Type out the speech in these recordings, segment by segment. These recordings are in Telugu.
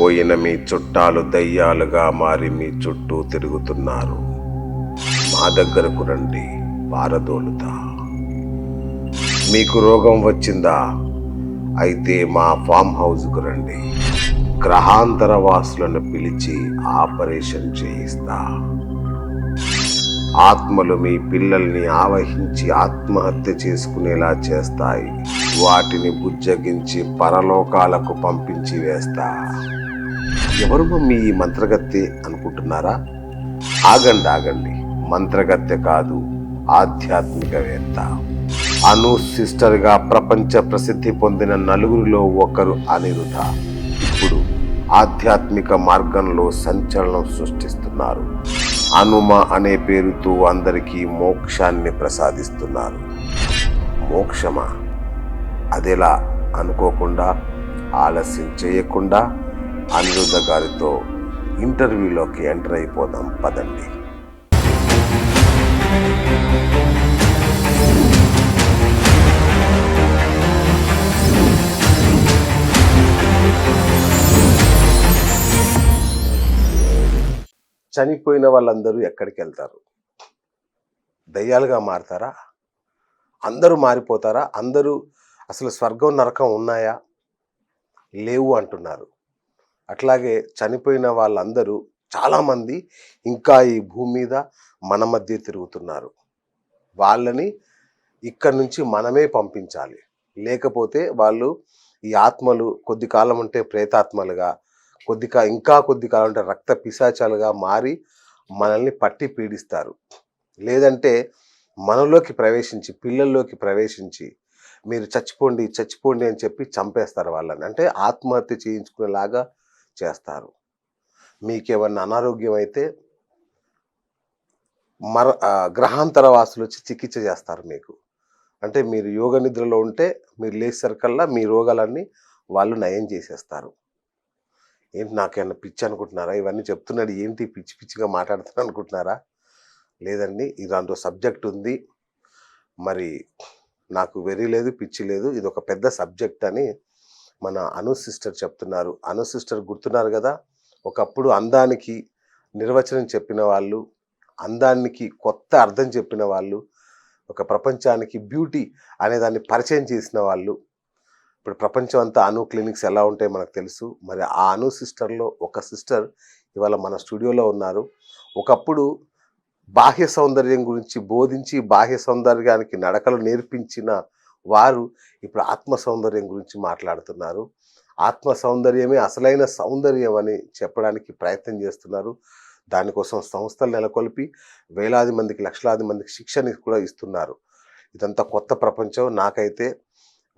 పోయిన మీ చుట్టాలు దయ్యాలుగా మారి మీ చుట్టూ తిరుగుతున్నారు. మా దగ్గరకు రండి, పారదోలుతా. మీకు రోగం వచ్చిందా? అయితే మా ఫామ్ హౌస్కు రండి. గ్రహాంతర వాసులను పిలిచి ఆపరేషన్ చేయిస్తా. ఆత్మలు మీ పిల్లల్ని ఆవహించి ఆత్మహత్య చేసుకునేలా చేస్తాయి. వాటిని బుజ్జగించి పరలోకాలకు పంపించి వేస్తా. ఎవరు మమ్మీ ఈ మంత్రగత్తె అనుకుంటున్నారా? ఆగండి, మంత్రగత్తె కాదు, ఆధ్యాత్మికవేత్త. అను సిస్టర్గా ప్రపంచ ప్రసిద్ధి పొందిన నలుగురిలో ఒకరు అనిరుధ. ఇప్పుడు ఆధ్యాత్మిక మార్గంలో సంచలనం సృష్టిస్తున్నారు. హనుమ అనే పేరుతో అందరికీ మోక్షాన్ని ప్రసాదిస్తున్నారు. మోక్షమా? అదెలా అనుకోకుండా ఆలస్యం చేయకుండా అనిరుద్ధ గారితో ఇంటర్వ్యూలోకి ఎంటర్ అయిపోదాం పదండి. చనిపోయిన వాళ్ళందరూ ఎక్కడికి వెళ్తారు? దయ్యాలుగా మారతారా? అందరూ మారిపోతారా? అందరూ అసలు స్వర్గం నరకం ఉన్నాయా? లేవు అంటున్నారు. అట్లాగే చనిపోయిన వాళ్ళందరూ చాలామంది ఇంకా ఈ భూమి మీద మన మధ్య తిరుగుతున్నారు. వాళ్ళని ఇక్కడి నుంచి మనమే పంపించాలి. లేకపోతే వాళ్ళు ఈ ఆత్మలు కొద్ది కాలం ఉంటే ప్రేతాత్మలుగా, ఇంకా కొద్ది కాలం ఉంటే రక్త పిశాచాలుగా మారి మనల్ని పట్టి పీడిస్తారు. లేదంటే మనలోకి ప్రవేశించి, పిల్లల్లోకి ప్రవేశించి మీరు చచ్చిపోండి అని చెప్పి చంపేస్తారు వాళ్ళని. అంటే ఆత్మహత్య చేయించుకునేలాగా చేస్తారు. మీకేమన్నా అనారోగ్యం అయితే గ్రహాంతర వాసులు వచ్చి చికిత్స చేస్తారు మీకు. అంటే మీరు యోగ నిద్రలో ఉంటే మీరు లేచేసరికల్లా మీ రోగాలన్నీ వాళ్ళు నయం చేసేస్తారు. ఏంటి నాకేమన్నా పిచ్చి అనుకుంటున్నారా? ఇవన్నీ చెప్తున్నాడు ఏంటి పిచ్చిగా మాట్లాడుతున్నా అనుకుంటున్నారా? లేదండి, దాంట్లో సబ్జెక్ట్ ఉంది. మరి నాకు వెరీ లేదు, పిచ్చి లేదు, ఇది ఒక పెద్ద సబ్జెక్ట్ అని మన అను సిస్టర్ చెప్తున్నారు. అను సిస్టర్ గుర్తున్నారు కదా, ఒకప్పుడు అందానికి నిర్వచనం చెప్పిన వాళ్ళు, అందానికి కొత్త అర్థం చెప్పిన వాళ్ళు, ఒక ప్రపంచానికి బ్యూటీ అనేదాన్ని పరిచయం చేసిన వాళ్ళు. ఇప్పుడు ప్రపంచం అంతా అను క్లినిక్స్ ఎలా ఉంటాయో మనకు తెలుసు. మరి ఆ అను సిస్టర్లో ఒక సిస్టర్ ఇవాళ మన స్టూడియోలో ఉన్నారు. ఒకప్పుడు బాహ్య సౌందర్యం గురించి బోధించి బాహ్య సౌందర్యానికి నడకలు నేర్పించిన వారు ఇప్పుడు ఆత్మ సౌందర్యం గురించి మాట్లాడుతున్నారు. ఆత్మ సౌందర్యమే అసలైన సౌందర్యం అని చెప్పడానికి ప్రయత్నం చేస్తున్నారు. దానికోసం సంస్థలు నెలకొల్పి వేలాది మందికి, లక్షలాది మందికి శిక్షణ కూడా ఇస్తున్నారు. ఇదంతా కొత్త ప్రపంచం. నాకైతే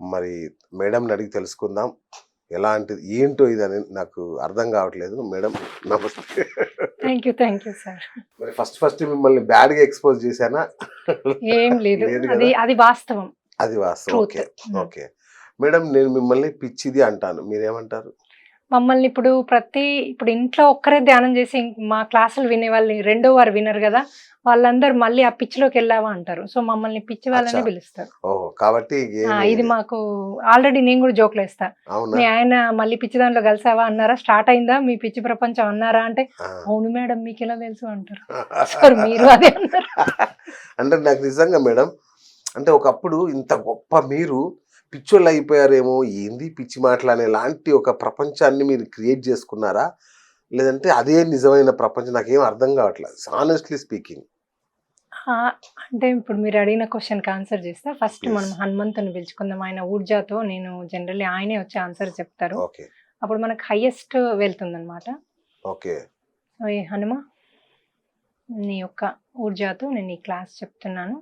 మరి మేడంని అడిగి తెలుసుకుందాం ఎలాంటిది ఏంటో ఇదని నాకు అర్థం కావట్లేదు. మేడం నమస్తే. Thank you sir. మరి ఫస్ట్ మిమ్మల్ని బ్యాడ్గా ఎక్స్పోజ్ చేశానా? ఏం లేదు, అది వాస్తవం. అది వాస్తవం. ఓకే మేడం, నేను మిమ్మల్ని పిచ్చిది అంటాను, మీరేమంటారు? మమ్మల్ని ఇప్పుడు ఇంట్లో ఒక్కరే ధ్యానం చేసి మా క్లాసులు వినే వాళ్ళు రెండో వారు వినరు కదా, వాళ్ళందరూ మళ్ళీ ఆ పిచ్చిలోకి వెళ్ళావా అంటారు. సో మమ్మల్ని పిచ్చి వాళ్ళనే పిలుస్తారు. కాబట్టి ఇది మాకు ఆల్రెడీ నేను కూడా జోకులు వేస్తా. మీ ఆయన మళ్ళీ పిచ్చి దాంట్లో కలిసావా అన్నారా, స్టార్ట్ అయిందా మీ పిచ్చి ప్రపంచం అన్నారా అంటే, అవును మేడం మీకు ఎలా తెలుసు అంటారు. సార్ మీరు అదే అన్నారు. అంటే నాకు నిజంగా మేడం, అంటే ఒకప్పుడు ఇంత గొప్ప మీరు పిచ్చోళ్ళు అయిపోయారేమో, ఏంది పిచ్చి మాటలనే లాంటి ఒక ప్రపంచాన్ని మీరు క్రియేట్ చేసుకున్నారా? లేదంటే అదే నిజమైన ప్రపంచం? నాకేం అర్థం కావట్లేదు హానెస్ట్లీ స్పీకింగ్. అంటే ఇప్పుడు మీరు అడిగిన క్వశ్చన్కి ఆన్సర్ చేస్తా. ఫస్ట్ మనం హనుమంతుని పిలుచుకుందాం. ఆయన ఊర్జాతో, నేను జనరల్లీ ఆయనే వచ్చి ఆన్సర్ చెప్తారు. అప్పుడు మనకు హైయెస్ట్ వెళ్తుంది అనమాట. ఓకే, హనుమ నీ యొక్క ఊర్జాతో నేను ఈ క్లాస్ చెప్తున్నాను.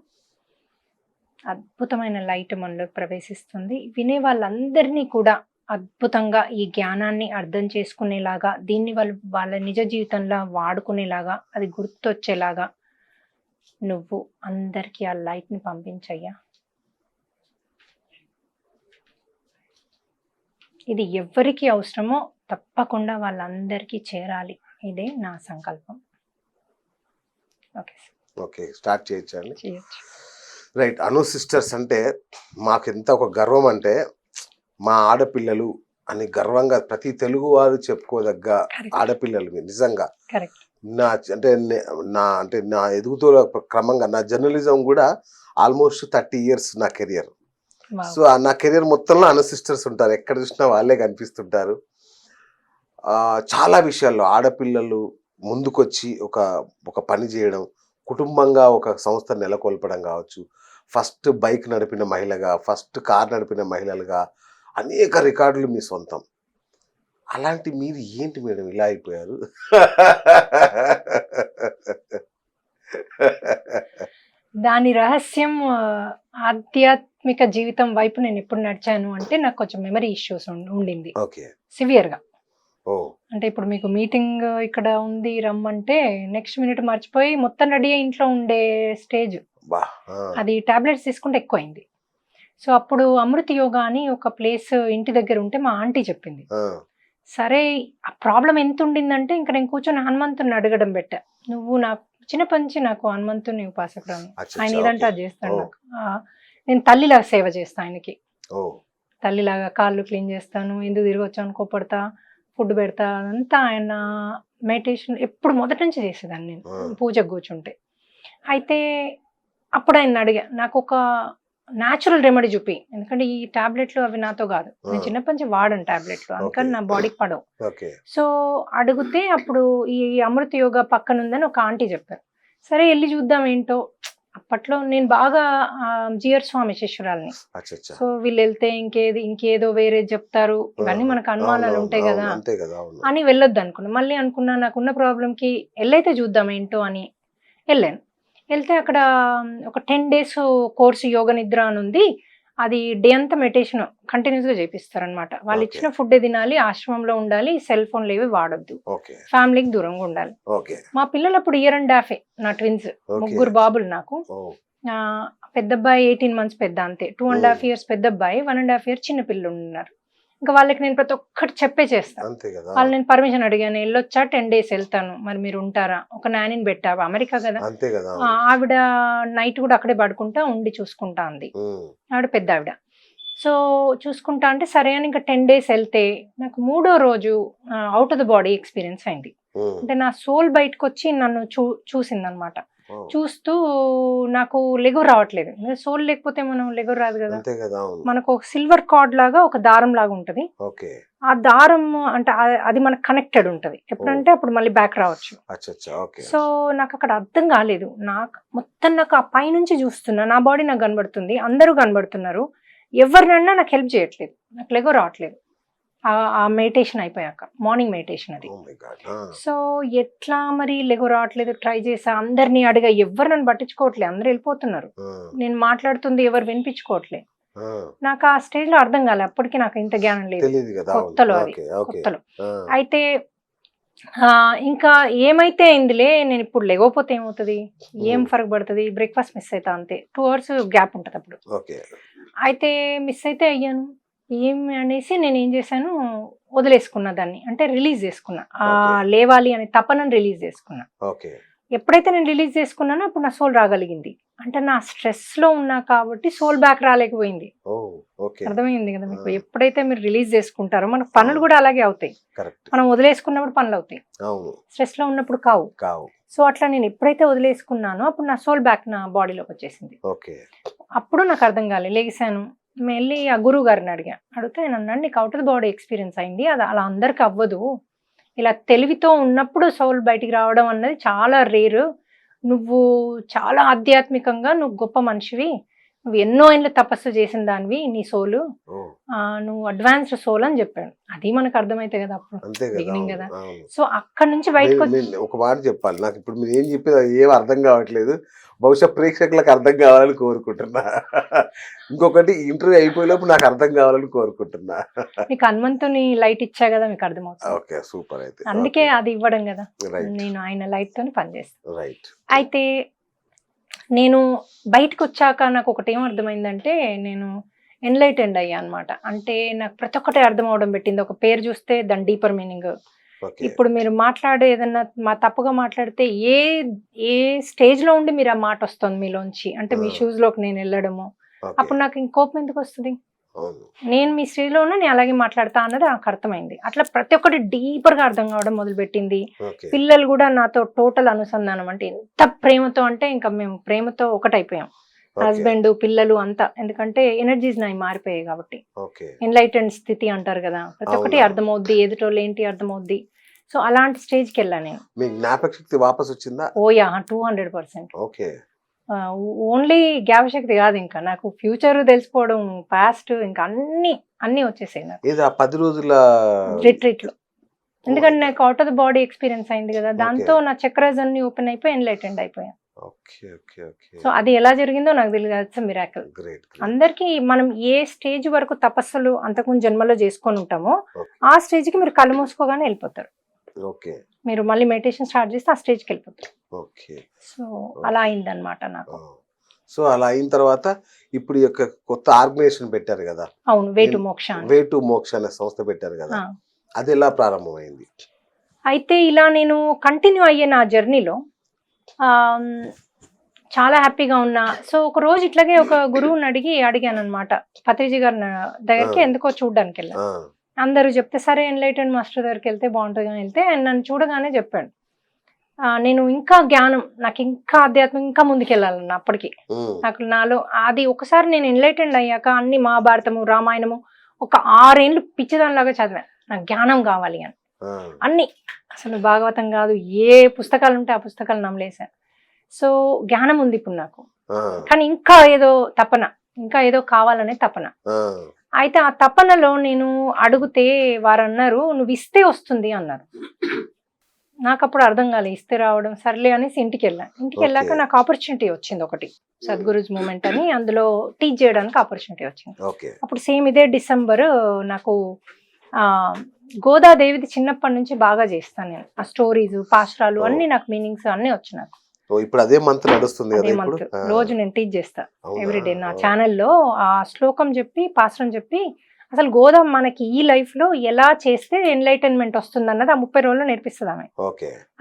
అద్భుతమైన లైట్ మనలో ప్రవేశిస్తుంది. వినే వాళ్ళందరినీ కూడా అద్భుతంగా ఈ జ్ఞానాన్ని అర్థం చేసుకునేలాగా, దీన్ని వాళ్ళ నిజ జీవితంలో వాడుకునేలాగా, అది గుర్తొచ్చేలాగా నువ్వు అందరికీ ఆ లైట్ని పంపించయ్యా. ఇది ఎవరికి అవసరమో తప్పకుండా వాళ్ళందరికీ చేరాలి. ఇదే నా సంకల్పం. ఓకే, స్టార్ట్ చేయొచ్చండి. రైట్. అను సిస్టర్స్ అంటే మాకు ఎంత ఒక గర్వం అంటే, మా ఆడపిల్లలు అని గర్వంగా ప్రతి తెలుగు వారు చెప్పుకోదగ్గ కరెక్ట్. ఆడపిల్లలు మీరు నిజంగా. కరెక్ట్. నా ఎదుగుతున్న క్రమంగా నా జర్నలిజం కూడా ఆల్మోస్ట్ 30 ఇయర్స్ నా కెరియర్. వావ్! సో నా కెరియర్ మొత్తంలో అన్న సిస్టర్స్ ఉంటారు, ఎక్కడ చూసినా వాళ్ళే కనిపిస్తుంటారు. చాలా విషయాల్లో ఆడపిల్లలు ముందుకొచ్చి ఒక ఒక పని చేయడం, కుటుంబంగా ఒక సంస్థ నెలకొల్పడం కావచ్చు, ఫస్ట్ బైక్ నడిపిన మహిళగా, ఫస్ట్ కార్ నడిపిన మహిళలుగా అనేక రికార్డులు మీ సొంతం. అలాంటి మీరు ఏంటి మేడం ఇలా అయిపోయారు? దాని రహస్యం ఆధ్యాత్మిక జీవితం వైపు నేను ఎప్పుడు నడిచాను అంటే నాకు కొంచెం మెమరీ ఇష్యూస్ ఉండింది ఓకే. సివియర్గా. ఓ అంటే ఇప్పుడు మీకు మీటింగ్ ఇక్కడ ఉంది రమ్మంటే నెక్స్ట్ మినిట్ మర్చిపోయి మొత్తం రెడీ అయ్యి ఇంట్లో ఉండే స్టేజ్. బా అది టాబ్లెట్స్ తీసుకుంటే ఎక్కువైంది. సో అప్పుడు అమృత యోగా అని ఒక ప్లేస్ ఇంటి దగ్గర ఉంటే మా ఆంటీ చెప్పింది. సరే ఆ ప్రాబ్లం ఎంత ఉండిందంటే ఇంకా నేను కూర్చొని హనుమంతుని అడగడం పెట్టా. నువ్వు నాకు చిన్నప్పటి నుంచి నాకు హనుమంతుని ఉపాసకురాలు, ఆయన ఏదంటే అది చేస్తాడు నాకు. నేను తల్లిలాగా సేవ చేస్తా ఆయనకి. తల్లిలాగా కాళ్ళు క్లీన్ చేస్తాను, ఎందుకు తిరిగి వచ్చాను కోపడతా, ఫుడ్ పెడతా, అదంతా ఆయన మెడిటేషన్ ఎప్పుడు మొదటి నుంచి చేసేదాన్ని నేను పూజకు కూర్చుంటే. అయితే అప్పుడు ఆయన అడిగా, నాకు ఒక న్యాచురల్ రెమెడీ చూపి, ఎందుకంటే ఈ టాబ్లెట్లు అవి నాతో కాదు, నేను చిన్నప్పటి నుంచి వాడను టాబ్లెట్లు, అందుకని నా బాడీకి పడవు. సో అడిగితే అప్పుడు ఈ అమృత యోగా పక్కన ఉందని ఒక ఆంటీ చెప్పారు. సరే వెళ్ళి చూద్దాం ఏంటో. అప్పట్లో నేను బాగా జిఆర్ స్వామి శిష్యురాల్ని. సో వీళ్ళు వెళ్తే ఇంకేదో వేరే చెప్తారు, ఇవన్నీ మనకు అనుమానాలు ఉంటాయి కదా అని వెళ్ళొద్దు అనుకున్నా. మళ్ళీ అనుకున్నా నాకున్న ప్రాబ్లంకి వెళ్ళైతే చూద్దాం ఏంటో అని వెళ్ళాను. వెళ్తే అక్కడ ఒక 10 days కోర్సు యోగ నిద్ర అని ఉంది. అది డే అంతా మెడిటేషన్ కంటిన్యూస్గా చేపిస్తారనమాట. వాళ్ళు ఇచ్చిన ఫుడ్ తినాలి, ఆశ్రమంలో ఉండాలి, సెల్ ఫోన్లు ఏవి వాడొద్దు, ఫ్యామిలీకి దూరంగా ఉండాలి. మా పిల్లలు అప్పుడు 1.5 years, నా ట్విన్స్, 3 బాబులు నాకు. పెద్ద అబ్బాయి 18 months పెద్ద, అంతే. 2.5 years పెద్ద అబ్బాయి, 1.5 years చిన్న పిల్లలు ఉన్నారు. ఇంకా వాళ్ళకి నేను ప్రతి ఒక్కటి చెప్పే చేస్తాను. వాళ్ళు నేను పర్మిషన్ అడిగాను, వెళ్ళొచ్చా 10 days వెళ్తాను, మరి మీరు ఉంటారా, ఒక నానిని పెట్టావా, అమెరికా కదా, ఆవిడ నైట్ కూడా అక్కడే పడుకుంటా ఉండి చూసుకుంటా అంది, ఆవిడ పెద్ద ఆవిడ. సో చూసుకుంటా అంటే సరే అని ఇంకా 10 days వెళ్తే నాకు 3వ రోజు out of the body experience అయింది. అంటే నా సోల్ బయటకు వచ్చి నన్ను చూసింది అనమాట. చూస్తూ నాకు లెగువ రావట్లేదు, సోల్ లేకపోతే మనం లెగువ రాదు కదా. మనకు ఒక సిల్వర్ కార్డ్ లాగా ఒక దారం లాగా ఉంటది, ఆ దారం అంటే అది మనకు కనెక్టెడ్ ఉంటది, ఎప్పుడంటే అప్పుడు మళ్ళీ బ్యాక్ రావచ్చు. సో నాకు అక్కడ అర్థం కాలేదు, మొత్తం నాకు ఆ పైనుంచి చూస్తున్నా, నా బాడీ నాకు కనబడుతుంది, అందరూ కనబడుతున్నారు, ఎవరినన్నా నాకు హెల్ప్ చేయట్లేదు, నాకు లెగువ రావట్లేదు. ఆ మెడిటేషన్ అయిపోయాక, మార్నింగ్ మెడిటేషన్ అది. సో ఎట్లా మరి లెగో రావట్లేదు, ట్రై చేసా, అందరినీ అడిగా, ఎవరు నన్ను పట్టించుకోవట్లేదు, అందరు వెళ్ళిపోతున్నారు, నేను మాట్లాడుతుంది ఎవరు వినిపించుకోవట్లేదు. నాకు ఆ స్టేజ్ లో అర్థం కాలే, అప్పటికి నాకు ఇంత జ్ఞానం లేదు, కొత్తలో అది కొత్తలో. అయితే ఇంకా ఏమైతే అయిందిలే, నేను ఇప్పుడు లేకపోతే ఏమవుతుంది, ఏం ఫరక్ పడుతుంది, బ్రేక్ఫాస్ట్ మిస్ అవుతా అంతే, 2 hours గ్యాప్ ఉంటుంది అప్పుడు. అయితే మిస్ అయితే అయ్యాను, ఏమి అనేసి నేను ఏం చేశాను, వదిలేసుకున్నా దాన్ని, అంటే రిలీజ్ చేసుకున్నా, లేవాలి అనే తపనని రిలీజ్ చేసుకున్నా. ఎప్పుడైతే నేను రిలీజ్ చేసుకున్నానో అప్పుడు నా సోల్ రాగలిగింది. అంటే నా స్ట్రెస్ లో ఉన్నా కాబట్టి సోల్ బ్యాక్ రాలేకపోయింది. అర్థమైంది కదా మీకు, ఎప్పుడైతే మీరు రిలీజ్ చేసుకుంటారో మనకు పనులు కూడా అలాగే అవుతాయి, మనం వదిలేసుకున్నప్పుడు పనులు అవుతాయి, స్ట్రెస్ లో ఉన్నప్పుడు కావు. సో అట్లా నేను ఎప్పుడైతే వదిలేసుకున్నానో అప్పుడు నా సోల్ బ్యాక్ నా బాడీలోకి వచ్చేసింది. అప్పుడు నాకు అర్థం కాలేదు, లేచాను, మళ్ళీ ఆ గురువు గారిని అడిగితే ఆయన అన్నాడు, నీకు out of the body experience అయింది, అది అలా అందరికి అవ్వదు, ఇలా తెలివితో ఉన్నప్పుడు సోల్ బయటికి రావడం అన్నది చాలా రేరు, నువ్వు చాలా ఆధ్యాత్మికంగా నువ్వు గొప్ప మనిషివి, నువ్వు ఎన్నో ఏళ్ళు తపస్సు చేసిన దానివి, నీ సోలు నువ్వు అడ్వాన్స్డ్ సోల్ అని చెప్పాడు. అది మనకు అర్థమైతే కదా అప్పుడు బిగినింగ్ కదా. సో అక్కడ నుంచి బయటకు ఒక మాట చెప్పాలి, నాకు ఇప్పుడు మీరు ఏం చెప్పేది ఏం అర్థం కావట్లేదు, బహుశా ప్రేక్షకులకు అర్థం కావాలని కోరుకుంటున్నా, ఇంకొకటి ఇంటర్వ్యూ అయిపోయేలోపు నాకు అర్థం కావాలని కోరుకుంటున్నా. మీకు హనుమంతుని లైట్ ఇచ్చా కదా, మీకు అర్థమవుతుంది. Okay, super. అయితే అందుకే అది ఇవ్వడం కదా, నేను ఆయన లైట్ తోని పనిచేస్తాను. అయితే నేను బయటకు వచ్చాక నాకు ఒకటి ఏం అర్థమైందంటే, నేను ఎన్లైటెండ్ అయ్యా అనమాట. అంటే నాకు ప్రతి ఒక్కటి అర్థం అవడం పెట్టింది, ఒక పేరు చూస్తే దాని డీపర్ మీనింగ్. ఇప్పుడు మీరు మాట్లాడే ఏదన్నా తప్పుగా మాట్లాడితే ఏ స్టేజ్ లో ఉండి మీరు ఆ మాట వస్తుంది మీలోంచి, అంటే మీ షూస్ లోకి నేను వెళ్ళడము, అప్పుడు నాకు ఇంకోపం ఎందుకు వస్తుంది, అవును. నేను మీ స్టేజ్లో ఉన్నా నేను అలాగే మాట్లాడతా అన్నది నాకు అర్థమైంది. అట్లా ప్రతి ఒక్కటి డీపర్గా అర్థం కావడం మొదలుపెట్టింది. ఓకే. పిల్లలు కూడా నాతో టోటల్ అనుసంధానం, అంటే ఎంత ప్రేమతో అంటే ఇంకా మేము ప్రేమతో ఒకటైపోయాం. ఓకే. హస్బెండ్ పిల్లలు అంతా, ఎందుకంటే ఎనర్జీస్ నాయి మారిపోయాయి కాబట్టి. ఓకే. ఎన్లైటెండ్ స్థితి అంటారు కదా, ప్రతి ఒక్కటి అవును. అర్థమవుద్ది, ఎదుటోళ్ళు ఏంటి అర్థమవుద్ది. సో అలాంటి స్టేజ్కి వెళ్ళాను నేను. మీ జ్ఞాపక శక్తి వాపస్ వచ్చిందా? ఓయా 200%. ఓకే. ఓన్లీ జ్ఞాపశక్తి కాదు, ఇంకా నాకు ఫ్యూచర్ తెలిసిపోవడం, పాస్ట్, ఇంకా అన్ని వచ్చేసాయి నాకు ఏది ఆ 10 రోజుల రిట్రీట్ లో. ఎందుకంటే my నాకు out of the body experience అయింది కదా, దాంతో నా చక్రాస్ అన్ని ఓపెన్ అయిపోయి ఎన్లైటెండ్ అయిపోయాను. ఓకే. ఓకే. ఓకే. సో అది ఎలా జరిగిందో నాకు తెలియదు. It's miracle. గ్రేట్. అందరికీ మనం ఏ స్టేజ్ వరకు తపస్సులు అంతకుముందు జన్మలో చేసుకొని ఉంటామో ఓకే. ఆ స్టేజ్కి మీరు కళ్ళు మూసుకోగానే వెళ్ళిపోతారు. ఓకే. మీరు మళ్ళీ మెడిటేషన్ స్టార్ట్ చేస్తే ఆ స్టేజ్కి వెళ్ళిపోతారు. ఓకే. సో అలా అయిందనమాట నాకు. సో అలా అయిన తర్వాత ఇప్పుడు ఈ యొక్క కొత్త ఆర్గనైజేషన్ పెట్టారు కదా, అవును, వే టు మోక్ష అని. వే టు మోక్ష అనే సంస్థ పెట్టారు కదా, ఆ. అది ఎలా ప్రారంభమైంది? అయితే ఇలా నేను కంటిన్యూ అయ్యే నా జర్నీలో చాలా హ్యాపీగా ఉన్నా. సో ఒక రోజు ఇట్లాగే ఒక గురువుని అడిగాను అనమాట. పత్రిజీ గారి దగ్గరికి ఎందుకో చూడడానికి వెళ్ళాను. అందరూ చెప్తే సరే ఎన్లైటెండ్ మాస్టర్ దగ్గరికి వెళ్తే బాగుంటుంది అని వెళ్తే ఆయన నన్ను చూడగానే చెప్పాడు, నేను ఇంకా జ్ఞానం, నాకు ఇంకా ఆధ్యాత్మిక, ఇంకా ముందుకెళ్ళాలన్న. అప్పటికి నాకు నాలో అది ఒకసారి నేను ఎన్లైటెండ్ అయ్యాక అన్ని మహాభారతము, రామాయణము ఒక 6 ఏళ్ళు పిచ్చిదానిలాగా చదివాను. నాకు జ్ఞానం కావాలి అని. అన్ని అసలు భాగవతం కాదు, ఏ పుస్తకాలు ఉంటే ఆ పుస్తకాలు నమ్మలేశాను. సో జ్ఞానం ఉంది ఇప్పుడు నాకు, కానీ ఇంకా ఏదో తపన, ఇంకా ఏదో కావాలనే తపన. అయితే ఆ తపనలో నేను అడిగితే వారు అన్నారు, నువ్వు ఇస్తే వస్తుంది అన్నారు. నాకు అప్పుడు అర్థం కాలేదు, ఇస్తే రావడం సర్లే అనేసి ఇంటికి వెళ్ళాక నాకు ఆపర్చునిటీ వచ్చింది ఒకటి, సద్గురుజ్ మూమెంట్ అని, అందులో టీచ్ చేయడానికి ఆపర్చునిటీ వచ్చింది. అప్పుడు సేమ్ ఇదే డిసెంబర్ నాకు గోదాదేవిది చిన్నప్పటి నుంచి బాగా చేస్తాను నేను. ఆ స్టోరీస్, పాశ్రాలు అన్ని నాకు మీనింగ్స్ అన్ని వచ్చి నాకు ఇప్పుడు అదే మంత్ నడుస్తుంది కదా, మంత్ రోజు నేను టీచ్ చేస్తా ఎవ్రీడే నా ఛానల్లో. ఆ శ్లోకం చెప్పి, పాశ్రం చెప్పి, అసలు గోదా మనకి ఈ లైఫ్ లో ఎలా చేస్తే ఎన్లైటన్మెంట్ వస్తుంది అన్నది ఆ 30 రోజుల్లో నేర్పిస్తుంది ఆమె.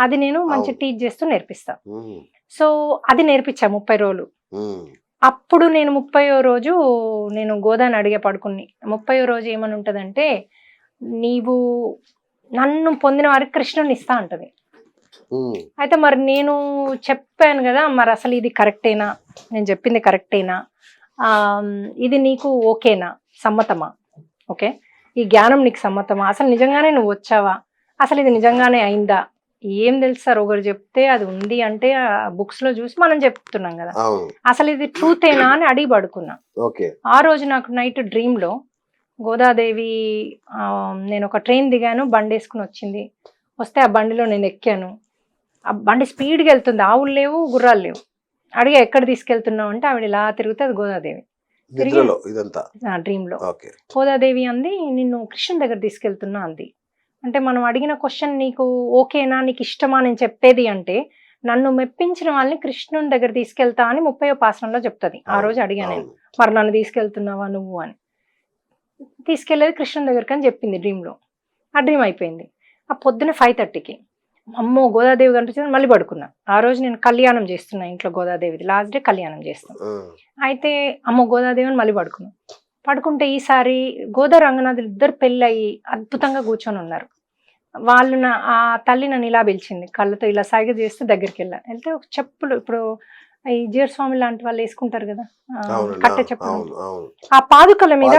అది నేను మంచి టీచ్ చేస్తూ నేర్పిస్తా. సో అది నేర్పించా 30 రోజులు. అప్పుడు నేను 30వ రోజు నేను గోదాని అడిగే పడుకుని, 30వ రోజు ఏమని ఉంటదంటే, నీవు నన్ను పొందిన వారికి కృష్ణుని ఇస్తా అంటది. అయితే మరి నేను చెప్పాను కదా, మరి అసలు ఇది కరెక్టేనా, నేను చెప్పింది కరెక్టేనా, ఇది నీకు ఓకేనా, సమ్మతమా, ఓకే ఈ జ్ఞానం నీకు సమ్మతమా, అసలు నిజంగానే నువ్వు వచ్చావా, అసలు ఇది నిజంగానే అయిందా, ఏం తెలుసు సార్, ఒకరు చెప్తే అది ఉంది అంటే బుక్స్ లో చూసి మనం చెప్తున్నాం కదా, అసలు ఇది ట్రూతేనా అని అడిగి పడుకున్నా. ఆ రోజు నాకు నైట్ డ్రీమ్ లో గోదాదేవి, నేను ఒక ట్రైన్ దిగాను, బండి వేసుకుని వచ్చింది, వస్తే ఆ బండిలో నేను ఎక్కాను. ఆ బండి స్పీడ్గా వెళ్తుంది, ఆవులు లేవు, గుర్రాలు లేవు. అడిగా ఎక్కడ తీసుకెళ్తున్నావు అంటే ఆవిడ ఇలా తిరిగితే అది గోదాదేవి. డ్రీమ్ లో గోదాదేవి అంది, నిన్ను కృష్ణుని దగ్గర తీసుకెళ్తున్నా అంది. అంటే మనం అడిగిన క్వశ్చన్ నీకు ఓకేనా, నీకు ఇష్టమా నేను చెప్పేది అంటే, నన్ను మెప్పించిన వాళ్ళని కృష్ణుని దగ్గర తీసుకెళ్తా అని 30వ పాశ్రంలో చెప్తుంది. ఆ రోజు అడిగా నేను, మరి నన్ను తీసుకెళ్తున్నావా నువ్వు అని. తీసుకెళ్లేది కృష్ణుని దగ్గరికి అని చెప్పింది డ్రీమ్ లో. ఆ డ్రీమ్ అయిపోయింది. ఆ పొద్దున 5:30కి అమ్మో గోదాదేవి కనిపించింది, మళ్ళీ పడుకున్నా. ఆ రోజు నేను కళ్యాణం చేస్తున్నా ఇంట్లో, గోదాదేవిది లాస్ట్ డే కళ్యాణం చేస్తాం. అయితే అమ్మో గోదాదేవి అని మళ్ళీ పడుకుంటే ఈసారి గోదా రంగనాథులు ఇద్దరు పెళ్ళి అయ్యి అద్భుతంగా కూర్చొని ఉన్నారు. వాళ్ళు ఆ తల్లి నన్ను ఇలా పిలిచింది, కళ్ళతో ఇలా సైగ చేస్తే దగ్గరికి వెళ్తే ఒక చెప్పులు, ఇప్పుడు ఈ జీరస్వామి లాంటి వాళ్ళు వేసుకుంటారు కదా కట్టె చెప్పులు, ఆ పాదుకల మీద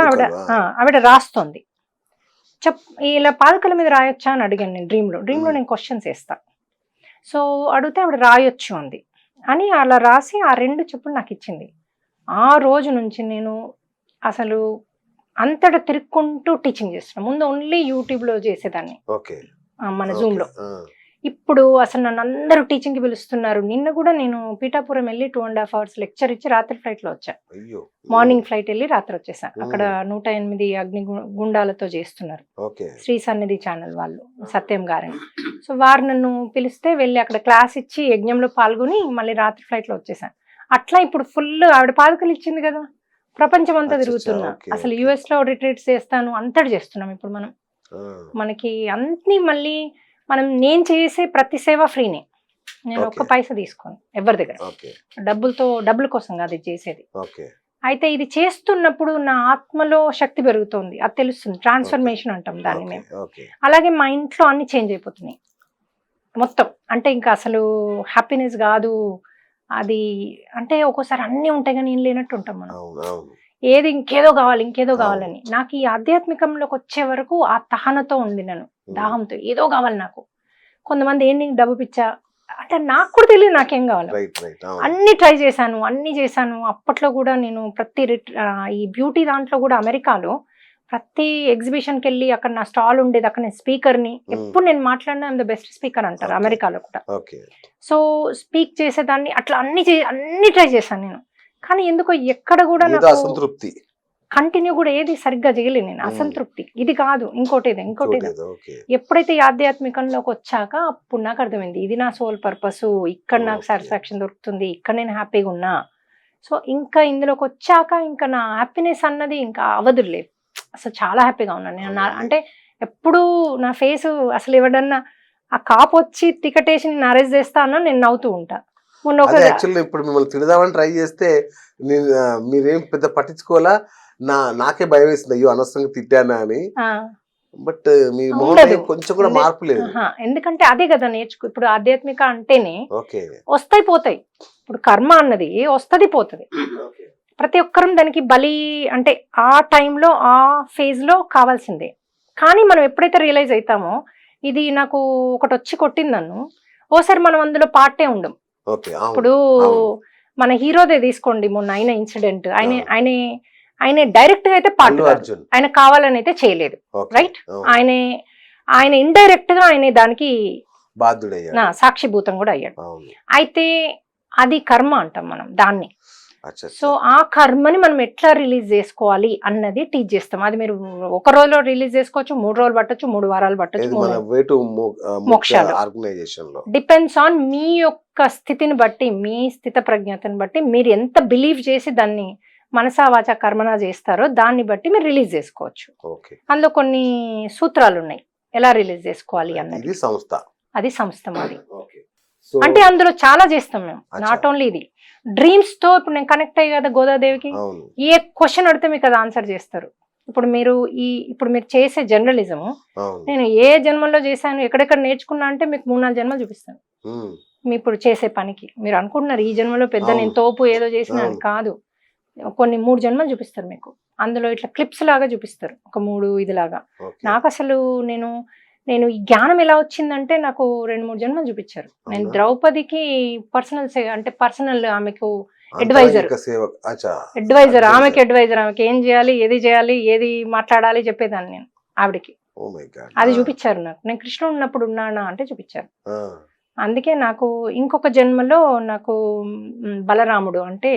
ఆవిడ రాస్తోంది. ఇలా పాదుకల మీద రాయొచ్చా అని అడిగాను నేను డ్రీమ్లో నేను క్వశ్చన్స్ వేస్తా. సో అడిగితే ఆవిడ రాయొచ్చు అంది అని అలా రాసి ఆ 2 చెప్పులు నాకు ఇచ్చింది. ఆ రోజు నుంచి నేను అసలు అంతటా తిరుక్కుంటూ టీచింగ్ చేస్తున్నాను. ముందు ఓన్లీ యూట్యూబ్లో చేసేదాన్ని, మన జూమ్లో. ఇప్పుడు అసలు నన్ను అందరూ టీచింగ్కి పిలుస్తున్నారు. నిన్న కూడా నేను పీఠాపురం వెళ్ళి 2.5 hours లెక్చర్ ఇచ్చి రాత్రి ఫ్లైట్లో వచ్చా. మార్నింగ్ ఫ్లైట్ వెళ్ళి రాత్రి వచ్చేసా. అక్కడ 108 అగ్ని గుండాలతో చేస్తున్నారు శ్రీ సన్నిధి ఛానల్ వాళ్ళు, సత్యం గారని. సో వారు నన్ను పిలిస్తే వెళ్ళి అక్కడ క్లాస్ ఇచ్చి యజ్ఞంలో పాల్గొని మళ్ళీ రాత్రి ఫ్లైట్లో వచ్చేసాను. అట్లా ఇప్పుడు ఫుల్ ఆవిడ పాదుకలు ఇచ్చింది కదా, ప్రపంచం అంతా తిరుగుతున్నా. అసలు US లో రిట్రీట్స్ చేస్తాను, అంతటి చేస్తున్నాం ఇప్పుడు మనం. మనకి అన్ని మళ్ళీ నేను చేసే ప్రతి సేవ ఫ్రీనే, నేను ఒక్క పైసా తీసుకోను ఎవరి దగ్గర. డబ్బుల కోసం కాదు ఇది చేసేది. అయితే ఇది చేస్తున్నప్పుడు నా ఆత్మలో శక్తి పెరుగుతుంది, అది తెలుస్తుంది. ట్రాన్స్ఫర్మేషన్ అంటాం దాన్ని ఓకే మేము. ఓకే అలాగే మా ఇంట్లో అన్ని చేంజ్ అయిపోతున్నాయి మొత్తం. అంటే ఇంకా అసలు హ్యాపీనెస్ కాదు అది. అంటే ఒక్కోసారి అన్నీ ఉంటాయి కానీ ఏం లేనట్టు ఉంటాం మనం. అవును అవును ఏది ఇంకేదో కావాలి ఇంకేదో అవును. కావాలని. నాకు ఈ ఆధ్యాత్మికంలోకి వచ్చే వరకు ఆ తహనతో ఉంది నేను, దాహంతో ఏదో కావాలి నాకు. కొంతమంది ఏంటి డబ్బు పిచ్చా అంటే నాకు కూడా తెలియదు నాకేం కావాలి. రైట్ రైట్ అవును అన్ని ట్రై చేశాను, అన్ని చేశాను. అప్పట్లో కూడా నేను ప్రతి ఈ బ్యూటీ దాంట్లో కూడా అమెరికాలో ప్రతి ఎగ్జిబిషన్కి వెళ్ళి అక్కడ నా స్టాల్ ఉండేది, అక్కడ నేను స్పీకర్ని. ఎప్పుడు నేను మాట్లాడినా ఐమ్ ద బెస్ట్ స్పీకర్ అంటారు Okay. అమెరికాలో కూడా. ఓకే సో స్పీక్ చేసేదాన్ని అట్లా అన్ని ట్రై చేశాను నేను. కానీ ఎందుకో ఎక్కడ కూడా ఏదో నాకు అసంతృప్తి కంటిన్యూ కూడా ఏది సరిగ్గా చేయలేను నేను. అసంతృప్తి ఇది కాదు ఇంకోటి ఇది ఇంకోటి ఇది. ఏదో ఓకే ఎప్పుడైతే ఈ ఆధ్యాత్మికంలోకి వచ్చాక అప్పుడు నాకు అర్థమైంది ఇది నా సోల్ పర్పస్, ఇక్కడ నాకు Okay. సాటిస్ఫాక్షన్ దొరుకుతుంది, ఇక్కడ నేను హ్యాపీగా ఉన్నా. సో ఇంకా ఇందులోకి వచ్చాక ఇంకా నా హ్యాపీనెస్ అన్నది ఇంకా అవధులేదు. అసలు చాలా హ్యాపీగా ఉన్నాను నేను. అంటే ఎప్పుడు నా ఫేస్ అసలు ఎవడన్నా ఆ కాపు వచ్చి టికెట్ వేసి నేను అరెస్ట్ చేస్తా అన్నా నేను నవ్వుతూ ఉంటా. మొన్న ఒక అదే యాక్చువల్లీ ఇప్పుడు మిమ్మల్ని తిడదామని ట్రై చేస్తే మీరేం పెద్ద పట్టించుకోవాలా, నాకే భయం వేసింది అయ్యో అనవసరంగా తిట్టానా అని. ఆ, బట్ మీ మొహంలో ఉండదు. కొంచెం కూడా మార్పు లేదు. ఆహా, ఎందుకంటే అదే కదా ఇప్పుడు ఆధ్యాత్మిక అంటేనే ఓకే వస్తాయి పోతాయి. ఇప్పుడు కర్మ అన్నది వస్తుంది పోతుంది. ప్రతి ఒక్కరం దానికి బలి అంటే ఆ టైంలో ఆ ఫేజ్లో కావాల్సిందే. కానీ మనం ఎప్పుడైతే రియలైజ్ అవుతామో ఇది నాకు ఒకటి వచ్చి కొట్టింది నన్ను, ఓసారి మనం అందులో పార్టే ఉండం. ఓకే ఇప్పుడు అవును. మన హీరోదే తీసుకోండి, మొన్న అయిన ఇన్సిడెంట్. ఆయన అవును. ఆయన ఆయన డైరెక్ట్ గా అయితే పార్ట్ అల్లు కాదు, అర్జున్ ఆయన కావాలని అయితే చేయలేదు. Okay, right. అవును. ఆయన ఇండైరెక్ట్ గా ఆయన దానికి బాధ్యుడయ్యాడు. సాక్షిభూతం కూడా అయ్యాడు. అవును. అయితే అది కర్మ అంటాం మనం దాన్ని. అచ్చా, సో ఆ కర్మని మనం ఎట్లా రిలీజ్ చేసుకోవాలి అన్నది టీచ్ చేస్తాం. అది మీరు ఒక రోజులో రిలీజ్ చేసుకోవచ్చు, 3 రోజులు పట్టొచ్చు, 3 వారాలు పట్టొచ్చు, ఇది మన వే టు మోక్షాలు. ఆర్గనైజేషన్ లో డిపెండ్స్ ఆన్ మీ యొక్క స్థితిని బట్టి, మీ స్థిత ప్రజ్ఞతని బట్టి మీరు ఎంత బిలీవ్ చేసి దాన్ని మనసా వాచ కర్మనా చేస్తారో దాన్ని బట్టి మీరు రిలీజ్ చేసుకోవచ్చు. ఓకే, అందులో కొన్ని సూత్రాలు ఉన్నాయి ఎలా రిలీజ్ చేసుకోవాలి అన్నది. ఇది సంస్థ. అది సంస్థ మాది. ఓకే, సో అంటే అందులో చాలా చేస్తాం మేము. అచ్చా. నాట్ ఓన్లీ ఇది డ్రీమ్స్ తో. ఇప్పుడు నేను కనెక్ట్ అయ్యి కదా గోదాదేవికి, అవును ఏ క్వశ్చన్ అడితే మీకు అది ఆన్సర్ చేస్తారు. ఇప్పుడు మీరు చేసే జర్నలిజము అవును. నేను ఏ జన్మలో చేశాను, ఎక్కడెక్కడ నేర్చుకున్నా అంటే మీకు 3-4 జన్మలు చూపిస్తాను. ఉమ్, మీ ఇప్పుడు చేసే పనికి మీరు అనుకుంటున్నారు ఈ జన్మలో పెద్ద అవును. నేను తోపు ఏదో చేసిన అవును. కాదు. కొన్ని 3 జన్మలు చూపిస్తారు మీకు. అందులో ఇట్లా క్లిప్స్ లాగా చూపిస్తారు, ఒక 3 ఇదిలాగా. ఓకే. నాకు అసలు నేను ఈ జ్ఞానం ఎలా వచ్చిందంటే నాకు 2-3 జన్మలు చూపించారు. నేను అవునా? ద్రౌపదికి పర్సనల్ ఆమెకు అంతరంగిక advisor. సేవ. అచ్చా, అడ్వైజర్, ఆమెకి అడ్వైజర్. ఆమెకి ఏం చేయాలి, ఏది మాట్లాడాలి చెప్పేదాన్ని నేను ఆవిడకి. Oh my God. అది చూపించారు నాకు. నేను కృష్ణుడు ఉన్నప్పుడు ఉన్నానా అంటే చూపించారు. అందుకే నాకు ఇంకొక జన్మలో నాకు బలరాముడు అంటే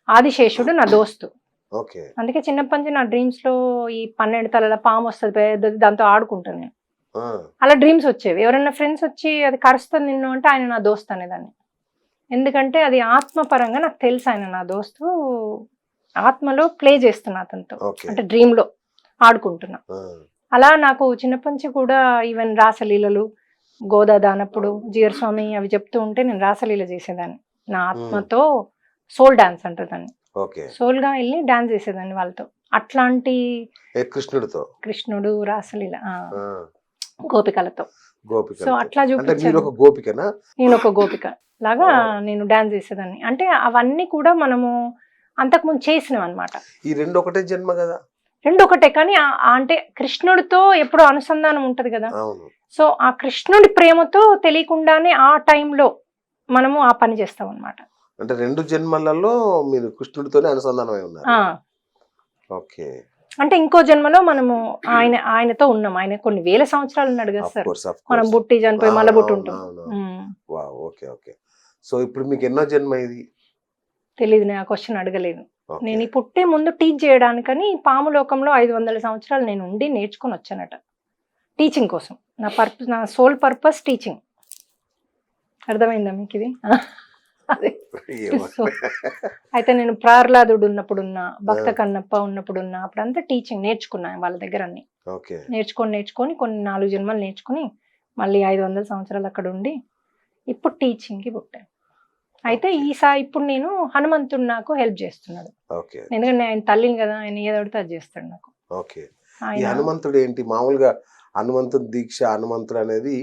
ఆదిశేషుడు నా దోస్తు. ఓకే, అందుకే చిన్నప్పటి నుంచి నా డ్రీమ్స్ లో ఈ 12 తలల పాము వస్తుంది పెద్దది, దాంతో ఆడుకుంటాను నేను. అలా డ్రీమ్స్ వచ్చేవి. ఎవరైనా ఫ్రెండ్స్ వచ్చి అది కరుస్తుంది నిన్ను అంటే ఆయన నా దోస్తు అనేదాన్ని. ఎందుకంటే అది ఆత్మపరంగా నాకు తెలుసు ఆయన నా దోస్తు. ఆత్మలో ప్లే చేస్తున్నా అతనితో, ఓకే. అంటే డ్రీమ్ లో ఆడుకుంటున్నా. అలా నాకు చిన్నప్పటి నుంచి కూడా ఈవెన్ రాసలీలలు, గోదా దానప్పుడు జీరస్వామి అవి చెప్తూ ఉంటే నేను రాసలీల చేసేదాన్ని. నా ఆత్మతో సోల్ డాన్స్ అంటారు దాన్ని. ఓకే, సోల్ గా వెళ్ళి డాన్స్ చేసేదాన్ని వాళ్ళతో. అట్లాంటి కృష్ణుడితో కృష్ణుడు రాసలీల గోపికలతో. గోపిక. సో అట్లా అంటే మీరు చూపించాను. ఒక గోపికనా? నేను ఒక గోపిక లాగా నేను డాన్స్ చేసేదాన్ని. అంటే అవన్నీ కూడా మనము అంతకుముందు చేసినాం అనమాట. ఈ 2 ఒకటే జన్మ కదా? 2 ఒకటే, కానీ అంటే కృష్ణుడితో ఎప్పుడో అనుసంధానం ఉంటది కదా. అవును. సో ఆ కృష్ణుడి ప్రేమతో తెలియకుండానే ఆ టైంలో మనము ఆ పని చేస్తాం అనమాట. అంటే 2 జన్మలలో మీరు కృష్ణుడితోనే అనుసంధానమై ఉన్నారు. ఓకే, అంటే ఇంకో జన్మలో మనము ఆయనతో ఉన్నాం. ఆయన కొన్ని వేల సంవత్సరాలు ఉన్నాడు కదా సార్. మనం బుట్టి చనిపోయి మళ్ళీ బుట్టి ఉంటాం. Okay okay. సో ఇప్పుడు మీకు ఎన్నో జన్మ ఇది? తెలీదు, నేను ఆ క్వశ్చన్ అడగలేదు. నేను ఈ పుట్టే ముందు టీచ్ చేయడానికని పాము లోకంలో 500 సంవత్సరాలు నేను ఉండి నేర్చుకొని వచ్చానట టీచింగ్ కోసం. నా సోల్ పర్పస్ టీచింగ్. అర్థమైందా మీకు ఇది? అదే. సో అయితే నేను ప్రహ్లాదుడు ఉన్నప్పుడున్నా, భక్త కన్నప్ప ఉన్నప్పుడున్నా, అప్పుడంతా టీచింగ్ నేర్చుకున్నాను వాళ్ళ దగ్గర అన్ని. నేర్చుకొని కొన్ని 4 జన్మలు నేర్చుకుని మళ్ళీ 500 సంవత్సరాలు అక్కడ ఉండి ఇప్పుడు టీచింగ్కి పుట్టాను. అయితే ఇప్పుడు నేను హనుమంతుడు నాకు హెల్ప్ చేస్తున్నాడు, ఓకే ఎందుకంటే ఆయన తల్లిని కదా, ఆయన ఏదో ఒకటి అది చేస్తాడు నాకు. ఓకే. ఈ ఆయన హనుమంతుడు ఏంటి మామూలుగా హనుమంతుడి దీక్ష హనుమంతుడు అనేది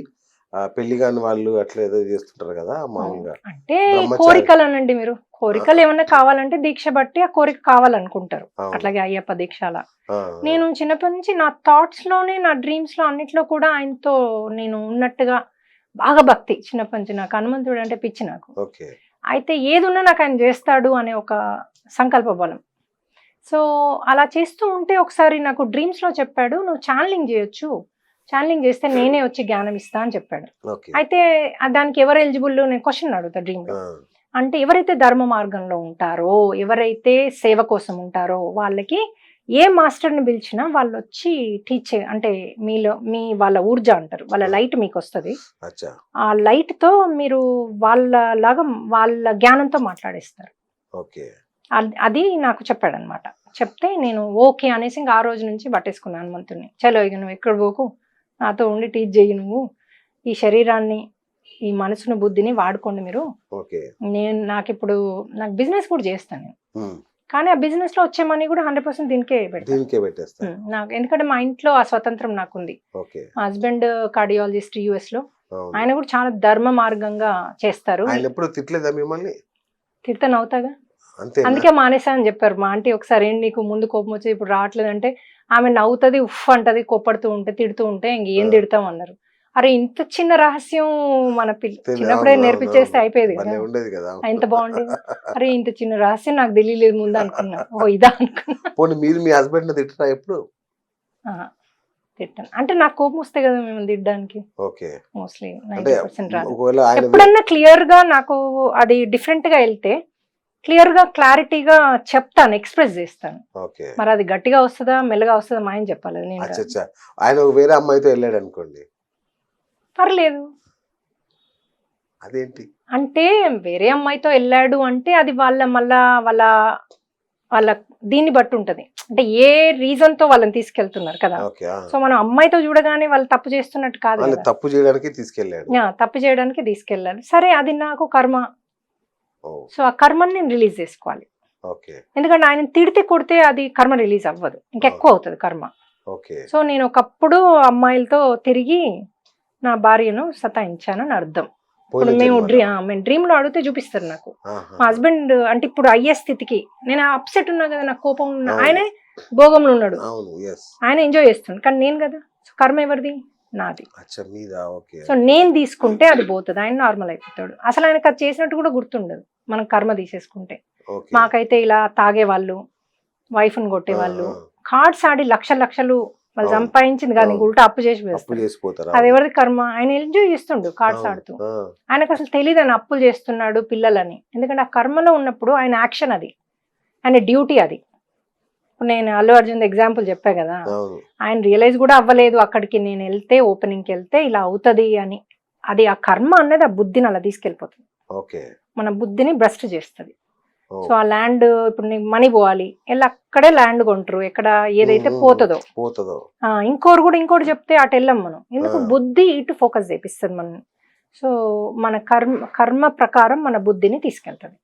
పెళ్లి కాని వాళ్ళు అట్లా ఏదో చేస్తుంటారు కదా మామూలుగా అంటే బ్రహ్మచారి. కోరికలు అనండి, మీరు కోరికలు ఏమన్నా కావాలంటే దీక్ష బట్టి ఆ కోరిక కావాలనుకుంటారు. అవును. అట్లాగే అయ్యప్ప దీక్ష అలా. ఆ, నేను చిన్నప్పటి నుంచి నా థాట్స్ లోనే, నా డ్రీమ్స్ లో అన్నిట్లో కూడా ఆయనతో నేను ఉన్నట్టుగా బాగా భక్తి. చిన్నప్పటి నుంచి నాకు హనుమంతుడు అంటే పిచ్చి నాకు. ఓకే అయితే ఏది ఉన్నా నాకు ఆయన చేస్తాడు అనే ఒక సంకల్ప బలం. సో అలా చేస్తూ ఉంటే ఒకసారి నాకు డ్రీమ్స్ లో చెప్పాడు, నువ్వు ఛానలింగ్ చేయొచ్చు, ఛానలింగ్ చేస్తే నేనే వచ్చి జ్ఞానం ఇస్తా అని చెప్పాడు. ఓకే అయితే దానికి ఎవరు ఎలిజిబుల్ నేను క్వశ్చన్ అడుగుతా డ్రీమ్ లో. ఆ, అంటే ఎవరైతే ధర్మ మార్గంలో ఉంటారో, ఎవరైతే సేవ కోసం ఉంటారో వాళ్ళకి ఏ మాస్టర్ని పిలిచినా వాళ్ళు వచ్చి టీచ్, అంటే వాళ్ళ ఊర్జ అంటారు, వాళ్ళ లైట్ మీకు వస్తుంది. అచ్చా ఆ లైట్ తో మీరు వాళ్ళలాగా వాళ్ళ జ్ఞానంతో మాట్లాడేస్తారు. ఓకే అది నాకు చెప్పాడు అనమాట. చెప్తే నేను ఓకే అనేసి ఇంకా ఆ రోజు నుంచి పట్టేసుకున్నాను హనుమంతుడిని. చలో ఇక నువ్వు ఎక్కడ పోకు, నాతో ఉండి టీచ్ చెయ్యి, నువ్వు ఈ శరీరాన్ని, ఈ మనసును, బుద్ధిని వాడుకోండి మీరు. ఓకే నాకు ఇప్పుడు నాకు బిజినెస్ కూడా చేస్తాను నేను, ఉమ్, కానీ ఆ బిజినెస్ లో వచ్చే మనీ కూడా 100% దీనికే పెడతాను. దీనికే పెట్టేస్తా. నాకు ఎందుకంటే మా ఇంట్లో ఆ స్వతంత్రం నాకుంది. ఓకే మా హస్బెండ్ కార్డియాలజిస్ట్ US లో, అవును. ఆయన కూడా చాలా ధర్మ మార్గంగా చేస్తారు. ఆయన ఎప్పుడు తిట్టలేదా మిమ్మల్ని? తిడతాను అవుతాగా, అంతే అందుకే మానేసా అని చెప్పారు మా ఆంటీ. ఒకసారి ఏంటి నీకు ముందు కోపం వచ్చి ఇప్పుడు రావట్లేదు అంటే, ఆమె నవ్వుతుంది, ఉఫ్ అంటది, కోపడుతూ ఉంటే, తిడుతూ ఉంటే ఇంకేం తిడతాం అన్నారు. అరే ఇంత చిన్న రహస్యం మన చిన్నప్పుడే నేర్పించేస్తే అయిపోయేది కదా, ఉండేది కదా, ఎంత బాగుండేది. అరే ఇంత చిన్న రహస్యం నాకు తెలియలేదు ముందు అనుకున్నా, ఓ ఇదా అనుకున్నా. పోనీ మీరు మీ హస్బెండ్ తిట్టరా ఎప్పుడు? తిట్టాను అంటే నాకు కోపం వస్తే కదా మేము తిట్టడానికి. ఓకే మోస్ట్లీ అంటే 90% రాదు. ఒకవేళ ఆయన ఎప్పుడన్నా క్లియర్ గా నాకు అది డిఫరెంట్ గా వెళ్తే క్లియర్ గా క్లారిటీగా చెప్తాను, ఎక్స్ప్రెస్ చేస్తాను. ఓకే మరి అది గట్టిగా వస్తుందా మెల్లగా వస్తుందా మా ఆయన చెప్పాలి, నేను కాదు. అచ్చా ఆయన వేరే అమ్మాయితో వెళ్ళాడు అనుకోండి, పర్లేదు. అదేంటి అంటే వేరే అమ్మాయితో వెళ్ళాడు అంటే అది మళ్ళా వాళ్ళ దీన్ని బట్టి ఉంటది, అంటే ఏ రీజన్ తో వాళ్ళని తీసుకెళ్తున్నారు కదా. ఓకే సో మనం అమ్మాయితో చూడగానే వాళ్ళు తప్పు చేస్తున్నట్టు కాదు వాళ్ళు కదా. తప్పు చేయడానికి తీసుకెళ్ళాడు. తప్పు చేయడానికి తీసుకెళ్ళాలి, సరే అది నాకు కర్మ. ఓ, సో ఆ కర్మని నేను రిలీజ్ చేసుకోవాలి. ఓకే ఎందుకంటే ఆయన తిడితే కొడితే అది కర్మ రిలీజ్ అవ్వదు, ఇంకెక్కువ అవుతుంది కర్మ. ఓకే సో నేను ఒకప్పుడు అమ్మాయిలతో తిరిగి నా భార్యను సతాయించానని అర్థం. ఇప్పుడు మేము డ్రీమ్ లో అడిగితే చూపిస్తారు నాకు. మా హస్బెండ్ అంటే ఇప్పుడు అయ్యే స్థితికి నేను అప్సెట్ ఉన్నా కదా, నాకు కోపం ఉన్నా, ఆయనే భోగంలో ఉన్నాడు, ఆయన ఎంజాయ్ చేస్తున్నాడు, కానీ నేను కదా. సో కర్మ ఎవరిది? నాది. సో నేను తీసుకుంటే అది పోతుంది, ఆయన నార్మల్ అయిపోతాడు. అసలు ఆయనకు అది చేసినట్టు కూడా గుర్తుండదు మనం కర్మ తీసేసుకుంటే. మాకైతే ఇలా తాగేవాళ్ళు, వైఫ్ని కొట్టేవాళ్ళు, కార్డ్స్ ఆడి లక్షలు వాళ్ళు సంపాదించింది కానీ ఉల్టా అప్పు చేసి వేస్తారు. అది ఎవరిది కర్మ? ఆయన ఎంజాయ్ చేస్తుండు కార్డ్స్ ఆడుతూ, ఆయనకు అసలు తెలియదు ఆయన అప్పులు చేస్తున్నాడు పిల్లలని. ఎందుకంటే ఆ కర్మలో ఉన్నప్పుడు ఆయన యాక్షన్ అది, ఆయన డ్యూటీ అది. నేను అల్లు అర్జున్ ఎగ్జాంపుల్ చెప్పా కదా, ఆయన రియలైజ్ కూడా అవ్వలేదు అక్కడికి నేను వెళ్తే, ఓపెనింగ్కి వెళ్తే ఇలా అవుతుంది అని. అది ఆ కర్మ అనేది ఆ బుద్ధిని అలా తీసుకెళ్ళిపోతుంది, మన బుద్ధిని భ్రష్ట్ చేస్తుంది. సో ఆ ల్యాండ్ ఇప్పుడు నీకు మనీ పోవాలి, వెళ్ళి అక్కడే ల్యాండ్ కొంటారు, ఎక్కడ ఏదైతే పోతుందో. ఇంకోటి చెప్తే అటు వెళ్ళాం మనం, ఎందుకు బుద్ధి ఇటు ఫోకస్ చేపిస్తుంది మనం. సో మన కర్మ ప్రకారం మన బుద్ధిని తీసుకెళ్తుంది.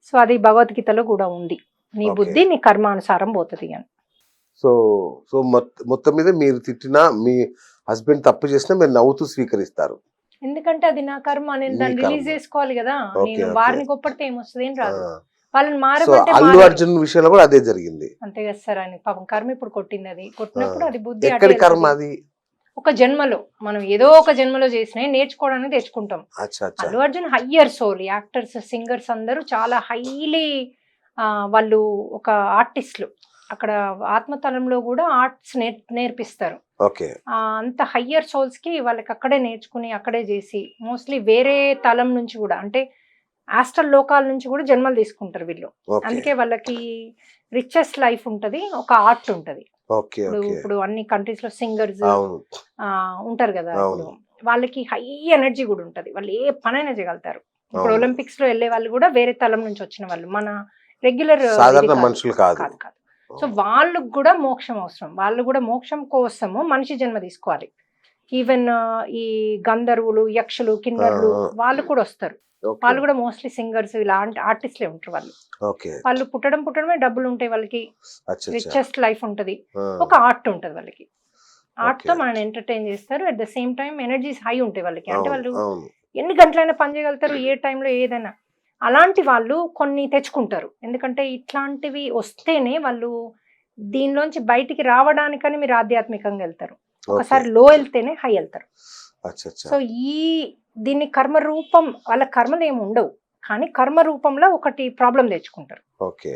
సో అది భగవద్గీతలో కూడా ఉంది, నీ బుద్ధి నీ కర్మానుసారం పోతుంది అని. సో సో మొత్తం మీద మీరు తిట్టినా, మీ హస్బెండ్ తప్పు చేసినా మీరు నవ్వుతూ స్వీకరిస్తారు, ఎందుకంటే అది నా కర్మ, నేను దాన్ని రిలీజ్ చేసుకోవాలి కదా. నేను వారిని గొప్పడితే ఏమొస్తుంది, ఏం రాదు. వాళ్ళని మారమంటే అల్లు అర్జున్ విషయంలో కూడా అదే జరిగింది అంతే కదా సార్. ఆయన పాపం కర్మ ఇప్పుడు కొట్టింది, అది కొట్టినప్పుడు అది బుద్ధి కర్మ అది ఒక జన్మలో మనం ఏదో ఒక జన్మలో చేసినా నేర్చుకోవడానికి తెచ్చుకుంటాం. Allu Arjun higher soul, actors, singers అందరూ చాలా హైలీ, వాళ్ళు ఒక ఆర్టిస్టులు. అక్కడ ఆత్మతలంలో కూడా ఆర్ట్స్ నేర్పిస్తారు. అంత హయ్యర్ సోల్స్ కి వాళ్ళకి అక్కడే నేర్చుకుని అక్కడే చేసి, మోస్ట్లీ వేరే తలం నుంచి కూడా, అంటే ఆస్ట్రల్ లోకాల నుంచి కూడా జన్మలు తీసుకుంటారు వీళ్ళు. అందుకే వాళ్ళకి రిచెస్ట్ లైఫ్ ఉంటది, ఒక ఆర్ట్ ఉంటది. ఇప్పుడు అన్ని కంట్రీస్ లో సింగర్స్ ఉంటారు కదా, వాళ్ళకి హై ఎనర్జీ కూడా ఉంటది, వాళ్ళు ఏ పనైనా చేయగలుగుతారు. ఇప్పుడు ఒలింపిక్స్ లో వెళ్ళే వాళ్ళు కూడా వేరే తలం నుంచి వచ్చిన వాళ్ళు, మన రెగ్యులర్ మనుషులు కాదు. సో వాళ్ళకు కూడా మోక్షం అవసరం, వాళ్ళు కూడా మోక్షం కోసము మనిషి జన్మ తీసుకోవాలి. ఈవెన్ ఈ గంధర్వులు, యక్షులు, కిన్నరులు వాళ్ళు కూడా వస్తారు. ఓకే. వాళ్ళు కూడా మోస్ట్లీ సింగర్స్ ఇలాంటి ఆర్టిస్ట్లే ఉంటారు వాళ్ళు. ఓకే. వాళ్ళు పుట్టడమే డబ్బులు ఉంటాయి వాళ్ళకి, అచ్చచ్చ. రిచెస్ట్ లైఫ్ ఉంటది, ఆ! ఒక ఆర్ట్ ఉంటది వాళ్ళకి. ఆర్ట్‌తో ఓకే. మనల్ని ఎంటర్‌టైన్ చేస్తారు. At the same time energies high ఉంటాయి వాళ్ళకి. అంటే అవును. వాళ్ళు అవును. ఎన్ని గంటలైనా పని చేయగలుగుతారు, ఏ టైంలో ఏదైనా. అలాంటి వాళ్ళు కొన్ని తెచ్చుకుంటారు. ఎందుకంటే ఇట్లాంటివి వస్తేనే వాళ్ళు దీనిలోంచి బయటికి రావడానికని మీరు ఆధ్యాత్మికంగా వెళ్తారు. ఓకే. ఒకసారి లో వెళ్తేనే హై వెళ్తారు. అచ్చచ్చ. సో దీన్ని కర్మ రూపం, వాళ్ళ కర్మలు ఏమి ఉండవు. కానీ కర్మ రూపంలో ఒకటి ప్రాబ్లం తెచ్చుకుంటారు. ఓకే.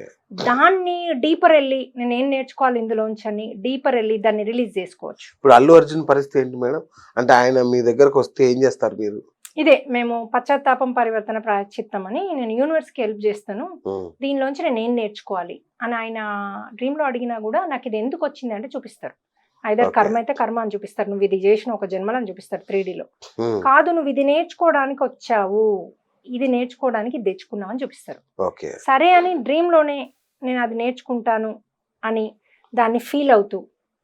దాన్ని డీపర్ వెళ్ళి నేను ఏం నేర్చుకోవాలి ఇందులోంచి అని డీపర్ వెళ్ళి దాన్ని రిలీజ్ చేసుకోవచ్చు. ఇప్పుడు అల్లు అర్జున్ పరిస్థితి ఏంటి మేడం? అంటే ఆయన మీ దగ్గరకు వస్తే ఏం చేస్తారు మీరు? ఇదే మేము పశ్చాత్తాపం పరివర్తన ప్రాయశ్చిత్తం అని నేను యూనివర్స్కి హెల్ప్ చేస్తాను, హ్మ్. దీనిలోంచి నేను ఏం నేర్చుకోవాలి అని ఆయన డ్రీమ్లో అడిగినా కూడా నాకు ఇది ఎందుకు వచ్చింది అంటే చూపిస్తారు. Either okay. కర్మ అయితే కర్మ అని చూపిస్తారు, నువ్వు ఇది చేసిన ఒక జన్మలో అని చూపిస్తారు 3Dలో. హ్మ్. కాదు నువ్వు ఇది నేర్చుకోవడానికి వచ్చావు, ఇది నేర్చుకోవడానికి ఇది తెచ్చుకున్నావు అని చూపిస్తారు. ఓకే. సరే అని డ్రీమ్లోనే నేను అది నేర్చుకుంటాను అని దాన్ని ఫీల్ అవుతూ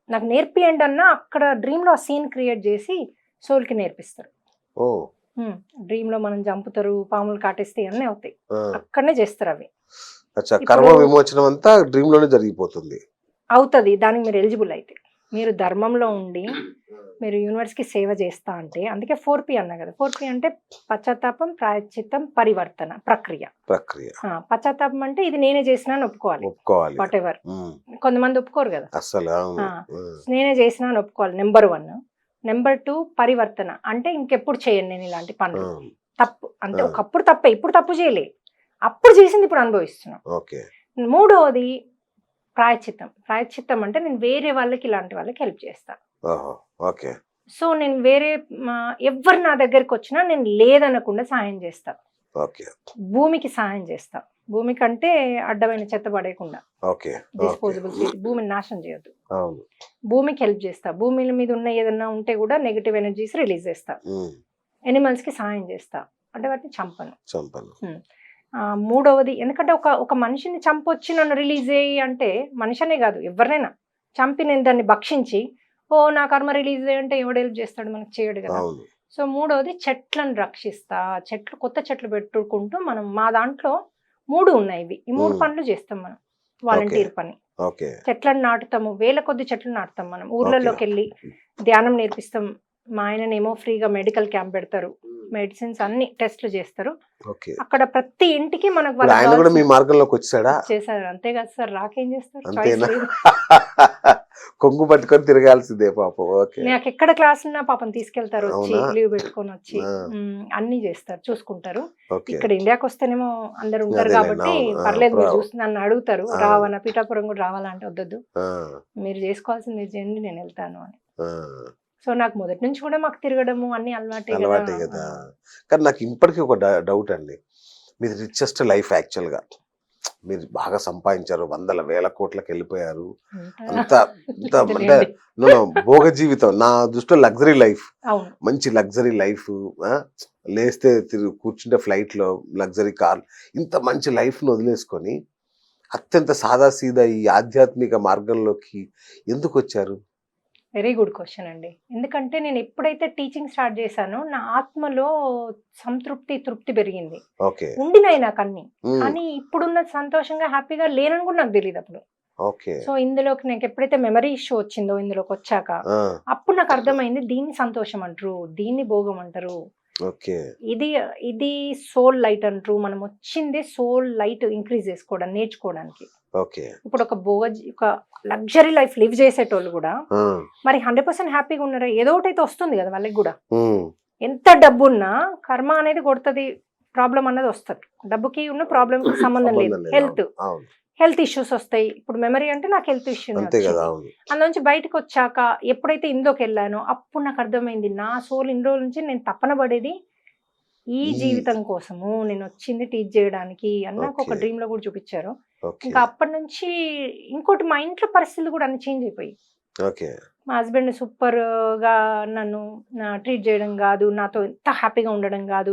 నాకు నేర్పియండి అన్నా అక్కడ డ్రీమ్లో ఆ సీన్ క్రియేట్ చేసి సోల్కి నేర్పిస్తారు. ఓ. డ్రీమ్లో మనం చంపుతారు, పాములు కాటేస్తే అన్నీ అవుతాయి, ఆ. అక్కడనే చేస్తారు అవి. అచ్చా, ఇప్పుడు- కర్మ విమోచనం అంతా డ్రీమ్ లోనే జరిగిపోతుంది. అవుతుంది, దానికి మీరు ఎలిజిబుల్ అయితే. మీరు ధర్మంలో ఉండి మీరు యూనివర్స్కి సేవ చేస్తా అంటే, అందుకే 4P అన్నా కదా. 4P అంటే పశ్చాత్తాపం, ప్రాయశ్చిత్తం, పరివర్తన ప్రక్రియ. పశ్చాత్తాపం అంటే ఇది నేనే చేసినా అని ఒప్పుకోవాలి, వాట్ ఎవర్. కొంతమంది ఒప్పుకోరు కదా, అసలు. నేనే చేసినా అని ఒప్పుకోవాలి, నెంబర్ 1. నెంబర్ 2 పరివర్తన అంటే ఇంకెప్పుడు చేయను నేను ఇలాంటి పనులు, తప్పు అంటే ఒకప్పుడు తప్పే, ఇప్పుడు తప్పు చేయలే, అప్పుడు చేసింది ఇప్పుడు అనుభవిస్తున్నాం. ఓకే. మూడవది ప్రాయశ్చిత్తం. ప్రాయశ్చిత్తం అంటే నేను వేరే వాళ్ళకి, ఇలాంటి వాళ్ళకి హెల్ప్ చేస్తా. ఓకే. సో నేను వేరే ఎవరు నా దగ్గరికి వచ్చినా నేను లేదనకుండా సాయం చేస్తా. ఓకే. భూమికి సాయం చేస్తా, భూమికి అంటే అడ్డమైన చెత్త పడేయకుండా, ఓకే. డిస్పోజబుల్స్, భూమిని నాశనం చేయొద్దు, అవును. భూమికి హెల్ప్ చేస్తా. భూమి మీద ఉన్న ఏదన్నా ఉంటే కూడా నెగిటివ్ ఎనర్జీస్ రిలీజ్ చేస్తా. ఎనిమల్స్ కి సాయం చేస్తా, అంటే వాటిని చంపను. మూడవది, ఎందుకంటే ఒక మనిషిని చంపొచ్చి నన్ను రిలీజ్ అయ్యి అంటే, మనిషినే కాదు ఎవరినైనా చంపి నేను దాన్ని భక్షించి ఓ నా కర్మ రిలీజ్ అయ్యి అంటే ఎవడు హెల్ప్ చేస్తాడు, మనకు చేయడు కదా. సో మూడవది చెట్లను రక్షిస్తా, కొత్త చెట్లు పెట్టుకుంటూ మనం, మా దాంట్లో 3 ఉన్నాయి ఇవి, ఈ 3 పనులు చేస్తాం మనం, వాలంటీర్ పని. చెట్లను నాటుతాము, వేల కొద్ది చెట్లు నాటుతాం మనం. ఊర్లలోకి వెళ్ళి ధ్యానం నేర్పిస్తాం. మా ఆయననేమో ఫ్రీగా మెడికల్ క్యాంప్ పెడతారు, మెడిసిన్స్ అన్ని టెస్ట్లు చేస్తారు. అక్కడ ప్రతి ఇంటికి మనకు మీ మార్గంలోకి వచ్చాడా? చేశారు. అంతే కదా సార్, రాకేం చేస్తారు, కొంగు పట్టుకొని తిరగాల్సిందే పాపం. నాకు ఎక్కడ క్లాస్ ఉన్నా పాపం తీసుకెళ్తారు, వచ్చి లీవ్ పెట్టుకొని వచ్చి అన్ని చేస్తారు, చూసుకుంటారు. ఇక్కడ ఇండియాకి వస్తేనేమో అందరు ఉంటారు కాబట్టి పర్లేదు, మీరు చూసి నన్ను అడుగుతారు రావన్నా, పీఠాపురం కూడా రావాలంటే వద్దొద్దు, మీరు చేసుకోవాల్సింది మీరు చేయండి, నేను వెళ్తాను అని. సో నాకు మొదటి నుంచి కూడా మాకు తిరగడము అన్ని అలవాటే కదా. కానీ నాకు ఇప్పటికీ ఒక డౌట్ అండి, మీది రిచెస్ట్ లైఫ్ యాక్చువల్ గా, మీరు బాగా సంపాదించారు, వందల వేల కోట్లకు వెళ్ళిపోయారు, అంతా అంటే భోగ జీవితం, నా దృష్టిలో లగ్జరీ లైఫ్, మంచి లగ్జరీ లైఫ్, లేస్తే కూర్చుంటే ఫ్లైట్ లో లగ్జరీ కార్, ఇంత మంచి లైఫ్ ను వదిలేసుకొని అత్యంత సాదాసీదా ఈ ఆధ్యాత్మిక మార్గంలోకి ఎందుకు వచ్చారు? వెరీ గుడ్ క్వశ్చన్ అండి. ఎందుకంటే నేను ఎప్పుడైతే టీచింగ్ స్టార్ట్ చేశానో నా ఆత్మలో తృప్తి పెరిగింది, ఉండినాయి నాకు అన్ని. కానీ ఇప్పుడున్న సంతోషంగా హ్యాపీగా లేనని కూడా నాకు తెలియదు అప్పుడు. సో ఇందులోకి నాకు ఎప్పుడైతే మెమరీ ఇష్యూ వచ్చిందో, ఇందులోకి వచ్చాక అప్పుడు నాకు అర్థమైంది, దీన్ని సంతోషం అంటారు, దీన్ని భోగం అంటారు, ఇది సోల్ లైట్ అంటారు. మనం వచ్చిందే సోల్ లైట్ ఇంక్రీజ్ చేసుకోవడం, నేర్చుకోవడానికి. ఇప్పుడు ఒక లగ్జరీ లైఫ్ లివ్ చేసేటోళ్ళు కూడా మరి 100% హ్యాపీగా ఉన్నారా? ఏదో ఒకటి అయితే వస్తుంది కదా వాళ్ళకి కూడా. ఎంత డబ్బున్నా కర్మ అనేది కొడుతుంది, ప్రాబ్లం అన్నది వస్తుంది. డబ్బుకి ఉన్న ప్రాబ్లం కి సంబంధం లేదు. హెల్త్ ఇష్యూస్ వస్తాయి. ఇప్పుడు మెమరీ అంటే నాకు హెల్త్ ఇష్యూ, అందులోంచి బయటకు వచ్చాక ఎప్పుడైతే ఇందులోకి వెళ్ళానో అప్పుడు నాకు అర్థమైంది, నా సోల్ ఇన్ని రోజుల నుంచి నేను తప్పన పడేది ఈ జీవితం కోసము, నేను వచ్చింది టీచ్ చేయడానికి అని నాకు ఒక డ్రీమ్ లో కూడా చూపించారు. ఇంకా అప్పటి నుంచి ఇంకోటి, మా ఇంట్లో పరిస్థితులు కూడా అన్ని చేంజ్ అయిపోయి, మా హస్బెండ్ సూపర్ గా నన్ను ట్రీట్ చేయడం కాదు, నాతో ఎంత హ్యాపీగా ఉండడం కాదు.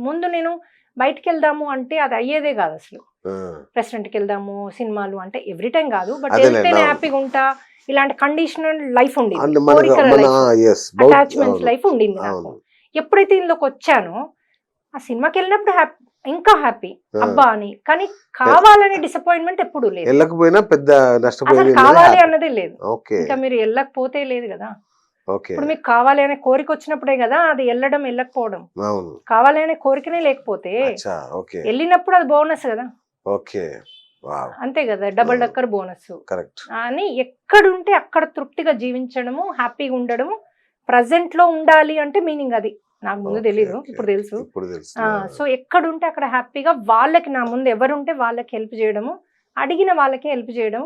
ముందు నేను బయటకు వెళ్దాము అంటే అది అయ్యేదే కాదు అసలు. రెస్టారెంట్కి వెళ్దాము, సినిమాలు అంటే ఎవ్రీ టైం కాదు, బట్ వెళ్తేనే హ్యాపీగా ఉంటా. ఇలాంటి కండిషనల్ లైఫ్ ఉండేది, కోరికల లైఫ్, అటాచ్మెంట్స్ లైఫ్ ఉండింది నాకు. ఎప్పుడైతే ఇందులోకి వచ్చానో ఆ సినిమాకి వెళ్ళినప్పుడు ఇంకా హ్యాపీ ఆ. అబ్బా అని, కానీ కావాలనే డిసప్పాయింట్మెంట్ ఎప్పుడు లేదు. వెళ్ళకపోయినా పెద్ద అసలు నష్టపోయేది కావాలి అన్నదే లేదు. ఓకే ఇంకా మీరు వెళ్ళకపోతే లేదు కదా. ఓకే ఇప్పుడు మీకు కావాలి అనే కోరిక వచ్చినప్పుడే కదా అది వెళ్ళడం వెళ్ళకపోవడం. అవును కావాలి అనే కోరికనే లేకపోతే అచ్చా ఓకే వెళ్ళినప్పుడు అది బోనస్ కదా. ఓకే వావ్ అంతే కదా, డబుల్ డక్కర్ బోనస్ కరెక్ట్ అని ఎక్కడుంటే అక్కడ తృప్తిగా జీవించడము, హ్యాపీగా ఉండడము, ప్రజెంట్ లో ఉండాలి అంటే మీనింగ్ అది. నాకు ముందు తెలీదు, ఇప్పుడు తెలుసు. ఇప్పుడు తెలుసు సో ఎక్కడుంటే అక్కడ హ్యాపీగా వాళ్ళకి, నా ముందు ఎవరుంటే వాళ్ళకి హెల్ప్ చేయడము, అడిగిన వాళ్ళకి హెల్ప్ చేయడం,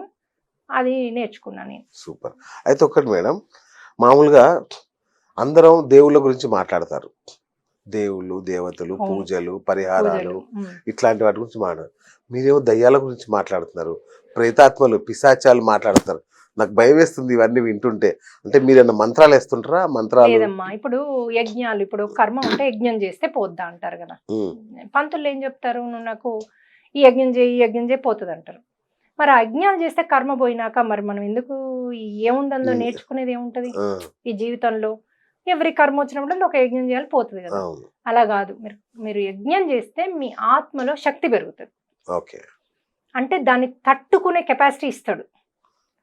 అది నేర్చుకున్నాను నేను. సూపర్. అయితే ఒక్కటి మేడం, మామూలుగా అందరం దేవుళ్ళ గురించి మాట్లాడతారు, దేవుళ్ళు దేవతలు అవును. పూజలు పరిహారాలు పూజలు. ఇట్లాంటి వాటి గురించి మాట్లాడారు. మీరేమో దయ్యాల గురించి మాట్లాడుతున్నారు, ప్రేతాత్మలు పిశాచాలు మాట్లాడుతున్నారు. నాకు భయం వేస్తుంది ఇవన్నీ వింటుంటే. అంటే మీరేమన్నా మంత్రాలు వేస్తుంటారా? మంత్రాలు లేదమ్మా, ఇప్పుడు యజ్ఞాలు, ఇప్పుడు కర్మ ఉంటే యజ్ఞం చేస్తే పోద్దా అంటారు కదా. ఉమ్, పంతులు ఏం చెప్తారు, నువ్వు నాకు ఈ యజ్ఞం చేయి, ఈ యజ్ఞం చేయి, పోతుంది అంటారు. మరి ఆ యజ్ఞాలు చేస్తే కర్మ పోయినాక మరి మనం ఎందుకు, ఏముంది అందులో నేర్చుకునేది ఏముంటది ఆ, ఈ జీవితంలో? ఎవరి కర్మ వచ్చినప్పుడు ఒక యజ్ఞం చేయాలి, పోతుంది కదా. అవును అలా కాదు, మీరు యజ్ఞం చేస్తే మీ ఆత్మలో శక్తి పెరుగుతుంది. ఓకే అంటే దాన్ని తట్టుకునే కెపాసిటీ ఇస్తాడు.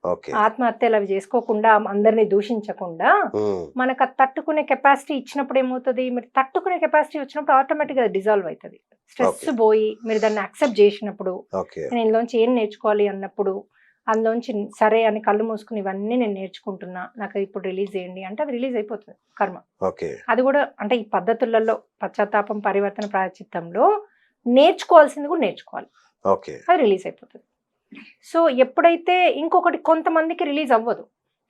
ఓకే ఆత్మహత్యలు అవి చేసుకోకుండా, అందరినీ దూషించకుండా ఉమ్, మనకు అది తట్టుకునే కెపాసిటీ ఇచ్చినప్పుడు ఏమవుతుంది, మీరు తట్టుకునే కెపాసిటీ వచ్చినప్పుడు ఆటోమేటిక్గా డిజాల్వ్ అవుతుంది. Stress Okay. పోయి మీరు దాన్ని యాక్సెప్ట్ చేసినప్పుడు, ఓకే నేను ఇందులోంచి ఏం నేర్చుకోవాలి అన్నప్పుడు, అందులోంచి సరే అని కళ్ళు మూసుకుని ఇవన్నీ నేను నేర్చుకుంటున్నా, నాకు ఇప్పుడు రిలీజ్ చేయండి అంటే అది రిలీజ్ అయిపోతుంది కర్మ. ఓకే అది కూడా అంటే ఈ పద్ధతులలో పశ్చాత్తాపం, పరివర్తన, ప్రాయశ్చిత్తంలో నేర్చుకోవాల్సింది కూడా నేర్చుకోవాలి, ఓకే అది రిలీజ్ అయిపోతుంది. సో ఎప్పుడైతే ఇంకొకటి కొంతమందికి రిలీజ్ అవ్వదు,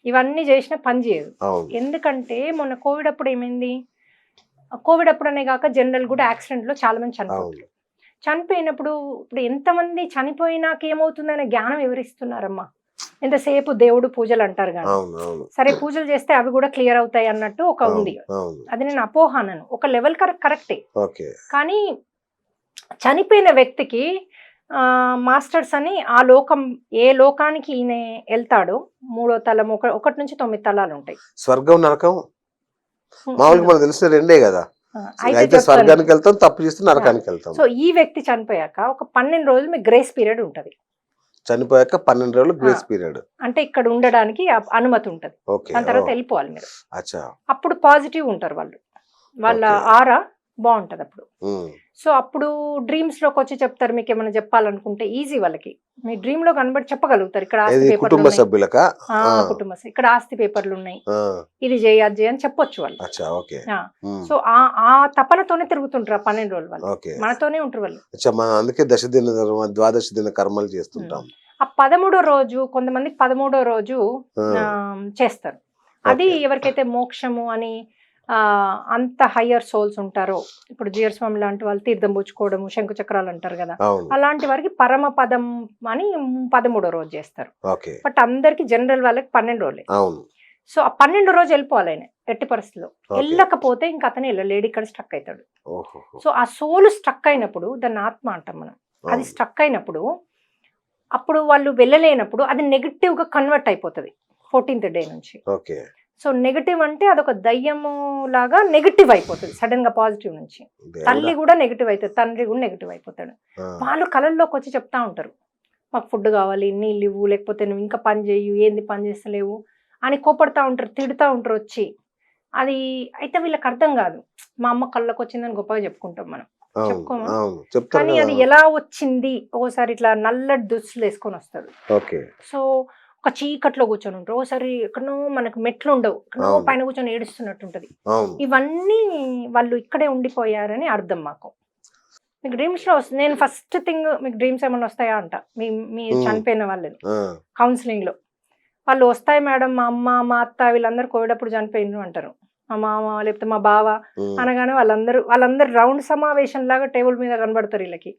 ఇవన్నీ చేసినా పని చేయదు. అవును ఎందుకంటే మొన్న కోవిడ్ అప్పుడు ఏమైంది, కోవిడ్ అప్పుడనే కాక జనరల్ కూడా యాక్సిడెంట్లో చాలా మంది చనిపోతారు. చనిపోయినప్పుడు ఇప్పుడు ఎంతమంది చనిపోయినాక ఏమవుతుందనే జ్ఞానం ఎవరిస్తున్నారమ్మా? ఎంతసేపు దేవుడు పూజలు అంటారు కానీ, అవును అవును సరే పూజలు చేస్తే అవి కూడా క్లియర్ అవుతాయి అన్నట్టు ఒక ఉంది. అవును అది నేను అపోహానను, ఒక లెవెల్ కరెక్టే. ఓకే కానీ చనిపోయిన వ్యక్తికి మాస్టర్స్ అని ఆ లోకం, ఏ లోకానికి ఈయన వెళ్తాడో, 3వ తలం, 1 నుంచి 9 తలాలు ఉంటాయి. స్వర్గం నరకం మామూలుగా మనకు తెలిసిన రెండే కదా. అయితే అయితే చెప్తాను. స్వర్గానికి వెళ్తాం, తప్పు చేస్తే నరకానికి వెళ్తాం. సో ఈ వ్యక్తి చనిపోయాక ఒక 12 రోజులు మీకు గ్రేస్ పీరియడ్ ఉంటది. చనిపోయాక 12 రోజులు గ్రేస్ పీరియడ్, అంటే ఇక్కడ ఉండడానికి అనుమతి ఉంటది. ఓకే దాని తర్వాత వెళ్ళిపోవాలి మీరు. అచ్చా అప్పుడు పాజిటివ్ ఉంటారు వాళ్ళు, వాళ్ళ Okay. ఆరా బాగుంటది అప్పుడు. ఉమ్, సో అప్పుడు డ్రీమ్స్ లోకి వచ్చి చెప్తారు, మీకు ఏమైనా చెప్పాలనుకుంటే ఈజీ, వాళ్ళకి మీ డ్రీమ్ లో కనబడి చెప్పగలుగుతారు. ఇక్కడ ఆస్తి ఇది పేపర్లు కుటుంబ ఉన్నాయి, సభ్యులకా? కుటుంబ ఇక్కడ ఆస్తి పేపర్లు ఉన్నాయి, ఆ, ఇది చేయి అది చేయి అని చెప్పొచ్చు వాళ్ళు. అచ్చా ఓకే ఉమ్, సో ఆ తపనతోనే తిరుగుతుంటారు ఆ 12 రోజులు వాళ్ళు, ఓకే మనతోనే ఉంటారు వాళ్ళు. అచ్చా, మనం అందుకే దశదిన ద్వాదశ దిన కర్మలు చేస్తుంటాం. ఆ 13వ రోజు, కొంతమందికి 13వ రోజు ఆ, చేస్తారు. అది Okay. ఎవరికైతే మోక్షము అని అంత హయ్యర్ సోల్స్ ఉంటారో, ఇప్పుడు జియర్ స్వామి లాంటి వాళ్ళు తీర్థం పుచ్చుకోవడము, శంకు చక్రాలు అంటారు కదా, అవును అలాంటి వారికి పరమ పదం అని 13వ రోజు చేస్తారు. ఓకే బట్ అందరికి జనరల్ వాళ్ళకి 12 రోజులే. అవును సో ఆ 12 రోజు వెళ్ళిపోవాలి ఆయన ఎట్టి పరిస్థితిలో. Okay. వెళ్ళకపోతే ఇంకా అతను వెళ్ళలేడు, ఇక్కడ స్ట్రక్ అవుతాడు. ఓహో సో ఆ సోల్ స్ట్రక్ అయినప్పుడు, దాన్ని ఆత్మ అంటాం మనం, అది స్ట్రక్ అయినప్పుడు, అప్పుడు వాళ్ళు వెళ్ళలేనప్పుడు అది నెగిటివ్ గా కన్వర్ట్ అయిపోతుంది 14th డే నుంచి. ఓకే సో నెగటివ్ అంటే అదొక దయ్యము లాగా నెగటివ్ అయిపోతుంది సడన్ గా, పాజిటివ్ నుంచి. తల్లి కూడా నెగటివ్ అవుతుంది, తండ్రి కూడా నెగటివ్ అయిపోతాడు. వాళ్ళు కళల్లోకి వచ్చి చెప్తా ఉంటారు, మాకు ఫుడ్ కావాలి, నీళ్ళు ఇవ్వు, లేకపోతే నువ్వు ఇంకా పని చేయు, ఏంది పని చేస్తలేవు అని కోపడతా ఉంటారు, తిడుతూ ఉంటారు వచ్చి. అది అయితే వీళ్ళకి అర్థం కాదు, మా అమ్మ కళ్ళకు వచ్చిందని గొప్పగా చెప్పుకుంటాం మనం, చెప్పుకోమా? కానీ అది ఎలా వచ్చింది, ఓసారి ఇట్లా నల్లటి దుస్తులు వేసుకొని వస్తాడు. ఓకే సో ఒక చీకట్లో కూర్చొని ఉంటారు, ఓసారి ఎక్కడో మనకు మెట్లు ఉండవు, ఎక్కడో పైన కూర్చొని ఏడుస్తున్నట్టు ఉంటది. ఇవన్నీ వాళ్ళు ఇక్కడే ఉండిపోయారని అర్థం మాకు. మీకు డ్రీమ్స్ లో వస్తుంది, నేను ఫస్ట్ థింగ్ మీకు డ్రీమ్స్ ఏమైనా వస్తాయా అంట, మీ చనిపోయిన వాళ్ళని కౌన్సిలింగ్ లో వాళ్ళు వస్తాయి మేడం, మా అమ్మ మా అత్త వీళ్ళందరూ కోవిడప్పుడు చనిపోయినారు అంటారు, మా మామ లేకపోతే మా బావ అనగానే వాళ్ళందరూ రౌండ్ సమావేశం లాగా టేబుల్ మీద కనబడతారు. వీళ్ళకి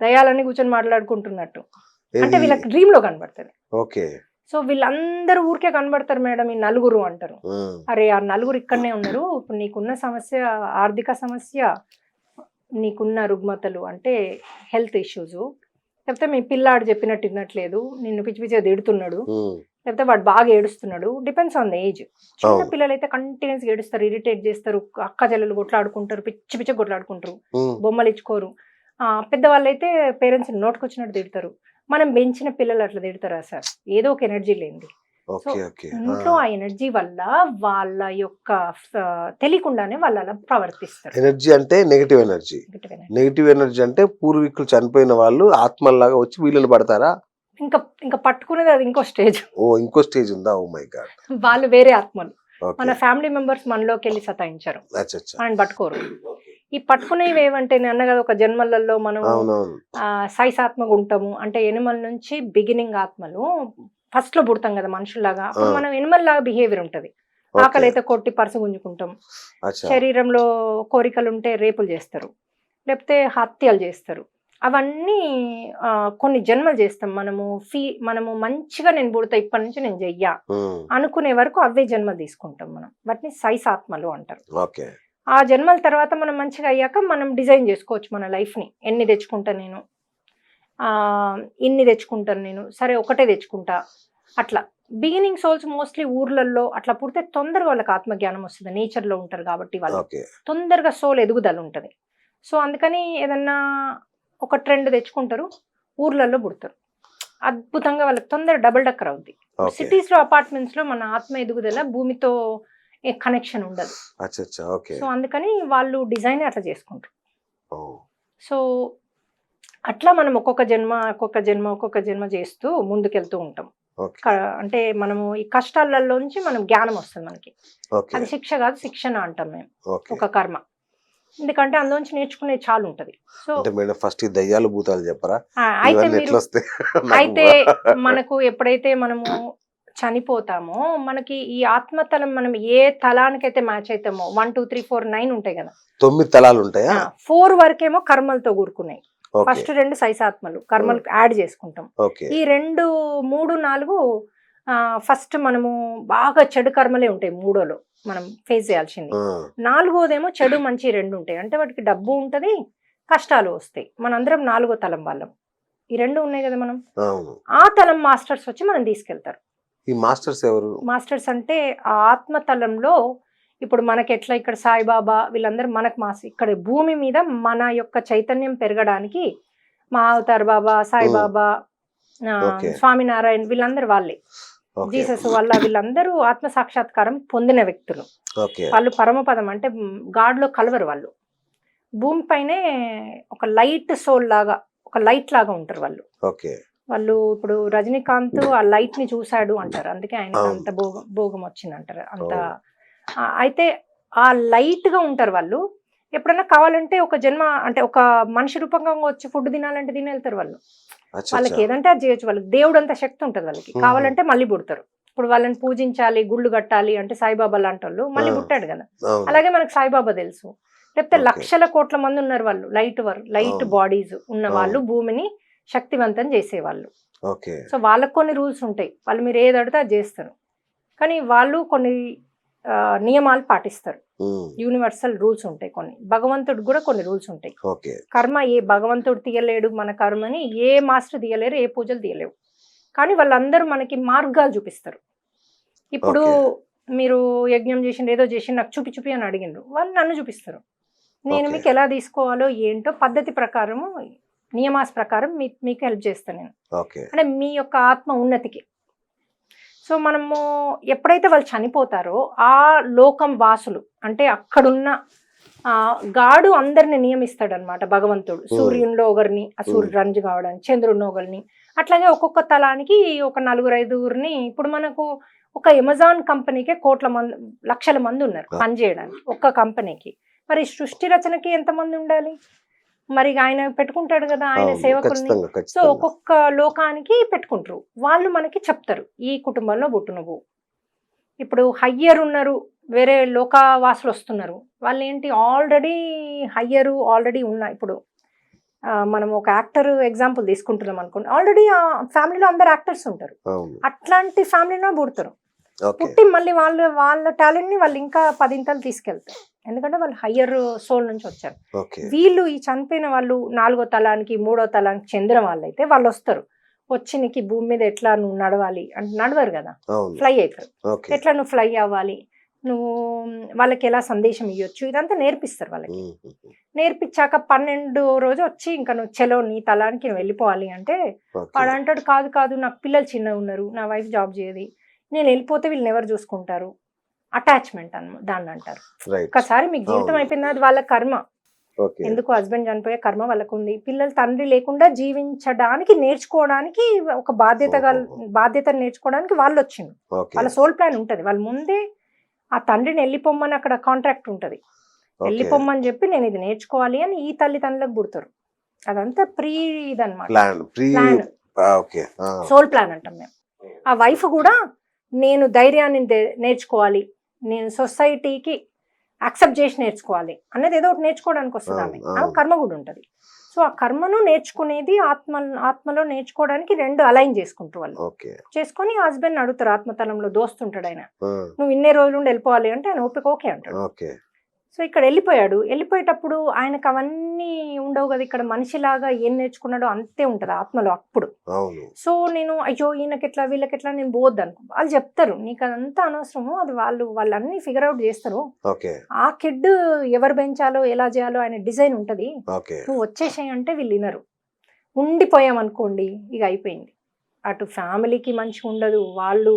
దయాలన్నీ కూర్చొని మాట్లాడుకుంటున్నట్టు, అంటే వీళ్ళకి డ్రీమ్ లో కనబడతారు. ఓకే సో వీళ్ళందరూ ఊరికే కనబడతారు మేడం, ఈ నలుగురు అంటారు. అరే ఆ నలుగురు ఇక్కడనే ఉన్నారు, ఇప్పుడు నీకున్న సమస్య ఆర్థిక సమస్య, నీకున్న రుగ్మతలు అంటే హెల్త్ ఇష్యూస్, లేకపోతే మీ పిల్లాడు చెప్పినట్టు వినట్లేదు, నిన్ను పిచ్చి పిచ్చిగా తిడుతున్నాడు, లేకపోతే వాడు బాగా ఏడుస్తున్నాడు, డిపెండ్స్ ఆన్ ద ఏజ్. చిన్న అవును. పిల్లలు అయితే కంటిన్యూస్గా ఏడుస్తారు, ఇరిటేట్ చేస్తారు, అక్క చెల్లెలు కొట్లాడుకుంటారు, పిచ్చి పిచ్చి కొట్లాడుకుంటారు, ఉమ్, బొమ్మలు ఇచ్చుకోరు. పెద్దవాళ్ళు అయితే పేరెంట్స్ నోటుకొచ్చినట్టు తిడతారు. మనం పెంచిన పిల్లలు అట్లా తిడతారా సార్? ఏదో ఒక ఎనర్జీ లేనిది. సో ఓకే ఓకే ఇంట్లో ఆ ఎనర్జీ వల్ల వాళ్ళ యొక్క తెలియకుండానే వాళ్ళు అలా ప్రవర్తిస్తారు. ఎనర్జీ అంటే negative energy. Negative energy. Negative energy అంటే పూర్వీకులు చనిపోయిన వాళ్ళు ఆత్మల్లాగా వచ్చి వీళ్ళని పడతారా? ఇంకా ఇంకా పట్టుకునేది అది ఇంకో స్టేజ్. ఓ ఇంకో స్టేజ్ ఉందా? Oh my god. వాళ్ళు వేరే ఆత్మలు. మన ఓకే. ఫ్యామిలీ మెంబర్స్ మనలోకి వెళ్ళి సతాయించారు, అచ్చా అచ్చా. మనం పట్టుకోరు. ఈ పట్టుకునేవి ఏమంటే నేను అన్న కదా, ఒక జన్మలలో మనం అవునవును. సైస్ ఆత్మగా ఉంటాము అంటే ఎనిమల్ నుంచి బిగినింగ్ ఆత్మలు ఫస్ట్ లో పుడతాం కదా మనుషుల్లాగా. అప్పుడు ఆ. మనం ఎనిమల్ లాగా బిహేవియర్ ఉంటది. ఓకే. ఆకలి అయితే కొట్టి పరస గుంజుకుంటాం, అచ్చా. శరీరంలో కోరికలు ఉంటే రేపులు చేస్తారు, లేకపోతే హత్యలు చేస్తారు. అవన్నీ కొన్ని జన్మలు చేస్తాం మనము మంచిగా నేను పుడతా ఇప్పటి నుంచి నేను చెయ్యా ఉమ్, అనుకునే వరకు అవే జన్మలు తీసుకుంటాం మనం. వాటిని సైస్ ఆత్మలు అంటారు. ఓకే. ఆ జన్మల తర్వాత మనం మంచిగా అయ్యాక మనం డిజైన్ చేసుకోవచ్చు మన లైఫ్ని. ఎన్ని తెచ్చుకుంటా నేను, ఇన్ని తెచ్చుకుంటాను నేను, సరే ఒకటే తెచ్చుకుంటా అట్లా. బిగినింగ్ సోల్స్ మోస్ట్లీ ఊర్లలో అట్లా పుడితే తొందరగా వాళ్ళకి ఆత్మజ్ఞానం వస్తుంది, నేచర్లో ఉంటారు కాబట్టి వాళ్ళు ఓకే. తొందరగా సోల్ ఎదుగుదల ఉంటుంది. సో అందుకని ఏదన్నా ఒక ట్రెండ్ తెచ్చుకుంటారు, ఊర్లలో పుడతారు, అద్భుతంగా వాళ్ళకి తొందర డబుల్ డక్కర్ అవుద్ది. ఓకే. సిటీస్లో అపార్ట్మెంట్స్లో మన ఆత్మ ఎదుగుదల భూమితో ఏ కనెక్షన్ ఉండదు. అచ్చా అచ్చా. ఓకే. సో అందుకని వాళ్ళు డిజైన్ అట్లా చేసుకుంటారు. ఓ సో అట్లా మనం ఒక్కొక్క జన్మ చేస్తూ ముందుకెళ్తూ ఉంటాం. ఓకే. అంటే మనము ఈ కష్టాలలోంచి మనం జ్ఞానం వస్తుంది మనకి. ఓకే. అది శిక్ష కాదు, శిక్షణ అంటాం మేము, ఓకే. ఒక కర్మ. ఎందుకంటే అందులోంచి నేర్చుకునే చాలా ఉంటది. సో అంటే మేడం ఫస్ట్ ఈ దయ్యాలు భూతాలు చెప్పరా? అయితే ఇవన్నీ మీరు ఎట్లా వస్తాయి? అయితే మనకు ఎప్పుడైతే మనము చనిపోతామో మనకి ఈ ఆత్మతలం మనం ఏ తలానికైతే మ్యాచ్ అవుతామో 1 2 3 4 9 ఉంటాయి కదా. 9 తలాలు ఉంటాయా? 4 వరకేమో కర్మలతో కూరుకున్నాయి. ఓకే. ఫస్ట్ 2 సైసాత్మలు కర్మలు యాడ్ చేసుకుంటాం. ఓకే. ఈ 2 3 4 ఫస్ట్ మనము బాగా చెడు కర్మలే ఉంటాయి. మూడోలో మనం ఫేస్ చేయాల్సింది. ఆ, నాలుగోదేమో చెడు మంచి 2 ఉంటాయి. అంటే వాటికి డబ్బు ఉంటది, కష్టాలు వస్తాయి. మనందరం 4వ తలం వాళ్ళం. ఈ 2 ఉన్నాయి కదా మనం. అవును. ఆ తలం మాస్టర్స్ వచ్చి మనం తీసుకెళ్తారు. ఈ మాస్టర్స్ ఎవరు? మాస్టర్స్ అంటే ఆ ఆత్మతలంలో ఇప్పుడు మనకి ఎట్లా ఇక్కడ సాయిబాబా వీళ్ళందరూ మనకు ఇక్కడ భూమి మీద మన యొక్క చైతన్యం పెరగడానికి మా అవతార్ బాబా, సాయిబాబా, ఓకే. స్వామినారాయణ వీళ్ళందరూ వాళ్ళే. ఓకే. జీసస్ వల్ల వీళ్ళందరూ ఆత్మ సాక్షాత్కారం పొందిన వ్యక్తులు. ఓకే. వాళ్ళు పరమపదం అంటే గాడ్లో కలవరు. వాళ్ళు భూమిపైనే ఒక లైట్ సోల్ లాగా, ఒక లైట్ లాగా ఉంటారు వాళ్ళు. ఓకే. వాళ్ళు ఇప్పుడు రజనీకాంత్ ఆ లైట్ ని చూశాడు అంటారు, అందుకే ఆయనకు అవును. అంత భోగం వచ్చింది అంటారు అంత. అవును. అయితే ఆ లైట్ గా ఉంటారు వాళ్ళు. ఎప్పుడైనా కావాలంటే ఒక జన్మ అంటే ఒక మనిషి రూపంగా వచ్చి ఫుడ్ తినాలంటే తిని వెళ్తారు వాళ్ళు. అచ్చా వాళ్ళకి అచ్చా. ఏదంటే అది చేయొచ్చు. వాళ్ళకి దేవుడు అంత శక్తి ఉంటుంది వాళ్ళకి. కావాలంటే మళ్ళీ పుడతారు. ఇప్పుడు వాళ్ళని పూజించాలి, గుళ్ళు కట్టాలి అంటే సాయిబాబా లాంటి వాళ్ళు మళ్ళీ పుట్టాడు కదా. అవును. అలాగే మనకు సాయిబాబా తెలుసు. లేకపోతే ఓకే. లక్షల కోట్ల మంది ఉన్నారు వాళ్ళు, లైట్ అవును. బాడీస్ ఉన్న వాళ్ళు, అవును. భూమిని శక్తివంతం చేసేవాళ్ళు. ఓకే. సో వాళ్ళకు కొన్ని రూల్స్ ఉంటాయి. వాళ్ళు మీరు ఏది అడితే అది చేస్తారు. కానీ వాళ్ళు కొన్ని నియమాలు పాటిస్తారు. ఉమ్, యూనివర్సల్ రూల్స్ ఉంటాయి కొన్ని. భగవంతుడికి కూడా కొన్ని రూల్స్ ఉంటాయి. ఓకే. కర్మ ఏ భగవంతుడు తీయలేడు మన కర్మని, ఏ మాస్టర్ తీయలేరు, ఏ పూజలు తీయలేవు. కానీ వాళ్ళందరూ మనకి మార్గాలు చూపిస్తారు. ఇప్పుడు ఓకే. మీరు యజ్ఞం చేసిండ్రు, ఏదో చేసి నాకు చూపి అని అడిగిండ్రు, వాళ్ళు నన్ను చూపిస్తారు. నేను ఓకే. మీకు ఎలా తీసుకోవాలో ఏంటో పద్ధతి ప్రకారము, నియమాస్ ప్రకారం మీకు హెల్ప్ చేస్తాను నేను. ఓకే. అంటే మీ యొక్క ఆత్మ ఉన్నతికి. సో మనము ఎప్పుడైతే వాళ్ళు చనిపోతారో ఆ లోకం వాసులు అంటే అక్కడున్న గాడు అందరిని నియమిస్తాడు అనమాట భగవంతుడు. సూర్యునిలో ఒకరిని, ఆ సూర్యుడు రంజు కావడానికి, చంద్రుడిని ఒకరిని, అట్లాగే ఒక్కొక్క తలానికి ఒక 4-5 ఇప్పుడు మనకు ఒక అమెజాన్ కంపెనీకే లక్షల మంది ఉన్నారు పనిచేయడానికి ఒక్క కంపెనీకి. మరి సృష్టి రచనకి ఎంతమంది ఉండాలి? మరి ఆయన పెట్టుకుంటాడు కదా ఆయన సేవకుల్ని. సో ఒక్కొక్క లోకానికి పెట్టుకుంటారు. వాళ్ళు మనకి చెప్తారు ఈ కుటుంబంలో పుట్టు నువ్వు. ఇప్పుడు హయ్యర్ ఉన్నారు, వేరే లోకవాసులు వస్తున్నారు, వాళ్ళు ఏంటి ఆల్రెడీ ఉన్న. ఇప్పుడు మనం ఒక యాక్టర్ ఎగ్జాంపుల్ తీసుకుంటున్నాం అనుకోండి, ఆల్రెడీ ఆ ఫ్యామిలీలో అందరు యాక్టర్స్ ఉంటారు. అట్లాంటి ఫ్యామిలీలో పుడతారు. పుట్టి మళ్ళీ వాళ్ళ టాలెంట్ ని వాళ్ళు ఇంకా 10 ఇంతలు తీసుకెళ్తారు. ఎందుకంటే వాళ్ళు హయ్యర్ సోల్ నుంచి వచ్చారు. వీళ్ళు ఈ చనిపోయిన వాళ్ళు 4వ తలానికి 3వ తలానికి చెందిన వాళ్ళు అయితే వాళ్ళు వస్తారు. వచ్చి నీకు ఈ భూమి మీద ఎట్లా నువ్వు నడవాలి అంటే నడవరు కదా, అవును. ఫ్లై అవుతారు. ఓకే. ఎట్లా నువ్వు ఫ్లై అవ్వాలి, నువ్వు వాళ్ళకి ఎలా సందేశం ఇవ్వచ్చు, ఇదంతా నేర్పిస్తారు వాళ్ళకి. నేర్పించాక 12 రోజు వచ్చి ఇంకా నువ్వు చలో నీ తలానికి నువ్వు వెళ్ళిపోవాలి అంటే వాడు అంటాడు కాదు కాదు నాకు పిల్లలు చిన్నగా ఉన్నారు, నా వైఫ్ జాబ్ చేయదు, నేను వెళ్ళిపోతే వీళ్ళని ఎవరు చూసుకుంటారు. అటాచ్మెంట్ దాన్ని అంటారు. ఒకసారి మీకు జీవితం అయిపోయింది, అది వాళ్ళ కర్మ. ఎందుకు హస్బెండ్ చనిపోయే కర్మ వాళ్ళకు ఉంది. పిల్లలు తండ్రి లేకుండా జీవించడానికి నేర్చుకోవడానికి ఒక బాధ్యతను నేర్చుకోవడానికి వాళ్ళు వచ్చింది. వాళ్ళ సోల్ ప్లాన్ ఉంటది. వాళ్ళ ముందే ఆ తండ్రిని వెళ్ళిపోమ్మని అక్కడ కాంట్రాక్ట్ ఉంటది. వెళ్ళిపోమ్మని చెప్పి నేను ఇది నేర్చుకోవాలి అని ఈ తల్లిదండ్రులకు పుడతారు. అదంతా ఇదన్నమాట, ప్లాన్, సోల్ ప్లాన్ అంటాం మేము. ఆ వైఫ్ కూడా నేను ధైర్యాన్ని నేర్చుకోవాలి, నేను సొసైటీకి యాక్సెప్ట్ చేసి నేర్చుకోవాలి అనేది ఏదో ఒకటి నేర్చుకోవడానికి వస్తుంది. ఆమె కర్మ కూడా ఉంటుంది. సో ఆ కర్మను నేర్చుకునేది ఆత్మలో నేర్చుకోవడానికి రెండు అలైన్ చేసుకుంటారు వాళ్ళు. చేసుకొని హస్బెండ్ అడుగుతారు, ఆత్మతలంలో దోస్తుంటాడు ఆయన, నువ్వు ఇన్నే రోజులు ఉండి వెళ్ళిపోవాలి అంటే ఆయన ఓపిక ఓకే అంటాడు. సో ఇక్కడ వెళ్ళిపోయాడు. వెళ్ళిపోయేటప్పుడు ఆయనకు అవన్నీ ఉండవు కదా, ఇక్కడ మనిషిలాగా ఏం నేర్చుకున్నాడో అంతే ఉంటది ఆత్మలో అప్పుడు. సో నేను అయ్యో ఈయనకెట్లా వీళ్ళకెట్లా నేను పోవద్దు అనుకో, వాళ్ళు చెప్తారు నీకు అదంతా అనవసరము, అది వాళ్ళు అన్ని ఫిగర్ అవుట్ చేస్తారు. ఆ కిడ్ ఎవరు పెంచాలో ఎలా చేయాలో ఆయన డిజైన్ ఉంటది, నువ్వు వచ్చేసాయి అంటే వీళ్ళు వినరు. ఉండిపోయామనుకోండి ఇక అయిపోయింది. అటు ఫ్యామిలీకి మంచిగా ఉండదు, వాళ్ళు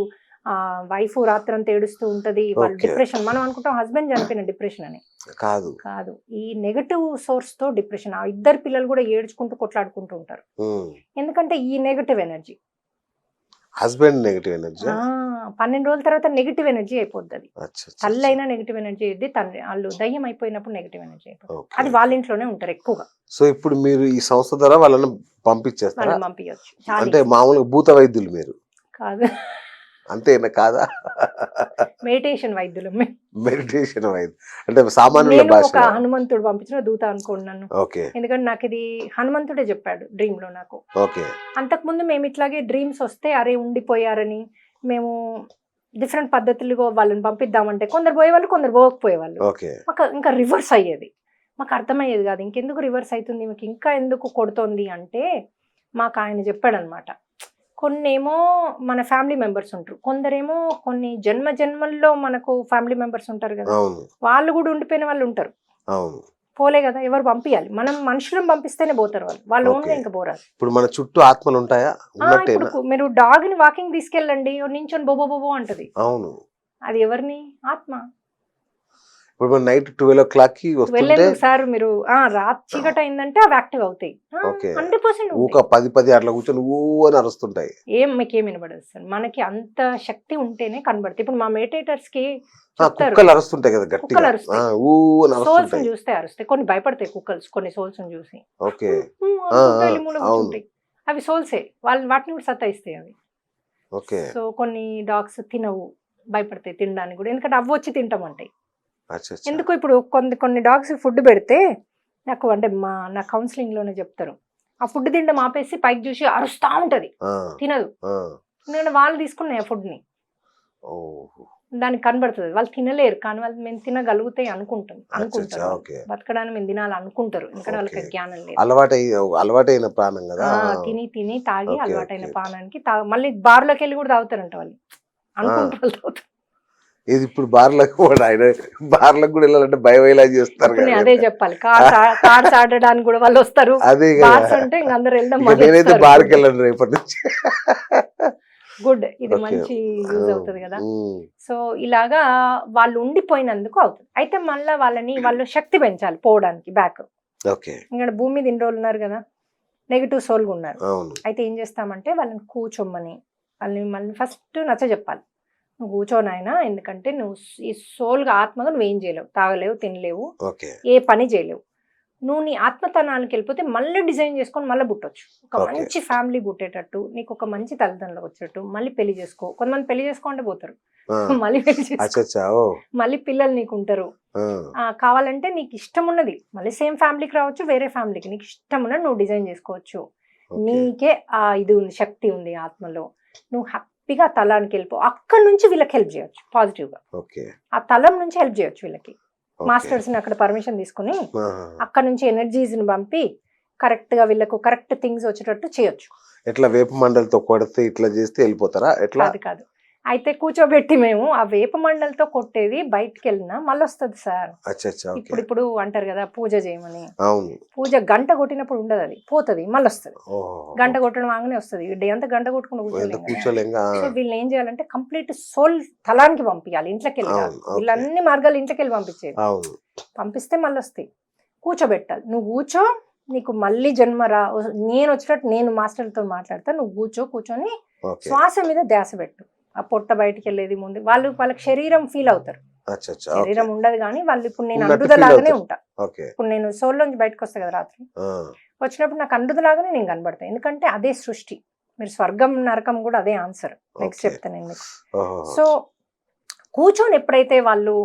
వైఫ్ రాత్రంతా ఏడుస్తూ ఉంటది, వాళ్ళు డిప్రెషన్. మనం అనుకుంటాం హస్బెండ్ చనిపోయిన డిప్రెషన్ అని, కాదు ఈ నెగటివ్ సోర్స్ తో డిప్రెషన్. ఆ ఇద్దరు పిల్లలు కూడా ఏడ్చుకుంటూ కొట్లాడుకుంటూ ఉంటారు. ఎందుకంటే ఈ negative energy, husband negative energy 12 రోజుల తర్వాత నెగటివ్ ఎనర్జీ అయిపోద్ది. అది తల్లి అయినా నెగటివ్ ఎనర్జీ అయ్యింది, తండ్రి వాళ్ళు దయ్యం అయిపోయినప్పుడు నెగటివ్ ఎనర్జీ అయిపోతుంది. అది వాళ్ళ ఇంట్లోనే ఉంటారు ఎక్కువగా. సో ఇప్పుడు మీరు ఈ సంస్థ ద్వారా వాళ్ళని పంపించేస్తారా? పంపించచ్చు. అంటే మామూలుగా భూత వైద్యులు మీరు కాదు, అంతేనా? కాదా, మెడిటేషన్ వైద్యులు. మెడిటేషన్ వైద్యులు అంటే సామాన్య భాష. ఒక హనుమంతుడు పంపించిన దూత అనుకోండి నన్ను. ఎందుకంటే నాకు ఇది హనుమంతుడే చెప్పాడు డ్రీమ్ లో నాకు. అంతకుముందు మేము ఇట్లాగే డ్రీమ్స్ వస్తే అరే ఉండిపోయారని మేము డిఫరెంట్ పద్ధతులుగా వాళ్ళని పంపిద్దామంటే కొందరు పోయేవాళ్ళు, కొందరు పోకపోయేవాళ్ళు. మాకు ఇంకా రివర్స్ అయ్యేది, మాకు అర్థమయ్యేది కాదు ఇంకెందుకు రివర్స్ అవుతుంది, మీకు ఇంకా ఎందుకు కొడుతోంది అంటే మాకు ఆయన చెప్పాడు అనమాట. కొన్నేమో మన ఫ్యామిలీ మెంబర్స్ ఉంటారు, కొందరేమో కొన్ని జన్మల్లో మనకు ఫ్యామిలీ మెంబర్స్ ఉంటారు కదా, వాళ్ళు కూడా ఉండిపోయిన వాళ్ళు ఉంటారు. పోలే కదా, ఎవరు పంపించాలి, మనం మనుషులను పంపిస్తేనే పోతారు వాళ్ళు ఓన్గా ఇంకా పోరారు. ఇప్పుడు మన చుట్టూ ఆత్మలు ఉంటాయా? ఇప్పుడు మీరు డాగ్ ని వాకింగ్ తీసుకెళ్ళండి, నించొని బొబో బొబో అంటది. అవును, అది ఎవరిని? ఆత్మ. ఇప్పుడు నైట్ 12 o'clock కి వస్తుంటే సార్ మీరు చీకట అయిందంటే అవి యాక్టివ్ అవుతాయి 100%. 10 అట్లా కూర్చొని ఊ అని అరుస్తుంటాయి. మీకేం వినబడదు సార్, మనకి అంత శక్తి ఉంటేనే కనబడుతుంది. ఇప్పుడు మా మెడిటేటర్స్ కి కుక్కలు అరుస్తుంటాయి కదా గట్టిగా, సోల్స్ చూస్తే అరుస్తాయి. కొన్ని భయపడతాయి కుక్కలు, కొన్ని సోల్స్ చూసి ఉంటాయి. అవి సోల్సే, వాటిని కూడా సతాయిస్తాయి అవి. సో కొన్ని డాగ్స్ తినవు, భయపడతాయి తినడానికి కూడా, ఎందుకంటే అవి వచ్చి తింటామంటాయి. ఎందుకు ఇప్పుడు కొన్ని డాగ్స్ ఫుడ్ పెడితే నాకు అంటే నా కౌన్సిలింగ్ లోనే చెప్తారు, ఆ ఫుడ్ తినడం ఆపేసి పైకి చూసి అరుస్తా ఉంటది, తినదు. ఎందుకంటే వాళ్ళు తీసుకున్నాయి ఆ ఫుడ్ ని, దానికి కనబడుతుంది. వాళ్ళు తినలేరు కానీ వాళ్ళు మేము తినగలుగుతాయి అనుకుంటారు, బతకడానికి మేము తినాలి అనుకుంటారు, ఎందుకంటే వాళ్ళకి జ్ఞానం లేదు. అలవాటైన ప్రాణం కదా, తిని తాగి అలవాటైన ప్రాణానికి మళ్ళీ బార్లోకి వెళ్ళి కూడా తాగుతారంట వాళ్ళు, అనుకుంటారు తాగుతారు. ఇది ఇప్పుడు బార్లకు కూడా వెళ్ళాలంటే భయం ఇలా చేస్తారు. అదే చెప్పాలి, కార్డ్స్ ఆడడానికి కూడా వాళ్ళు వస్తారు. అదే నేనైతే బార్కి వెళ్ళండి రేపటి నుంచి. గుడ్, ఇది మంచి యూజ్ అవుతుంది కదా. సో ఇలాగా వాళ్ళు ఉండిపోయినందుకు అవుతుంది. అయితే మళ్ళీ వాళ్ళు శక్తి పెంచాలి పోవడానికి బ్యాక్. ఇంకా భూమి మీద ఇన్ని రోజులు ఉన్నారు కదా, నెగిటివ్ సోల్గా ఉన్నారు. అయితే ఏం చేస్తామంటే వాళ్ళని కూర్చోమ్మని, మళ్ళీ ఫస్ట్ నచ్చ చెప్పాలి, నువ్వు కూర్చోనాయనా, ఎందుకంటే నువ్వు ఈ సోల్గా ఆత్మగా నువ్వేం చేయలేవు, తాగలేవు, తినలేవు, ఏ పని చేయలేవు. నువ్వు నీ ఆత్మతనానికి వెళ్ళిపోతే మళ్ళీ డిజైన్ చేసుకొని మళ్ళీ పుట్టొచ్చు. ఒక మంచి ఫ్యామిలీ పుట్టేటట్టు, నీకు ఒక మంచి తల్లిదండ్రులకు వచ్చేటట్టు మళ్ళీ పెళ్లి చేసుకో. కొంతమంది పెళ్లి చేసుకోంటే పోతారు, మళ్ళీ పెళ్లి చేసుకో, మళ్ళీ పిల్లలు నీకు ఉంటారు. కావాలంటే నీకు ఇష్టం ఉన్నది మళ్ళీ సేమ్ ఫ్యామిలీకి రావచ్చు, వేరే ఫ్యామిలీకి నీకు ఇష్టం ఉన్నది నువ్వు డిజైన్ చేసుకోవచ్చు. నీకే ఇది ఉంది, శక్తి ఉంది ఆత్మలో. నువ్వు హ్యాపీగా తలానికి వెళ్ళిపో, అక్కడ నుంచి వీళ్ళకి హెల్ప్ చేయొచ్చు పాజిటివ్ గా. ఆ తలం నుంచి హెల్ప్ చేయొచ్చు వీళ్ళకి. మాస్టర్స్ ని అక్కడ పర్మిషన్ తీసుకుని అక్కడ నుంచి ఎనర్జీస్ ని పంపి కరెక్ట్ గా వీళ్ళకు కరెక్ట్ థింగ్స్ వచ్చేటట్టు చేయొచ్చు. ఎట్లా వేప మండలితో కొడితే ఇట్లా చేస్తే వెళ్ళిపోతారా ఎట్లా? కాదు కాదు, అయితే కూర్చోబెట్టి మేము ఆ వేప మండలతో కొట్టేది బయటికి వెళ్ళినా మళ్ళీ వస్తుంది సార్. అచ్చా ఓకే. ఇప్పుడు అంటారు కదా పూజ చేయమని, అవును. పూజ గంట కొట్టినప్పుడు ఉండదు, అది పోతుంది మళ్ళీ వస్తుంది. ఓహో. గంట కొట్టడం ఆగానే వస్తుంది. డే అంతా గంట కొట్టుకుని ఎంత కూర్చోలేం కదా. కూర్చోలేంగా. సో వీళ్ళు ఏం చేయాలంటే కంప్లీట్ సోల్ తలానికి పంపించాలి, ఇంట్లోకి వెళ్ళి కాదు. అవును, ఓకే. వీళ్ళన్ని మార్గాలు ఇంట్లోకి వెళ్ళి పంపించేది. అవును. పంపిస్తే మళ్ళీ వస్తాయి. కూర్చోబెట్టాలి, నువ్వు కూర్చో, నీకు మళ్ళీ జన్మ రా, నేను వచ్చినట్టు నేను మాస్టర్తో మాట్లాడతా, నువ్వు కూర్చొని ఓకే. శ్వాస మీద ధ్యాస పెట్టు. ఆ పొట్ట బయటికి వెళ్ళేది ముందు వాళ్ళకి శరీరం ఫీల్ అవుతారు. అచ్చా అచ్చా. శరీరం ఉండదు కానీ వాళ్ళు ఇప్పుడు నేను ఉన్నట్టు అండుదలాగానే feel ఉంటా. ఓకే. ఇప్పుడు నేను సోల్లోంచి బయటకు వస్తా కదా రాత్రి, ఆ, వచ్చినప్పుడు నాకు అండుదలాగానే నేను కనబడతాను. ఎందుకంటే అదే సృష్టి. మీరు స్వర్గం నరకం కూడా అదే ఆన్సర్. Next okay. చెప్తాను నేను మీకు. ఓహో. సో కూర్చొని ఎప్పుడైతే వాళ్ళు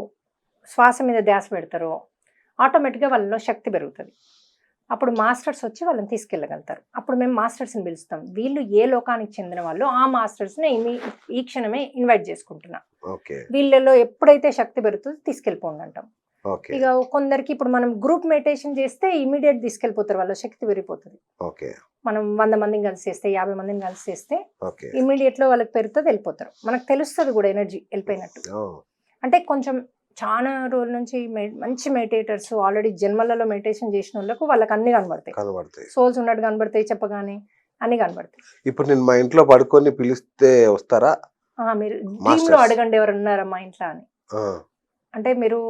శ్వాస మీద ధ్యాస పెడతారో ఆటోమేటిక్గా వాళ్ళలో శక్తి పెరుగుతుంది. అప్పుడు మాస్టర్స్ వచ్చి వాళ్ళని తీసుకెళ్ళగలుగుతారు. అప్పుడు మేము మాస్టర్స్ని పిలుస్తాం. వీళ్ళు ఏ లోకానికి చెందిన వాళ్ళు ఆ మాస్టర్స్ని ఈ క్షణమే ఇన్వైట్ చేసుకుంటున్నాం. ఓకే. వీళ్ళలో ఎప్పుడైతే శక్తి పెరుగుతుందో తీసుకెళ్ళిపోండి అంటాం. ఓకే. ఇక కొందరికి ఇప్పుడు మనం గ్రూప్ మెడిటేషన్ చేస్తే ఇమీడియట్ తీసుకెళ్ళిపోతారు, వాళ్ళ శక్తి పెరిగిపోతుంది. ఓకే. మనం 100 మందిని కలిసి చేస్తే 50 మందిని కలిసి చేస్తే ఓకే. ఇమీడియట్ లో వాళ్ళకి పెరుగుతుంది, వెళ్ళిపోతారు. మనకు తెలుస్తుంది కూడా ఎనర్జీ వెళ్ళిపోయినట్టు. ఓ, అంటే కొంచెం చాలా రోజుల నుంచి మంచి మెడిటేటర్స్ ఆల్రెడీ జన్మలలో మెడిటేషన్ చేసిన వాళ్ళకు వాళ్ళకి అన్ని కనబడతాయి. కనబడతాయి. సోల్స్ ఉన్నట్టు కనబడతాయి, చెప్పగానే అన్ని కనబడతాయి. ఇప్పుడు నేను మా ఇంట్లో పడుకొని పిలిస్తే వస్తారా? మీరు డ్రీమ్ లో Masters. అడగండి ఎవరు ఉన్నారా మా ఇంట్లో అని. ఆ, అంటే మీరు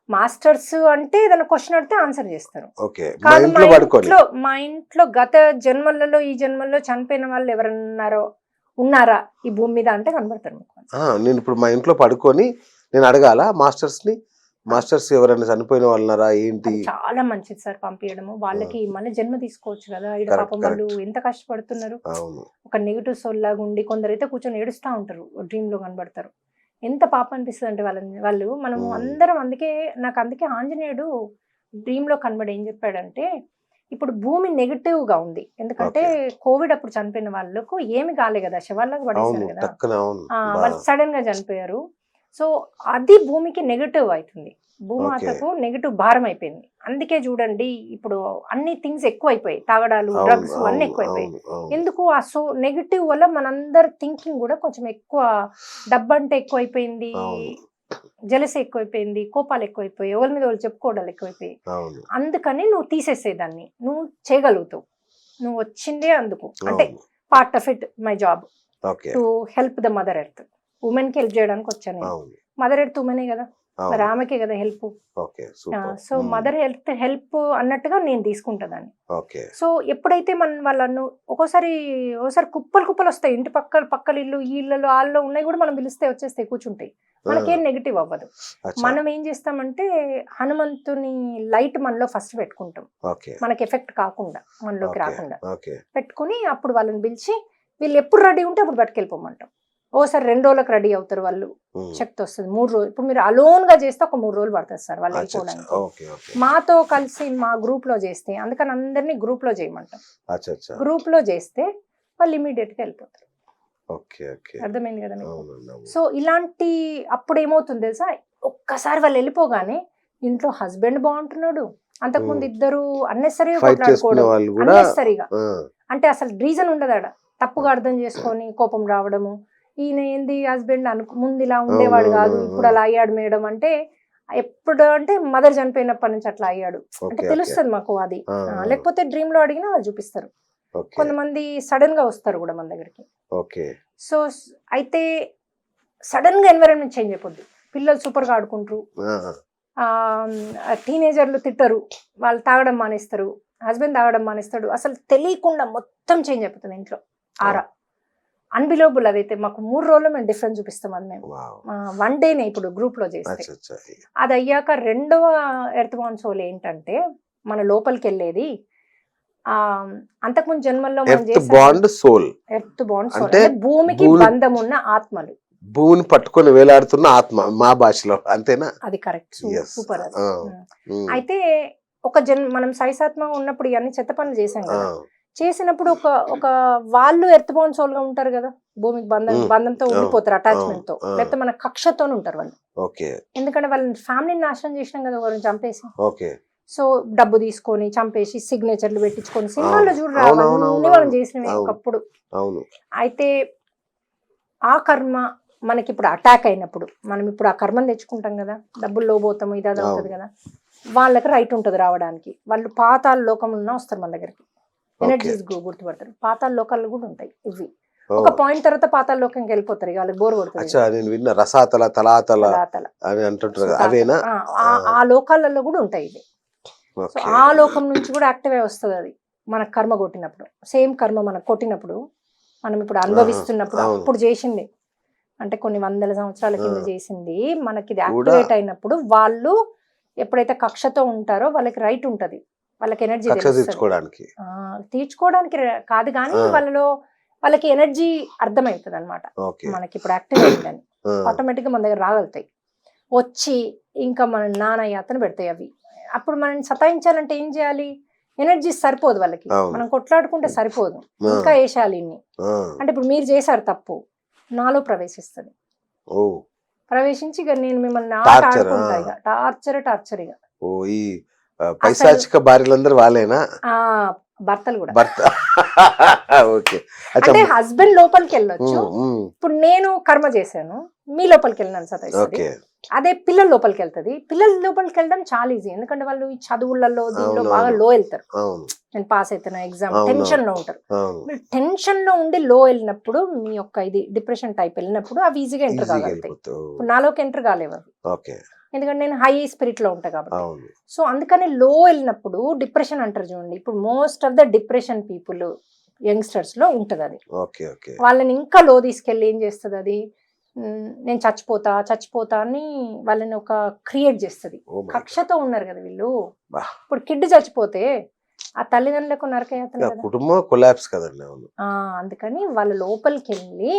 మాస్టర్స్ అంటే ఏదైనా క్వశ్చన్ అడిగితే ఆన్సర్ చేస్తారు. ఓకే. మా కాదు, ఇంట్లో పడుకొని మా ఇంట్లో గత జన్మలలో ఈ జన్మల్లో చనిపోయిన వాళ్ళు ఉన్నారా ఈ భూమి మీద అంటే కనబడతారు మీకు. నేను ఇప్పుడు మా ఇంట్లో పడుకొని నేను అడగాల మాస్టర్స్ ని, మాస్టర్స్ ఎవరైనా చనిపోయిన వాళ్ళన్నారా ఏంటి? అది చాలా మంచిది సార్ పంపించడము. వాళ్ళకి మళ్ళీ జన్మ తీసుకోవచ్చు కదా. ఇక్కడ Correct, పాపం వాళ్ళు ఎంత కష్టపడుతున్నారు. అవును. ఒక నెగిటివ్ సోల్ లాగా ఉండి కొందరైతే కూర్చొని ఏడుస్తూ ఉంటారు, డ్రీమ్ లో కనబడతారు. ఎంత పాపం అనిపిస్తుంది అంటే వాళ్ళు మనము అందరం. అందుకే ఆంజనేయుడు డ్రీమ్ లో కనబడి ఏం చెప్పాడంటే, ఇప్పుడు భూమి నెగిటివ్ గా ఉంది, ఎందుకంటే కోవిడ్ అప్పుడు చనిపోయిన వాళ్ళకు ఏమి కాలే కదా, శవాల్లాగా పడేశారు కదా. వాళ్ళు సడన్ గా చనిపోయారు. సో అది భూమికి నెగిటివ్ అవుతుంది, భూమాతకు నెగిటివ్ భారం అయిపోయింది. అందుకే చూడండి ఇప్పుడు అన్ని థింగ్స్ ఎక్కువ అయిపోయాయి, తాగడాలు, డ్రగ్స్ అన్ని ఎక్కువైపోయాయి. ఎందుకు? ఆ నెగిటివ్ వల్ల మనందరి థింకింగ్ కూడా కొంచెం ఎక్కువ, డబ్బు అంటే ఎక్కువైపోయింది, జలసి ఎక్కువైపోయింది, కోపాలు ఎక్కువైపోయి, ఎవరి మీద వాళ్ళు చెప్పుకోవడాలు ఎక్కువైపోయి. అందుకని నువ్వు తీసేసేదాన్ని, నువ్వు చేయగలుగుతావు. నువ్వు వచ్చిందే అందుకు, అంటే part of it my job to help the mother earth. Women కి హెల్ప్ చేయడానికి వచ్చాను. మదర్ ఎర్త్ ఉమెనే కదా, మరి ఆమెకే కదా హెల్ప్. సో మదర్ హెల్ప్ అన్నట్టుగా నేను తీసుకుంటాను. సో ఎప్పుడైతే వాళ్ళను ఒక్కోసారి కుప్పలు వస్తాయి, ఇంటి పక్కల ఇల్లు, ఈ ఇళ్ళలో వాళ్ళలో ఉన్నాయి కూడా మనం పిలిస్తే వచ్చేస్తాయి, కూర్చుంటాయి, మనకేం నెగిటివ్ అవ్వదు. మనం ఏం చేస్తామంటే హనుమంతుని లైట్ మనలో ఫస్ట్ పెట్టుకుంటాం, మనకి ఎఫెక్ట్ కాకుండా, మనలోకి రాకుండా పెట్టుకుని అప్పుడు వాళ్ళని పిలిచి వీళ్ళు ఎప్పుడు రెడీ ఉంటే అప్పుడు పట్టుకెళ్ళిపోమంటాం. ఓసారి 2 రోజులకు రెడీ అవుతారు వాళ్ళు, శక్తి వస్తుంది. 3 రోజులు, ఇప్పుడు మీరు అలోన్ గా చేస్తే ఒక 3 రోజులు పడుతుంది సార్ వాళ్ళు అయిపోవడానికి. మాతో కలిసి మా గ్రూప్ లో చేస్తే, అందుకని అందరినీ గ్రూప్ లో చేయమంటాం. గ్రూప్ లో చేస్తే వాళ్ళు ఇమీడియట్ గా వెళ్ళిపోతారు. అర్థమైంది కదా మీకు? సో ఇలాంటి అప్పుడు ఏమవుతుంది తెలుసా, ఒక్కసారి వాళ్ళు వెళ్ళిపోగానే ఇంట్లో హస్బెండ్ బాగుంటున్నాడు, అంతకుముందు ఇద్దరు అన్నెసరిగా కొట్లాడుకోవడం, అన్నెసరిగా అంటే అసలు రీజన్ ఉండదు, తప్పుగా అర్థం చేసుకొని కోపం రావడము. ఈయన ఏంది హస్బెండ్ ముందు ఇలా ఉండేవాడు కాదు, ఇప్పుడు అలా అయ్యాడు మేడం అంటే, ఎప్పుడు అంటే మదర్ చనిపోయినప్పటి నుంచి అట్లా అయ్యాడు అంటే తెలుస్తుంది మాకు అది. లేకపోతే డ్రీమ్ లో అడిగినా వాళ్ళు చూపిస్తారు. కొంతమంది సడన్ గా వస్తారు కూడా మన దగ్గరికి. సో అయితే సడన్ గా ఎన్విరాన్మెంట్ చేంజ్ అయిపోద్ది. పిల్లలు సూపర్ గా ఆడుకుంటారు, టీనేజర్లు తిట్టరు, వాళ్ళు తాగడం మానేస్తారు, హస్బెండ్ తాగడం మానేస్తాడు, అసలు తెలియకుండా మొత్తం చేంజ్ అయిపోతుంది ఇంట్లో ఆరా. అన్బిలీవబుల్. అదైతే మాకు 3 రోజుల్లో మేము డిఫరెన్స్ చూపిస్తాం. అది మేము 1 డేనే ఇప్పుడు గ్రూప్ లో చేస్తే. అది అయ్యాక 2వ ఎర్త్ బాండ్ సోల్ ఏంటంటే మన లోపలికి వెళ్ళేది, అంతకుముందు జన్మల్లో ఎర్త్ బాండ్ సోల్ అంటే భూమికి బంధం ఉన్న ఆత్మలు, భూమిని పట్టుకొని వేలాడుతున్న ఆత్మ మా భాషలో, అంతేనా? అది కరెక్ట్, సూపర్. అది అయితే మనం సైసాత్మ ఉన్నప్పుడు ఇవన్నీ చెత్త పనులు చేసాం కదా, చేసినప్పుడు ఒక వాళ్ళు ఎర్త్ బాండ్ సోల్ గా ఉంటారు కదా, భూమికి బంధంతో ఉండిపోతారు, అటాచ్మెంట్ తో, లేకపోతే మన కక్షతో ఉంటారు వాళ్ళు. ఎందుకంటే వాళ్ళని ఫ్యామిలీని నాశనం చేసినాం కదా, వాళ్ళని చంపేసి. సో డబ్బు తీసుకొని చంపేసి సిగ్నేచర్లు పెట్టించుకొని సినిమాల్లో చూడరా అవునవునవును. అవన్నీ మనం చేసినవి అవును. ఒకప్పుడు. అవును. అయితే ఆ కర్మ మనకి ఇప్పుడు అటాక్ అయినప్పుడు మనం ఇప్పుడు ఆ కర్మను తెచ్చుకుంటాం కదా, డబ్బులు లోబోతాము, ఇది అది అవుతుంది కదా, వాళ్ళకి రైట్ ఉంటుంది రావడానికి. వాళ్ళు పాతాల లోకంలో వస్తారు మన దగ్గరికి, ఎనర్జీస్ గుర్తుపడతారు. పాతాల లోకాలు కూడా ఉంటాయి ఇవి. ఒక పాయింట్ తర్వాత పాతాల లోకంకి వెళ్ళిపోతారు, ఇక వాళ్ళకి బోర్ కొడుతుంది. అచ్చా, నేను విన్న రసాతల తలాతల తలాతల. అని అంటుంటారు కదా, అవేనా? ఆ లోకాలలో కూడా ఉంటాయి ఇవి. సో ఆ లోకం నుంచి కూడా యాక్టివ్ అయి వస్తుంది అది మనకు కర్మ కొట్టినప్పుడు. సేమ్ కర్మ మనకు కొట్టినప్పుడు మనం ఇప్పుడు అనుభవిస్తున్నప్పుడు అప్పుడు చేసింది, అంటే కొన్ని వందల సంవత్సరాల కింద చేసింది మనకి ఇది యాక్టివేట్ అయినప్పుడు వాళ్ళు ఎప్పుడైతే కక్షతో ఉంటారో వాళ్ళకి రైట్ ఉంటది, వాళ్ళకి ఎనర్జీ తీర్చుకోవడానికి కాదు కానీ వాళ్ళకి ఎనర్జీ అర్థమవుతుంది అనమాట. మనకి ఇప్పుడు యాక్టివ్ అయిందని ఆటోమేటిక్ గా మన దగ్గర రాగలుగుతాయి, వచ్చి ఇంకా మన నానయాతను పెడతాయి అవి. అప్పుడు మనం సతాయించాలంటే ఏం చేయాలి? ఎనర్జీ సరిపోదు వాళ్ళకి, మనం కొట్లాడుకుంటే సరిపోదు, ఇంకా వేసాలి ఇన్ని. అంటే ఇప్పుడు మీరు చేశారు తప్పు, నాలో ప్రవేశిస్తుంది, ప్రవేశించి ఇక నేను మిమ్మల్ని ఆడుకుంటా, ఇక టార్చర్ ఇక. ఈ పైశాచిక భార్యలందరూ వాళ్ళేనా? భర్తలు కూడా. భర్త ఓకే. అంటే హస్బెండ్ లోపలికి వెళ్ళొచ్చు. ఇప్పుడు నేను కర్మ చేశాను, మీ లోపలికి వెళ్ళినాను సతాయిస్తుంది. అదే పిల్లల లోపలికి వెళ్తుంది. పిల్లల లోపలికి వెళ్ళడం చాలా ఈజీ, ఎందుకంటే వాళ్ళు ఈ చదువులలో దీనిలో బాగా లో వెళ్తారు. నేను పాస్ అవుతున్నా ఎగ్జామ్, టెన్షన్ లో ఉంటారు. మీరు టెన్షన్ లో ఉండి లో వెళ్ళినప్పుడు మీ యొక్క ఇది డిప్రెషన్ టైప్ వెళ్ళినప్పుడు అవి ఈజీగా ఎంటర్ కాగలుగుతాయి. ఇప్పుడు నాలోకి ఎంటర్ కాలేవు, ఎందుకంటే నేను హై స్పిరిట్ లో ఉంటా కాబట్టి. సో అందుకని లో వెళ్ళినప్పుడు డిప్రెషన్ అంటారు చూడండి. ఇప్పుడు most of the depression people youngsters లో ఉంటది అది. వాళ్ళని ఇంకా లో తీసుకెళ్ళి ఏం చేస్తుంది అది, నేను చచ్చిపోతా అని వాళ్ళని ఒక క్రియేట్ చేస్తుంది. కక్షతో ఉన్నారు కదా వీళ్ళు. ఇప్పుడు కిడ్ చచ్చిపోతే ఆ తల్లిదండ్రులకు నరకయాతన, కుటుంబం కొలాప్స్ కదండి. అందుకని వాళ్ళ లోపలికి వెళ్ళి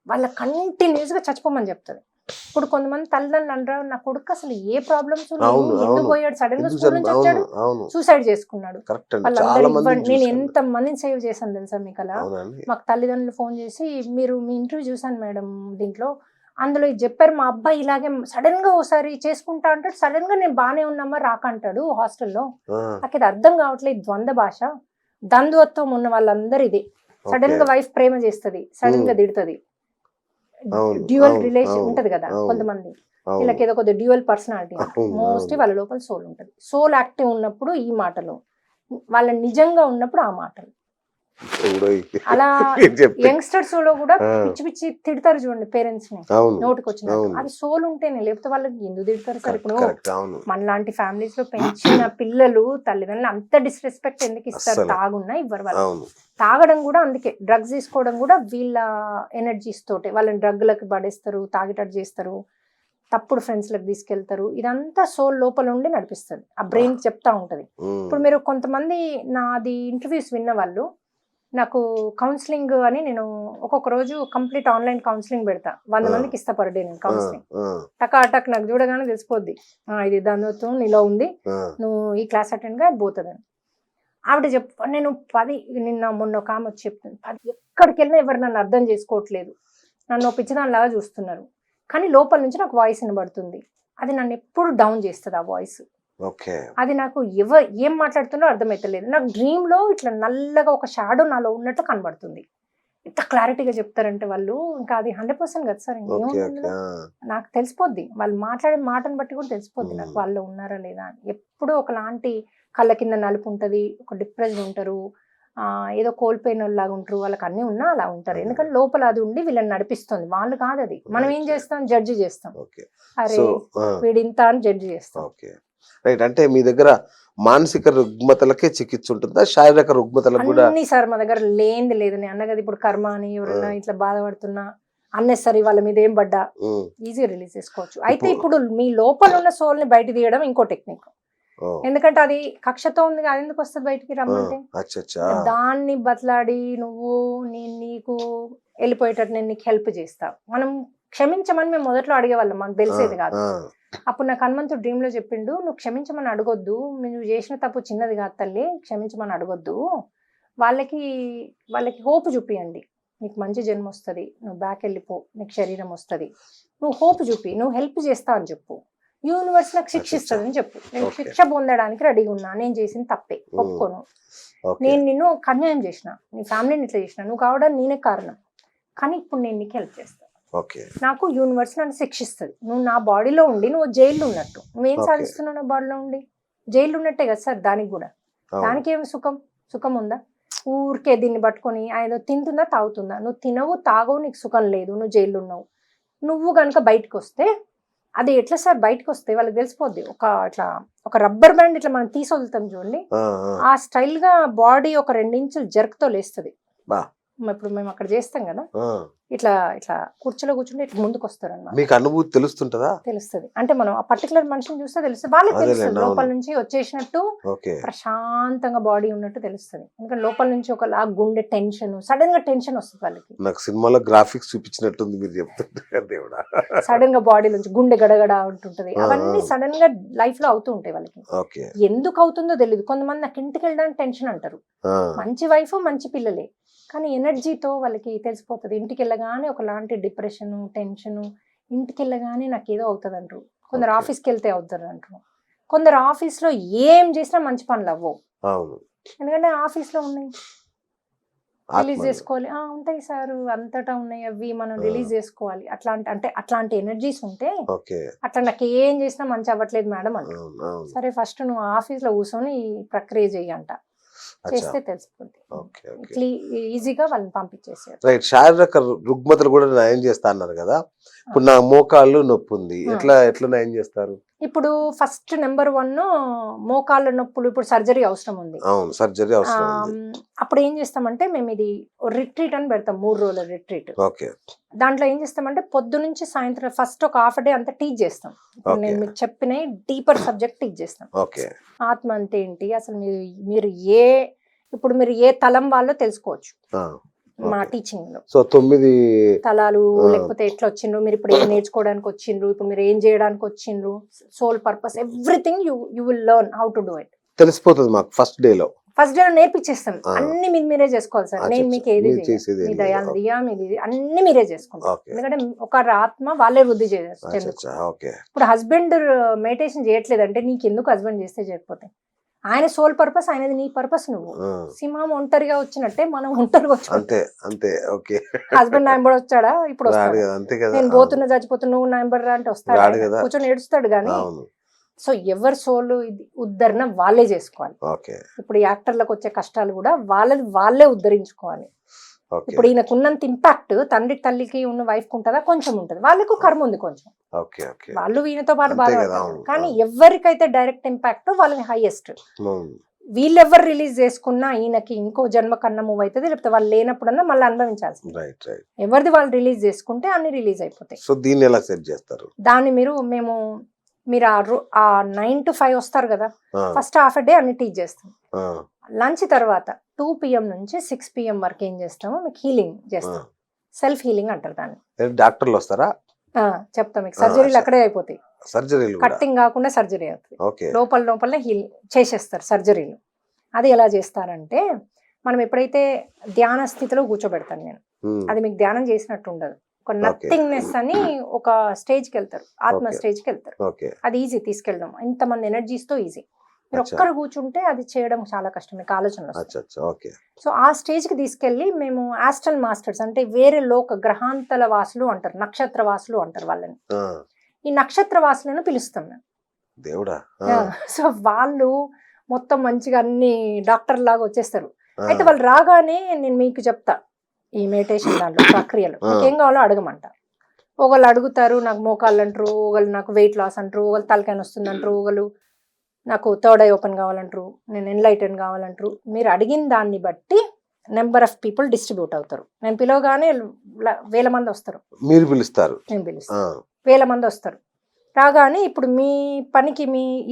వాళ్ళ కంటిన్యూస్ గా చచ్చిపోమని చెప్తుంది. ఇప్పుడు కొంతమంది తల్లిదండ్రులు అంటారు, నా కొడుకు అసలు ఏ ప్రాబ్లమ్స్ ఎందుకు పోయాడు, సడన్ గా స్కూల్ నుంచి వచ్చాడు సూసైడ్ చేసుకున్నాడు. నేను ఎంత మందిని సేవ్ చేశాను తెలుసా మీకు అలా. మాకు తల్లిదండ్రులు ఫోన్ చేసి, మీరు మీ ఇంటర్వ్యూ చూసాను మేడం, దీంట్లో అందులో ఇది చెప్పారు, మా అబ్బాయి ఇలాగే సడన్ గా ఓసారి చేసుకుంటా అంటాడు, సడన్ గా నేను బానే ఉన్నామా రాక అంటాడు హాస్టల్లో. నాకు ఇది అర్థం కావట్లేదు, ద్వంద్వ భాష, ద్వంద్వత్వం ఉన్న వాళ్ళందరూ ఇది. సడన్ గా వైఫ్ ప్రేమ చేస్తుంది, సడన్ గా తిడుతుంది. డ్యూయల్ రిలేషన్ ఉంటది కదా కొంతమంది, వీళ్ళకి ఏదో కొద్దిగా డ్యూయల్ పర్సనాలిటీ. మోస్ట్లీ వాళ్ళ లోపల సోల్ ఉంటది. సోల్ యాక్టివ్ ఉన్నప్పుడు ఈ మాటలు, వాళ్ళ నిజంగా ఉన్నప్పుడు ఆ మాటలు. అలా యంగ్స్టర్స్ లో కూడా పిచ్చి పిచ్చి తిడతారు చూడండి పేరెంట్స్ ని, నోటికి వచ్చిన. అది సోల్ ఉంటేనే, లేకపోతే వాళ్ళకి ఎందుకు తిడతారు సార్? ఇప్పుడు మనలాంటి ఫ్యామిలీస్ లో పెంచిన పిల్లలు తల్లిదండ్రులు అంత డిస్రెస్పెక్ట్ ఎందుకు ఇస్తారు? తాగున్నా ఇవ్వరు వాళ్ళు. తాగడం కూడా అందుకే, డ్రగ్స్ తీసుకోవడం కూడా వీళ్ళ ఎనర్జీస్ తోటే. వాళ్ళని డ్రగ్లకు పడేస్తారు, తాగేటట్టు చేస్తారు, తప్పుడు ఫ్రెండ్స్ లకు తీసుకెళ్తారు. ఇదంతా సోల్ లోపల ఉండి నడిపిస్తుంది, ఆ బ్రెయిన్ చెప్తా ఉంటది. ఇప్పుడు మీరు కొంతమంది నాది ఇంటర్వ్యూస్ విన్న వాళ్ళు, నాకు కౌన్సిలింగ్ అని నేను ఒక్కొక్క రోజు కంప్లీట్ ఆన్లైన్ కౌన్సిలింగ్ పెడతా, 100 మందికి ఇస్తా పర్ డే నేను కౌన్సిలింగ్. టక్ నాకు చూడగానే తెలిసిపోద్ది, ఇది దానితో నీలో ఉంది, నువ్వు ఈ క్లాస్ అటెండ్ గా పోతుందని. ఆవిడ నేను మొన్న ఒక ఆమె వచ్చి చెప్తుంది, ఎక్కడికి వెళ్ళినా ఎవరు నన్ను అర్థం చేసుకోవట్లేదు, నన్ను పిచ్చిదానిలాగా చూస్తున్నారు, కానీ లోపల నుంచి నాకు వాయిస్ వినబడుతుంది, అది నన్ను ఎప్పుడు డౌన్ చేస్తుంది ఆ వాయిస్. అది నాకు ఏం మాట్లాడుతున్నో అర్థమైతలేదు. నాకు డ్రీమ్ లో ఇట్లా నల్లగా ఒక షాడో నాలో ఉన్నట్టు కనబడుతుంది. ఎంత క్లారిటీగా చెప్తారంటే వాళ్ళు, ఇంకా అది 100% కదా సార్, ఇంకేముంది, నాకు తెలిసిపోద్ది, వాళ్ళు మాట్లాడే మాటను బట్టి కూడా తెలిసిపోద్ది నాకు వాళ్ళు ఉన్నారా లేదా అని. ఎప్పుడూ ఒకలాంటి కళ్ళ కింద నలుపు ఉంటది, ఒక డిప్రెషన్ ఉంటారు, ఏదో కోల్పోయిన వాళ్ళలాగా ఉంటారు, వాళ్ళకి అన్ని ఉన్నా అలా ఉంటారు. ఎందుకంటే లోపల అది ఉండి వీళ్ళని నడిపిస్తుంది, వాళ్ళు కాదు అది. మనం ఏం చేస్తాం? జడ్జి చేస్తాం, అరే వీడింత అని జడ్జి చేస్తాం. రైట్. అంటే మీ దగ్గర మానసిక రుగ్మతలకే చికిత్స ఉంటుందా, శారీరక రుగ్మతలకు కూడా? అన్ని సార్ మా దగ్గర లేనిది లేదు. నేను అన్నగది ఇప్పుడు కర్మ అని ఎవరైనా ఇట్లా బాధపడుతున్నా, అన్నెసరీ వాళ్ళ మీద ఏం పడ్డా ఈజీగా రిలీజ్ చేసుకోవచ్చు. అయితే ఇప్పుడు మీ లోపల ఉన్న సోల్ ని బయట తీయడం ఇంకో టెక్నిక్. ఎందుకంటే అది కక్షతో ఉంది, అది ఎందుకు వస్తుంది బయటికి రమ్మంటే? దాన్ని బతలాడి నువ్వు నీకు వెళ్ళిపోయేటట్టు నేను నీకు హెల్ప్ చేస్తా. మనం క్షమించమని మేము మొదట్లో అడిగేవాళ్ళం, మాకు తెలిసేది కాదు. అప్పుడు నాకు హనుమంతుడు డ్రీమ్ లో చెప్పిండు, నువ్వు క్షమించమని అడగొద్దు, నువ్వు చేసిన తప్పు చిన్నది కాదు తల్లి, క్షమించమని అడగొద్దు, వాళ్ళకి హోప్ చూపియండి, నీకు మంచి జన్మ వస్తుంది, నువ్వు బ్యాక్ వెళ్ళిపో, నీకు శరీరం వస్తుంది, నువ్వు హోప్ చూపి, నువ్వు హెల్ప్ చేస్తా అని చెప్పు. యూనివర్స్ నాకు అచ్చచ్చ. శిక్షిస్తుంది అని చెప్పు. నేను ఓకే. శిక్ష పొందడానికి రెడీగా ఉన్నా, నేను చేసిన తప్పే, ఒప్పుకోను. ఓకే. నేను నిన్ను అన్యాయం చేసిన, నీ ఫ్యామిలీని ఇట్లా చేసిన, నువ్వు కావడానికి నేనే కారణం, కానీ ఇప్పుడు నేను నీకు హెల్ప్ చేస్తాను. ఓకే. నాకు యూనివర్స్ నన్ను శిక్షిస్తుంది. నువ్వు నా బాడీలో ఉండి నువ్వు జైల్లో ఉన్నట్టు, నువ్వేం ఓకే. సాధిస్తున్నావు నా బాడీలో ఉండి? జైల్లో ఉన్నట్టే కదా సార్ దానికి కూడా. అవును. దానికి ఏమి సుఖం ఉందా? ఊరికే దీన్ని పట్టుకొని ఏదో తింటుందా తాగుతుందా? నువ్వు తినవు తాగవు, నీకు సుఖం లేదు, నువ్వు జైల్లో ఉన్నావు. నువ్వు కనుక బయటకు వస్తే అది ఎట్లా సార్? బయటకు వస్తే వాళ్ళకి తెలిసిపోద్ది. ఇట్లా ఒక రబ్బర్ బ్యాండ్ ఇట్లా మనం తీసి వదులుతాం చూడండి, ఆ, ఆ. ఆ స్టైల్ గా బాడీ ఒక 2 ఇంచులు జర్క్తో లేస్తుంది. బా. ఇప్పుడు మేము అక్కడ చేస్తాం కదా, ఆ. ఇట్లా కుర్చీలో కూర్చుంటే ఇట్లా ముందుకు వస్తారు అన్నమాట. మీకు అనుభూతి తెలుస్తుంటదా? తెలుస్తుంది. అంటే మనం ఆ పర్టికులర్ మనిషిని చూస్తే తెలుస్తుంది, వాళ్ళకి అదేలేండి, తెలుస్తుంది అవును. లోపల నుంచి వచ్చేసినట్టు, ఓకే. ప్రశాంతంగా బాడీ ఉన్నట్టు తెలుస్తుంది. ఎందుకంటే లోపల నుంచి ఒకలా గుండె టెన్షన్, సడన్ గా టెన్షన్ వస్తుంది వాళ్ళకి. నాకు సినిమాలో గ్రాఫిక్స్ చూపించినట్టుంది మీరు చెప్తుంటే దేవుడా. సడన్ గా బాడీ నుంచి గుండె గడగడ ఉంటుంటది. ఆ, అవన్నీ ఆ. సడన్ గా లైఫ్ లో అవుతూ ఉంటాయి వాళ్ళకి. ఓకే. ఎందుకు అవుతుందో తెలియదు. కొంతమంది నాకు ఇంటికి వెళ్ళడానికి టెన్షన్ అంటారు. ఆ. మంచి వైఫ్ మంచి పిల్లలే, కానీ ఎనర్జీతో వాళ్ళకి తెలిసిపోతుంది. ఇంటికి వెళ్ళగానే ఒకలాంటి డిప్రెషన్, టెన్షన్, ఇంటికి వెళ్ళగానే నాకు ఏదో అవుతుంది అంటారు. కొందరు ఓకే. ఆఫీస్కి వెళ్తే అవుతారు అంటారు. కొందరు ఆఫీస్లో ఏం చేసినా మంచి పనులు అవ్వవు, అవును. ఎందుకంటే ఆఫీస్లో ఉన్నాయి రిలీజ్ ఆత్మ. చేసుకోవాలి. ఉంటాయి సార్, అంతటా ఉన్నాయి, అవి మనం ఆ. రిలీజ్ చేసుకోవాలి. అట్లాంటి ఎనర్జీస్ ఉంటే, ఓకే. అట్లా నాకు ఏం చేసినా మంచి అవ్వట్లేదు మేడం అంట. అవును, అవును. సరే ఫస్ట్ నువ్వు ఆఫీస్లో కూర్చొని ఈ ప్రక్రియ చెయ్యంట, అచ్చా. చేస్తే తెలిసిపోద్ది. Okay, okay. ఈజీగా వాళ్ళని పంపించేసారు. రైట్. శారీరక రుగ్మతలు కూడా నయం చేస్తా అన్నారు కదా. ఇప్పుడు నా మోకాళ్ళు నొప్పి ఉంది, ఎట్లా నయం చేస్తారు? ఇప్పుడు ఫస్ట్ నెంబర్ 1 మోకాళ్ళ నొప్పులు. ఇప్పుడు సర్జరీ అవసరం ఉంది. అవును, సర్జరీ అవసరం ఉంది. అప్పుడు ఏం చేస్తామంటే మేము ఇది రిట్రీట్ అని పెడతాం, 3 రోజుల రిట్రీట్. ఓకే. దాంట్లో ఏం చేస్తామంటే పొద్దు నుంచి సాయంత్రం ఫస్ట్ ఒక హాఫ్ డే అంతా టీచ్ చేస్తాం. ఇప్పుడు నేను మీకు చెప్పిన డీపర్ సబ్జెక్ట్ టీచ్ చేస్తాం. ఓకే. ఆత్మ అంటే ఏంటి, అసలు మీరు ఏ తలం వాళ్ళో తెలుసుకోవచ్చు ఆ, మా ఓకే. టీచింగ్ లో. సో 9 తలాలు ఆ. లేకపోతే ఎట్లా వచ్చిండ్రు, మీరు ఇప్పుడు ఏం నేర్చుకోవడానికి వచ్చిండ్రు, ఇప్పుడు మీరు ఏం చేయడానికి వచ్చిండ్రు, sole purpose, everything you will learn how to do it. తెలిసిపోతుంది మాకు ఫస్ట్ డేలో. ఫస్ట్ డే నేర్పించేస్తాం. ఆ. అన్ని మీరే చేసుకోవాలి సార్. నేను మీకు ఏది మీరు చేసేది మీ ఏం దయా లేదు. దియా మీది అన్ని మీరే చేసుకుంటాం. ఓకే. ఎందుకంటే ఒక ఆత్మ వాళ్ళే వృద్ధి చెందుతుంది. అచ్చచ్చా, ఓకే. ఇప్పుడు హస్బెండ్ మెడిటేషన్ చేయట్లేదంటే నీకు ఎందుకు హస్బెండ్ చేస్తే చేయకపోతే? ఆయన సోల్ పర్పస్, ఆయనది నీ పర్పస్. నువ్వు ఆ, సింహం ఒంటరిగా వచ్చినట్టే మనం ఒంటరిగా వచ్చాం. అంతే అంతే. ఓకే. హస్బెండ్ నాయంబడి వచ్చాడా? ఇప్పుడు రాడు వస్తాడు. కదా, అంతే కదా. నేను పోతున్నా చచ్చిపోతున్నా నువ్వు నాయంబడి రా అంటే వస్తాడు? రాడు కదా. కూర్చొని ఏడుస్తాడు. కానీ అవును. సో ఎవరి సోల్ ఉద్ధరణ వాళ్ళే చేసుకోవాలి. ఓకే. ఇప్పుడు యాక్టర్లకు వచ్చే కష్టాలు కూడా వాళ్ళే ఉద్ధరించుకోవాలి. ఓకే. ఇప్పుడు ఈయనకున్నంత ఇంపాక్ట్ తండ్రి తల్లికి ఉన్న వైఫ్ ఉంటుందా? కొంచెం ఉంటుంది. వాళ్ళకు కర్మ ఉంది కొంచెం, ఓకే. ఓకే. వాళ్ళు ఈయనతో పాటు అంతే కదా, బాధపడతారు. అవును, కానీ అవును. ఎవరికైతే డైరెక్ట్ ఇంపాక్ట్ వాళ్ళని హైయెస్ట్. అవును. వీళ్ళెవరు రిలీజ్ చేసుకున్నా ఈయనకి ఇంకో జన్మ కన్నా మూవ్ అవుతుంది, లేకపోతే వాళ్ళు లేనప్పుడన్నా మళ్ళీ అనుభవించాల్సింది. Right, right. ఎవరిది వాళ్ళు రిలీజ్ చేసుకుంటే అన్ని రిలీజ్ అయిపోతాయి. సో దీన్ని ఎలా సెట్ చేస్తారు? దాన్ని మీరు ఆ 9 to 5 వస్తారు కదా, ఆ, ఫస్ట్ హాఫ్ డే అన్ని టీచ్ చేస్తాం. ఆ, లంచ్ తర్వాత 2 PM నుంచి 6 PM వరకు ఏం చేస్తాము, మీకు హీలింగ్ చేస్తాం. సెల్ఫ్ హీలింగ్ అంటారు దాన్ని. డాక్టర్లు వస్తారా? చెప్తాం మీకు. సర్జరీలు సరే. అక్కడే అయిపోతాయి. సర్జరీలు కూడా? కట్టింగ్ కాకుండా సర్జరీ అవుతుంది. ఓకే. లోపలనే హీల్ చేసేస్తారు సర్జరీలు. అది ఎలా చేస్తారంటే, మనం ఎప్పుడైతే ధ్యాన స్థితిలో కూర్చోబెడతాను నేను, అది మీకు ధ్యానం చేసినట్టు ఉండదు. ఒక నథింగ్నెస్ అని ఒక స్టేజ్కి వెళ్తారు, ఆత్మ స్టేజ్కి వెళ్తారు. ఓకే. అది ఈజీ తీసుకెళ్ళడం, ఇంతమంది ఎనర్జీస్తో ఈజీ. మీరు ఒక్కరు కూర్చుంటే అది చేయడం చాలా కష్టం, మీకు ఆలోచనలు వస్తాయి. ఓకే. సో ఆ స్టేజ్కి తీసుకెళ్ళి మేము ఆస్ట్రల్ మాస్టర్స్ అంటే వేరే గ్రహాంతల వాసులు అంటారు, నక్షత్ర వాసులు అంటారు వాళ్ళని. ఆ, ఈ నక్షత్ర వాసులను పిలుస్తాం మేము. దేవుడా. సో వాళ్ళు మొత్తం మంచిగా అన్ని డాక్టర్ లాగా వచ్చేస్తారు. ఆ, అయితే వాళ్ళు రాగానే నేను మీకు చెప్తా ఈ మెడిటేషన్ దాంట్లో ప్రక్రియలో మీకు ఏం కావాలో అడగమంట. ఒకళ్ళు అడుగుతారు నాకు మోకాళ్ళు అంటారు, ఒకళ్ళు నాకు వెయిట్ లాస్ అంటారు, ఒకళ్ళు తలకాయ వస్తుంది అంటారు, ఒకళ్ళు నాకు థర్డ్ ఐ ఓపెన్ కావాలంటారు, నేను ఎన్లైటన్ కావాలంటారు. మీరు అడిగిన దాన్ని బట్టి నెంబర్ ఆఫ్ పీపుల్ డిస్ట్రిబ్యూట్ అవుతారు. నేను పిలవగానే 1000 మంది వస్తారు. మీరు పిలుస్తారు? నేను పిలుస్తాను. 1000 మంది వస్తారు. రాగానే ఇప్పుడు మీ పనికి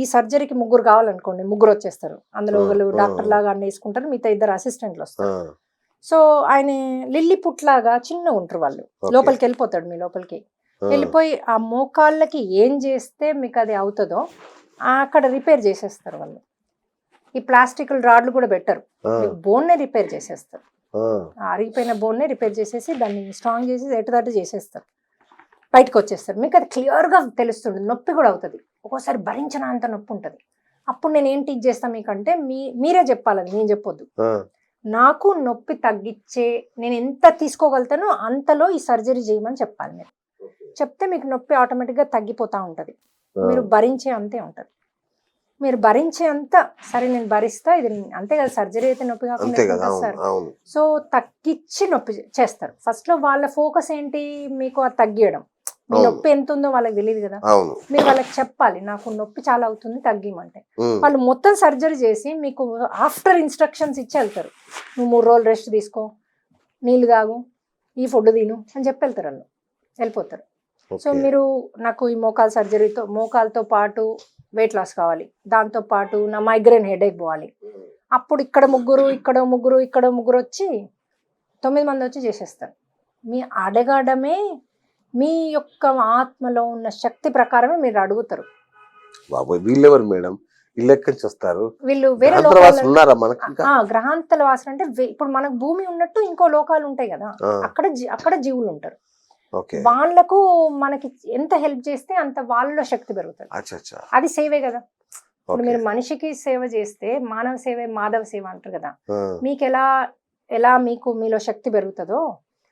ఈ సర్జరీకి 3 కావాలనుకోండి, 3 వచ్చేస్తారు. అందులో ఒకళ్ళు డాక్టర్ లాగా అన్ని వేసుకుంటారు, మిగతా 2 అసిస్టెంట్లు వస్తారు. సో ఆయన లిల్లీ పుట్లాగా చిన్న ఉంటారు వాళ్ళు. లోపలికి వెళ్ళిపోతాడు, మీ లోపలికి వెళ్ళిపోయి ఆ మోకాళ్ళకి ఏం చేస్తే మీకు అది అవుతుందో అక్కడ రిపేర్ చేసేస్తారు వాళ్ళు. ఈ ప్లాస్టిక్ రాడ్లు కూడా పెట్టరు, బోన్నే రిపేర్ చేసేస్తారు. అరిగిపోయిన బోన్నే రిపేర్ చేసేసి దాన్ని స్ట్రాంగ్ చేసి ఎటుదట్టు చేసేస్తారు, బయటకు వచ్చేస్తారు. మీకు అది క్లియర్గా తెలుస్తుంది, నొప్పి కూడా అవుతుంది. ఒక్కోసారి భరించనంత నొప్పి ఉంటుంది. అప్పుడు నేను ఏం టీచ్ చేస్తాను మీకంటే మీరే చెప్పాలని, నేను చెప్పొద్దు. ఆ, నాకు నొప్పి తగ్గించే నేను ఎంత తీసుకోగలుగుతానో అంతలో ఈ సర్జరీ చేయమని చెప్పాలి మీరు. చెప్తే మీకు నొప్పి ఆటోమేటిక్గా తగ్గిపోతూ ఉంటుంది. మీరు భరించే అంతే ఉంటుంది. మీరు భరించే అంత సరే నేను భరిస్తా, ఇది అంతే కదా, సర్జరీ అయితే నొప్పి అంతే కదా. కాకుండా అవును, సార్. అవును. సో తగ్గించి నొప్పి చేస్తారు. ఫస్ట్ లో వాళ్ళ ఫోకస్ ఏంటి, మీకు అది తగ్గియడం. మీ అవును. నొప్పి ఎంత ఉందో వాళ్ళకి తెలియదు కదా. అవును. మీరు వాళ్ళకి చెప్పాలి నాకు నొప్పి చాలా అవుతుంది తగ్గిమంటే. ఉమ్, వాళ్ళు మొత్తం సర్జరీ చేసి మీకు ఆఫ్టర్ ఇన్స్ట్రక్షన్స్ ఇచ్చి వెళ్తారు. నువ్వు 3 రోజులు రెస్ట్ తీసుకో, నీళ్ళు తాగు, ఈ ఫుడ్ తిను అని చెప్పి వెళ్తారు. వాళ్ళు వెళ్ళిపోతారు. So okay. మీరు నాకు ఈ మోకాలు సర్జరీతో మోకాలతో పాటు వెయిట్ లాస్ కావాలి, దాంతో పాటు నా మైగ్రేన్ హెడేక్ పోవాలి. అప్పుడు ఇక్కడ ముగ్గురు వచ్చి 9 మంది వచ్చి చేసేస్తారు. మీ అడగడమే మీ యొక్క ఆత్మలో ఉన్న శక్తి ప్రకారమే మీరు అడుగుతారు. బాబోయ్, వీళ్ళెవరు మేడం? వీళ్ళు ఎక్కడి నుంచి వస్తారు? వీళ్ళు వేరే గ్రహాంతరవాసులు లోకాల ఉన్నారా మనకి ఇంకా? గ్రహాంతల వాసన అంటే ఇప్పుడు మనకు భూమి ఉన్నట్టు ఇంకో లోకాలు ఉంటాయి కదా, ఆ, అక్కడ జీవులు ఉంటారు. ఓకే. వాళ్ళకు మనకి ఎంత హెల్ప్ చేస్తే అంత వాళ్ళలో శక్తి పెరుగుతుంది. అచ్చా అచ్చా. అది సేవే కదా. ఇప్పుడు ఓకే. మీరు మనిషికి సేవ చేస్తే మానవ సేవే మాధవ సేవ అంటారు కదా. ఆ, మీకు ఎలా మీకు మీలో శక్తి పెరుగుతుందో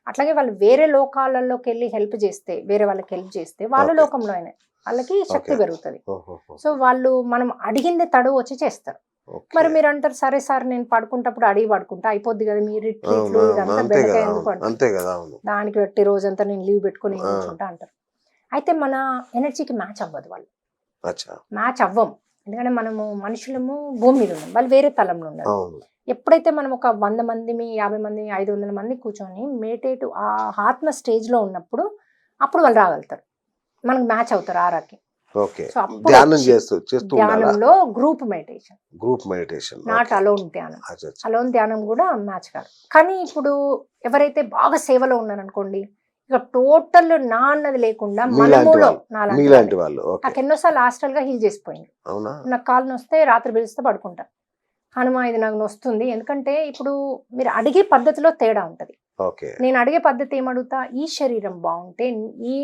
అట్లాగే వాళ్ళు వేరే లోకాలలోకి వెళ్ళి హెల్ప్ చేస్తే, వేరే వాళ్ళకి హెల్ప్ చేస్తే వాళ్ళ ఓకే. లోకంలో అయినా వాళ్ళకి శక్తి ఓకే. పెరుగుతుంది. ఓహోహో. సో వాళ్ళు మనం అడిగింది తడువు వచ్చి చేస్తారు. ఓకే. మరి మీరు అంటారు సరే సార్ నేను పడుకుంటప్పుడు అడిగి పడుకుంటా అయిపోద్ది కదా, మీ రిట్రీట్లు అవును, ఇదంతా అంతే బెండకాయ కదా. ఎందుకు అవును, అంటారు. అంతే కదా. అవును. దానికి పెట్టి రోజంతా నేను లీవ్ పెట్టుకుని ఆ. కూర్చుంటా అంటారు. అయితే మన ఎనర్జీకి మ్యాచ్ అవ్వదు, వాళ్ళు అచ్చా. మ్యాచ్ అవ్వం. ఎందుకంటే మనము మనుషులము భూమి మీద ఉన్నాం, వాళ్ళు వేరే తలంలో ఉన్నారు. అవును. ఎప్పుడైతే మనం ఒక 100 మంది 50 మంది 500 మంది కూర్చొని మెడిటేట్ ఆ ఆత్మ స్టేజ్లో ఉన్నప్పుడు అప్పుడు వాళ్ళు రాగలుగుతారు, మనకు మ్యాచ్ అవుతారు ఆరాకి. ఓకే. సో అప్పుడు ధ్యానం వచ్చి చేస్తూ ఉండాలా? ధ్యానంలో group meditation, group meditation. Not alone ధ్యానం. అచ్చా అచ్చా. అలోన్ ధ్యానం కూడా మ్యాచ్ కాదు. కానీ ఇప్పుడు ఎవరైతే బాగా సేవలో ఉన్నారనుకోండి, ఇక టోటల్ నా అన్నది లేకుండా మీలాంటి మనములో వాళ్ళు, నాలాంటి మీలాంటి వాళ్ళు. ఓకే. నాకు ఎన్నోసార్లు హాస్టల్ గా హీల్ చేసిపోయింది. అవునా? నాకు కాలు నొస్తే రాత్రి పిలిస్తే పడుకుంటా, హనుమా ఇది నాకు నొస్తుంది. ఎందుకంటే ఇప్పుడు మీరు అడిగే పద్ధతిలో తేడా ఉంటుంది. ఓకే. నేను అడిగే పద్ధతి ఏమడుగుతా, ఈ శరీరం బాగుంటే, ఈ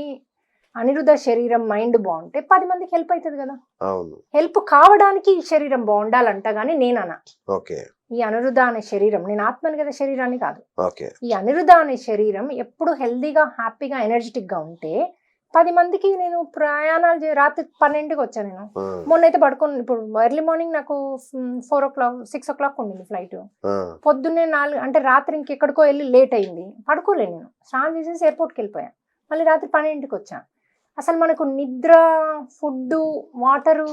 అనిరుద్ధ శరీరం మైండ్ బాగుంటే 10 మందికి హెల్ప్ అవుతుంది కదా. అవును. హెల్ప్ కావడానికి ఈ శరీరం బాగుండాలంట, కానీ నేనన్నా ఓకే. ఈ అనిరుద్ధ అనే శరీరం, నేను ఆత్మని కదా, శరీరాన్ని కాదు. ఓకే. ఈ అనిరుద్ధ అనే శరీరం ఎప్పుడు హెల్దీగా హ్యాపీగా ఎనర్జెటిక్ గా ఉంటే 10 మందికి నేను ప్రయాణాలు రాత్రి 12కి వచ్చాను నేను. ఆ, మొన్న అయితే పడుకొని ఇప్పుడు ఎర్లీ మార్నింగ్ నాకు 4 o'clock 6 o'clock ఉండింది ఫ్లైట్. ఆ, పొద్దున్నే 4 అంటే రాత్రి ఇంకెక్కడికో వెళ్ళి లేట్ అయింది, పడుకోలేదు నేను. స్నానం చేసేసి ఎయిర్పోర్ట్కి వెళ్ళిపోయాను, మళ్ళీ రాత్రి 12కి వచ్చాను. అసలు మనకు నిద్ర, ఫుడ్, వాటరు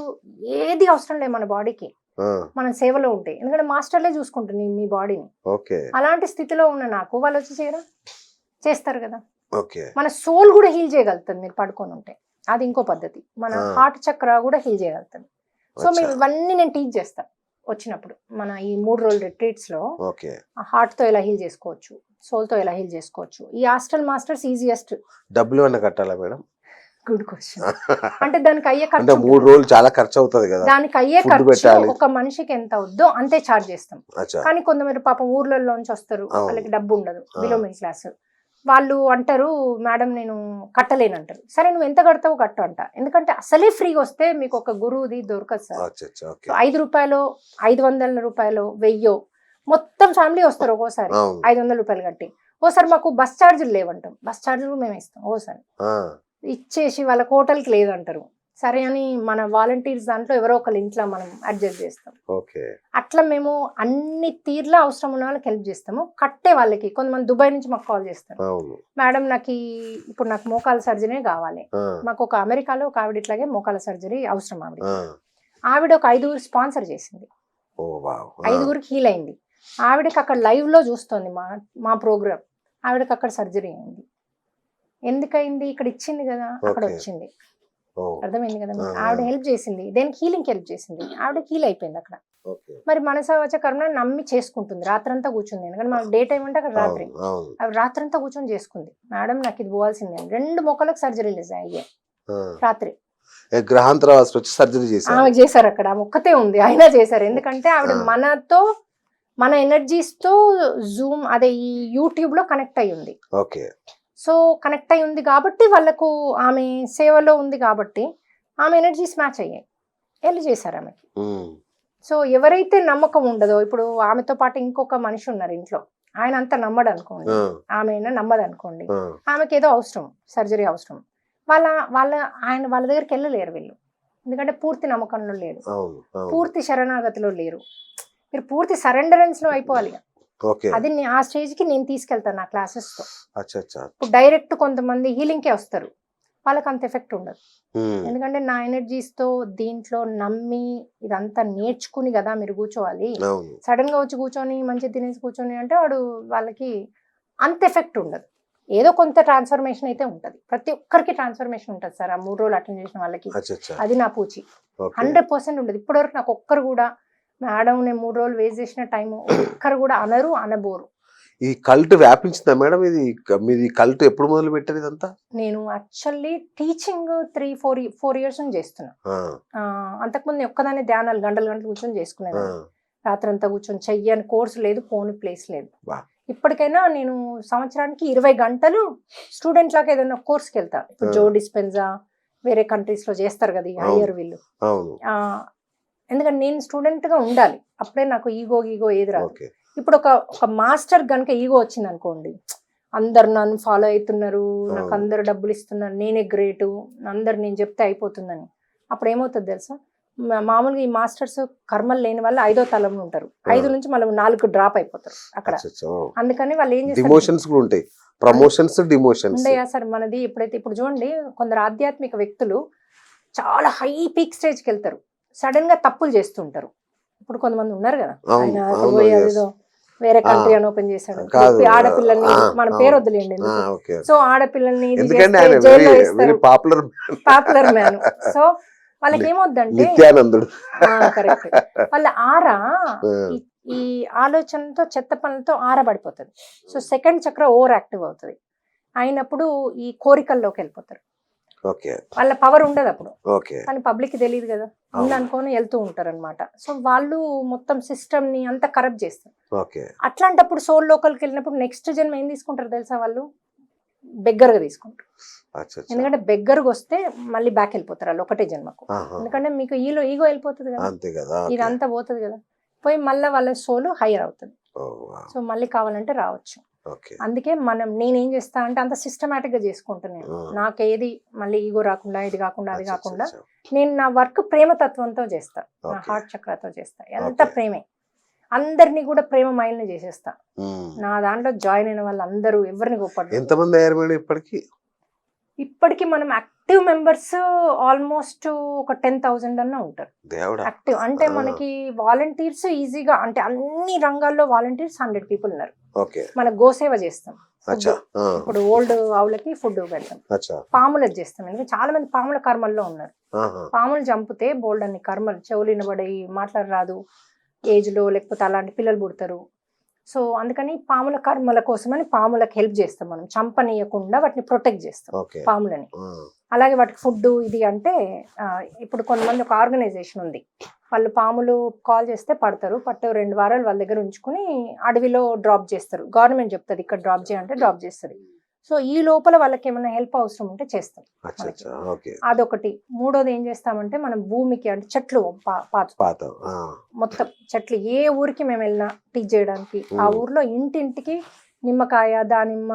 ఏది అవసరం లేదు మన బాడీకి, ఆ, మన సేవలో ఉంటాయి. ఎందుకంటే మాస్టర్లే చూసుకుంటుంది మీ బాడీని. ఓకే. అలాంటి స్థితిలో ఉన్న నాకు వాళ్ళు వచ్చి చేస్తారు కదా. ఓకే. మన సోల్ కూడా హీల్ చేయగలుగుతుంది మీరు పడుకొని ఉంటే, అది ఇంకో పద్ధతి. మన ఆ. హార్ట్ చక్ర కూడా హీల్ చేయగలుగుతుంది. సో అచ్చా. మేము ఇవన్నీ నేను టీచ్ చేస్తాను వచ్చినప్పుడు. మన ఈ 3 రోజుల రిట్రీట్స్ లో ఓకే. హార్ట్ తో ఎలా హీల్ చేసుకోవచ్చు, సోల్ తో ఎలా హీల్ చేసుకోవచ్చు. ఈ హాస్టల్ మాస్టర్స్ ఈజియెస్ట్. డబ్బులు ఏమైనా కట్టాలా మేడం? Good question. అంటే దానికి అయ్యే అంటే ఖర్చు 3 రోజులు చాలా ఖర్చు అవుతుంది కదా. దానికి అయ్యే ఫుడ్ ఖర్చు పెట్టాలి. ఒక మనిషికి ఎంత అవుద్దో అంతే ఛార్జ్ చేస్తాం. అచ్చా. కానీ కొంతమంది పాపం ఊర్లలోంచి వస్తారు, అవును. వాళ్ళకి డబ్బు ఉండదు, ఆ. బిలో మిడిల్ క్లాస్ వాళ్ళు అంటారు మేడం నేను కట్టలేను అంటారు. సరే నువ్వు ఎంత కడతావో కట్టు అంట. ఎందుకంటే అసలే ఫ్రీగా వస్తే మీకు ఒక గురువుది దొరకదు సార్. అచ్చా అచ్చా. ఓకే. 5 రూపాయలు 500 రూపాయలు 1000 మొత్తం ఫ్యామిలీ వస్తారు ఒక్కోసారి అవును. 500 రూపాయలు కట్టి. ఓసారి మాకు బస్ ఛార్జీలు లేవంటాం, బస్ ఛార్జీలు మేము ఇస్తాం. ఓసారి ఆ, ఇచ్చేసి వాళ్ళ హోటల్కి లేదంటారు. సరే అని మన వాలంటీర్స్ దాంట్లో ఎవరో ఒకళ్ళ ఇంట్లో మనం అడ్జస్ట్ చేస్తాం. ఓకే. అట్లా మేము అన్ని తీర్లా అవసరం ఉన్న వాళ్ళకి హెల్ప్ చేస్తాము. కట్టే వాళ్ళకి కొంతమంది దుబాయ్ నుంచి మాకు కాల్ చేస్తారు, అవును. మేడం నాకు ఇప్పుడు నాకు మోకాల సర్జరీ కావాలి. ఆ, మాకు ఒక అమెరికాలో ఒక ఆవిడ ఇట్లాగే మోకాల సర్జరీ అవసరం. ఆ. ఆవిడ ఒక 5 స్పాన్సర్ చేసింది, ఓ వావ్. 5 హీల్ అయింది. ఆవిడకి అక్కడ లైవ్ లో చూస్తుంది మా ప్రోగ్రామ్. ఆవిడకి అక్కడ సర్జరీ అయింది. ఎందుకయింది? ఇక్కడ ఇచ్చింది కదా, అక్కడ ఓకే. వచ్చింది. ఓ, అర్థమైంది కదా. ఆ. ఆవిడ హెల్ప్ చేసింది, దేనికి హీలింగ్ హెల్ప్ చేసింది. ఆవిడ హీల్ అయిపోయింది అక్కడ. ఓకే. మరి మనసవచ కర్మ నమ్మి చేసుకుంటుంది, రాత్రంతా కూర్చుంది. ఎందుకంటే మనకు డే టైం అంటే అక్కడ రాత్రి. అవును, అవును. ఆవిడ రాత్రంతా కూర్చొని చేసుకుంది. మేడం నాకు ఇది పోవాల్సిందే. 2 మొక్కలకు సర్జరీలు అయ్యాయి ఆ. రాత్రి. గ్రహాంతరవాసులు వచ్చి సర్జరీ చేశారు. ఆమె చేశారు అక్కడ, మొక్కతే ఉంది అయినా చేశారు. ఎందుకంటే ఆవిడ ఆ. మనతో మన ఎనర్జీస్ తో జూమ్ అదే ఈ యూట్యూబ్ లో కనెక్ట్ అయి ఉంది. ఓకే. సో కనెక్ట్ అయి ఉంది కాబట్టి వాళ్ళకు ఆమె సేవలో ఉంది కాబట్టి ఆమె ఎనర్జీస్ మ్యాచ్ అయ్యాయి, వెళ్ళి చేశారు ఆమెకి. ఉమ్, సో ఎవరైతే నమ్మకం ఉండదో, ఇప్పుడు ఆమెతో పాటు ఇంకొక మనిషి ఉన్నారు ఇంట్లో, ఆయన అంత నమ్మడు అనుకోండి, ఆ, ఆమె అయినా నమ్మదు అనుకోండి, ఆ, ఆమెకి ఏదో అవసరం, సర్జరీ అవసరం, వాళ్ళ వాళ్ళ వాళ్ళ దగ్గరికి వెళ్ళలేరు వీళ్ళు, ఎందుకంటే పూర్తి నమ్మకంలో లేరు, అవును అవును. పూర్తి శరణాగతిలో లేరు. మీరు పూర్తి సరెండరెన్స్ లో అయిపోవాలి. ఓకే. అది ఆ స్టేజ్ కి నేను తీసుకెళ్తాను నా క్లాసెస్ తో. అచ్చా అచ్చా. ఇప్పుడు డైరెక్ట్ కొంతమంది హీలింగ్కే వస్తారు, వాళ్ళకి అంత ఎఫెక్ట్ ఉండదు, ఉమ్, ఎందుకంటే నా ఎనర్జీస్ తో దీంట్లో నమ్మి ఇదంతా నేర్చుకుని కదా మీరు కూర్చోవాలి. అవును. సడన్ గా వచ్చి కూర్చొని మంచి తినేసి కూర్చొని అంటే వాళ్ళకి అంత ఎఫెక్ట్ ఉండదు. ఏదో కొంత ట్రాన్స్ఫర్మేషన్ అయితే ఉంటది, ప్రతి ఒక్కరికి ట్రాన్స్ఫర్మేషన్ ఉంటుంది సార్ ఆ 3 రోజులు అటెండ్ చేసిన వాళ్ళకి. అచ్చా అచ్చా. అది నా పూచి. ఓకే. 100% ఉండదు. ఇప్పటివరకు నాకు ఒక్కరు కూడా మేడం నేను 3 రోజులు వేస్ట్ చేసిన టైం ఒక్కరు కూడా అనరు, అనబోరు. ఈ కల్ట్ వ్యాపించిందా మేడం? ఇది మీరు ఈ కల్ట్ ఎప్పుడు మొదలు పెట్టారు ఇదంతా? నేను యాక్చువల్లీ టీచింగ్ 3-4 ఇయర్స్ నుంచి చేస్తున్నా. ఆ, అంతకుముందు నేను ఒక్కదాన్ని ధ్యానాలు గంటలు గంటలు కూర్చొని ఆ, చేసుకునేది, రాత్రంతా కూర్చొని చెయ్యని కోర్సు లేదు, పోని ప్లేస్ లేదు. వా. ఇప్పటికైనా నేను సంవత్సరానికి 20 గంటలు స్టూడెంట్ లాగా ఏదైనా కోర్స్కి వెళ్తా. ఇప్పుడు జో డిస్పెన్జా వేరే కంట్రీస్ లో చేస్తారు కదా ఈ హయ్యర్ వీళ్ళు. అవును. ఎందుకంటే నేను స్టూడెంట్ గా ఉండాలి, అప్పుడే నాకు ఈగో ఏది రాదు. ఓకే. ఇప్పుడు ఒక మాస్టర్ గనుక ఈగో వచ్చింది అనుకోండి, అందరు నన్ను ఫాలో అవుతున్నారు, నాకు అందరు డబ్బులు ఇస్తున్నారు, నేనే గ్రేటు, అందరు నేను చెప్తే అయిపోతుందని, అప్పుడు ఏమవుతుంది తెలుసా? మామూలుగా ఈ మాస్టర్స్ కర్మలు లేని వాళ్ళు 5వ తలంలో ఉంటారు, 5 నుంచి మళ్ళీ 4 డ్రాప్ అయిపోతారు అక్కడ. అచ్చా అచ్చా. అందుకని వాళ్ళు ఏం చేస్తారు, డిమోషన్స్ కూడా ఉంటాయి, ప్రమోషన్స్ డిమోషన్స్ ఉండయా సార్ మనది. ఎప్పుడైతే ఇప్పుడు చూడండి, కొందరు ఆధ్యాత్మిక వ్యక్తులు చాలా హై పీక్ స్టేజ్కి వెళ్తారు, సడన్ గా తప్పులు చేస్తుంటారు. ఇప్పుడు కొంతమంది ఉన్నారు కదా, అవును, ఆయన అవును, పోయి yes. అదేదో వేరే కంట్రీ అని ఓపెన్ చేశాడు, కాదు. చెప్పి ఆడపిల్లల్ని, మన అవును. పేరు వద్దులేండి ఎందుకు. ఓకే. సో ఆడపిల్లల్ని ఇది ఎందుకంటే చేస్తే ఆయన జైల్లో వెరీ వేస్తారు, పాపులర్ పాపులర్ మ్యాన్. సో వాళ్ళకి ఏమవుద్దంటే, నిత్యానందుడు. కరెక్ట్, వాళ్ళ ఆరా ఈ ఆలోచనతో చెత్త పనులతో ఆరబడిపోతుంది. సో సెకండ్ చక్ర ఓవర్ యాక్టివ్ అవుతుంది, అయినప్పుడు ఈ కోరికల్లోకి వెళ్ళిపోతారు. ఓకే. వాళ్ళ పవర్ ఉండదు అప్పుడు, ఓకే. కానీ పబ్లిక్ తెలియదు కదా, ఉందనుకొని వెళ్తూ ఉంటారు అనమాట. సో వాళ్ళు మొత్తం సిస్టమ్ ని అంతా కరప్ట్ చేస్తారు. ఓకే. అట్లాంటప్పుడు సోల్ లోకల్కి వెళ్ళినప్పుడు నెక్స్ట్ జన్మ ఏం తీసుకుంటారు తెలుసా? వాళ్ళు బెగ్గర్గా తీసుకుంటారు. అచ్చా అచ్చా. ఎందుకంటే బెగ్గర్గా వస్తే మళ్ళీ బ్యాక్ వెళ్ళిపోతారు వాళ్ళు ఒకటే జన్మకు, ఆహా. ఎందుకంటే మీకు ఈగో వెళ్ళిపోతుంది కదా, అంతే కదా. ఇదంతా పోతుంది కదా, పోయి మళ్ళీ వాళ్ళ సోలు హైయర్ అవుతుంది. ఓ, వావ్. సో మళ్ళీ కావాలంటే రావచ్చు. ఓకే. అందుకే నేనేం చేస్తా అంటే అంత సిస్టమేటిక్ గా చేసుకుంటున్నాను. నాకేది మళ్ళీ ఈగో రాకుండా, ఇది కాకుండా, అది అచ్చా కాకుండా, అచ్చా. నేను నా వర్క్ ప్రేమతత్వంతో చేస్తా, నా Okay. హార్ట్ చక్రతో చేస్తా. ఎంత Okay. ప్రేమే, అందరినీ కూడా ప్రేమ మైల్ని చేసేస్తా. ఉమ్. నా దాంట్లో జాయిన్ అయిన వాళ్ళందరూ ఎవరిని గొప్పడు. ఎంతమంది అయ్యారు మేడం ఇప్పటికి? ఇప్పటికి మనం యాక్టివ్ మెంబర్స్ ఆల్మోస్ట్ ఒక 10,000 అన్న ఉంటారు దేవుడా. యాక్టివ్. అంటే మనకి వాలంటీర్స్ ఈజీగా, అంటే అన్ని రంగాల్లో వాలంటీర్స్ 100 పీపుల్ ఉన్నారు. ఓకే. మన గోసేవ చేస్తాం. అచ్చా. ఇప్పుడు ఓల్డ్ ఆవులకి ఫుడ్ పెడతాం, అచ్చా. పాములకు చేస్తాం. ఎందుకంటే చాలా మంది పాముల కర్మల్లో ఉన్నారు. ఆహా. పాములు చంపితే బోల్డ్ అన్ని కర్మలు, చెవులు వినబడి మాట్లాడరాదు ఏజ్ లో, లేకపోతే అలాంటి పిల్లలు పుడతారు. సో అందుకని పాముల కర్మల కోసమని పాములకు హెల్ప్ చేస్తాం మనం, చంపనీయకుండా వాటిని ప్రొటెక్ట్ చేస్తాం ఓకే. పాములని. అలాగే వాటికి ఫుడ్ ఇది అంటే ఇప్పుడు కొంతమంది ఒక ఆర్గనైజేషన్ ఉంది, వాళ్ళు పాములు కాల్ చేస్తే పడతారు, 2 వారాలు వాళ్ళ దగ్గర ఉంచుకుని అడవిలో డ్రాప్ చేస్తారు. గవర్నమెంట్ చెప్తుంది ఇక్కడ డ్రాప్ చేయాలంటే డ్రాప్ చేస్తుంది. సో ఈ లోపల వాళ్ళకి ఏమైనా హెల్ప్ అవసరం ఉంటే చేస్తాం. అచ్చా అచ్చా. ఓకే. అదొకటి. మూడోది ఏం చేస్తామంటే మనం భూమికి, అంటే చెట్లు పాత. మొత్తం చెట్లు ఏ ఊరికి మేము వెళ్ళినా టీచ్ చేయడానికి, ఆ ఊర్లో ఇంటింటికి నిమ్మకాయ, దానిమ్మ,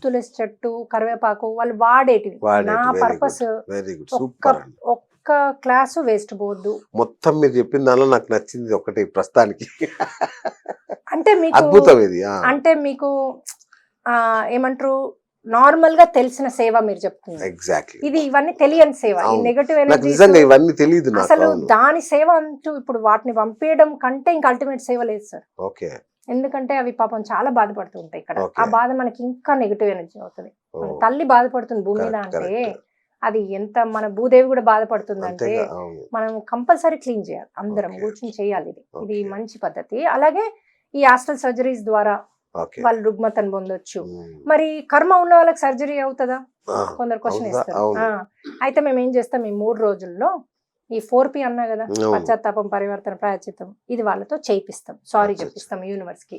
తులసి చెట్టు, కరివేపాకు వాళ్ళు వాడేటివి. నా పర్పస్ వెరీ గుడ్, సూపర్. ఒక్క క్లాసు వేస్ట్ పోవద్దు. మొత్తం మీరు చెప్పిన దానిలో నాకు నచ్చింది ఒకటి ప్రస్తుతానికి, అంటే మీకు అద్భుతం ఇది. అంటే మీకు ఏమంటారు, నార్మల్ గా తెలిసిన సేవ మీరు చెప్తున్నారు. ఎగ్జాక్ట్లీ. ఇది ఇవన్నీ తెలియని సేవ. ఈ నెగటివ్ ఎనర్జీ నిజంగా ఇవన్నీ తెలియదు అసలు. దాని సేవ అంటూ ఇప్పుడు వాటిని పంపేయడం కంటే ఇంకా అల్టిమేట్ సేవ లేదు సార్. ఓకే. ఎందుకంటే అవి పాపం చాలా బాధపడుతూ ఉంటాయి ఇక్కడ. Okay. ఆ బాధ మనకి ఇంకా నెగటివ్ ఎనర్జీ అవుతుంది. మన తల్లి బాధపడుతుంది భూమి మీద అంటే అది ఎంత, మన భూదేవి కూడా బాధపడుతుంది అంటే మనం కంపల్సరీ క్లీన్ చేయాలి, అందరం కూర్చొని చేయాలి. ఇది మంచి పద్ధతి. అలాగే ఈ ఆస్ట్రల్ సర్జరీస్ ద్వారా వాళ్ళు రుగ్మతను పొందొచ్చు. మరి కర్మ ఉన్న వాళ్ళకి సర్జరీ అవుతుందా? కొందరు క్వశ్చన్ ఇస్తారు. అయితే మేము ఏం చేస్తాం, ఈ 3 రోజుల్లో ఈ 4P అన్నా కదా, పశ్చాత్తాపం, పరివర్తన, ప్రాయశ్చిత్తం, ఇది వాళ్ళతో చేయిస్తాం, సారీ చెప్పిస్తాం యూనివర్స్ కి.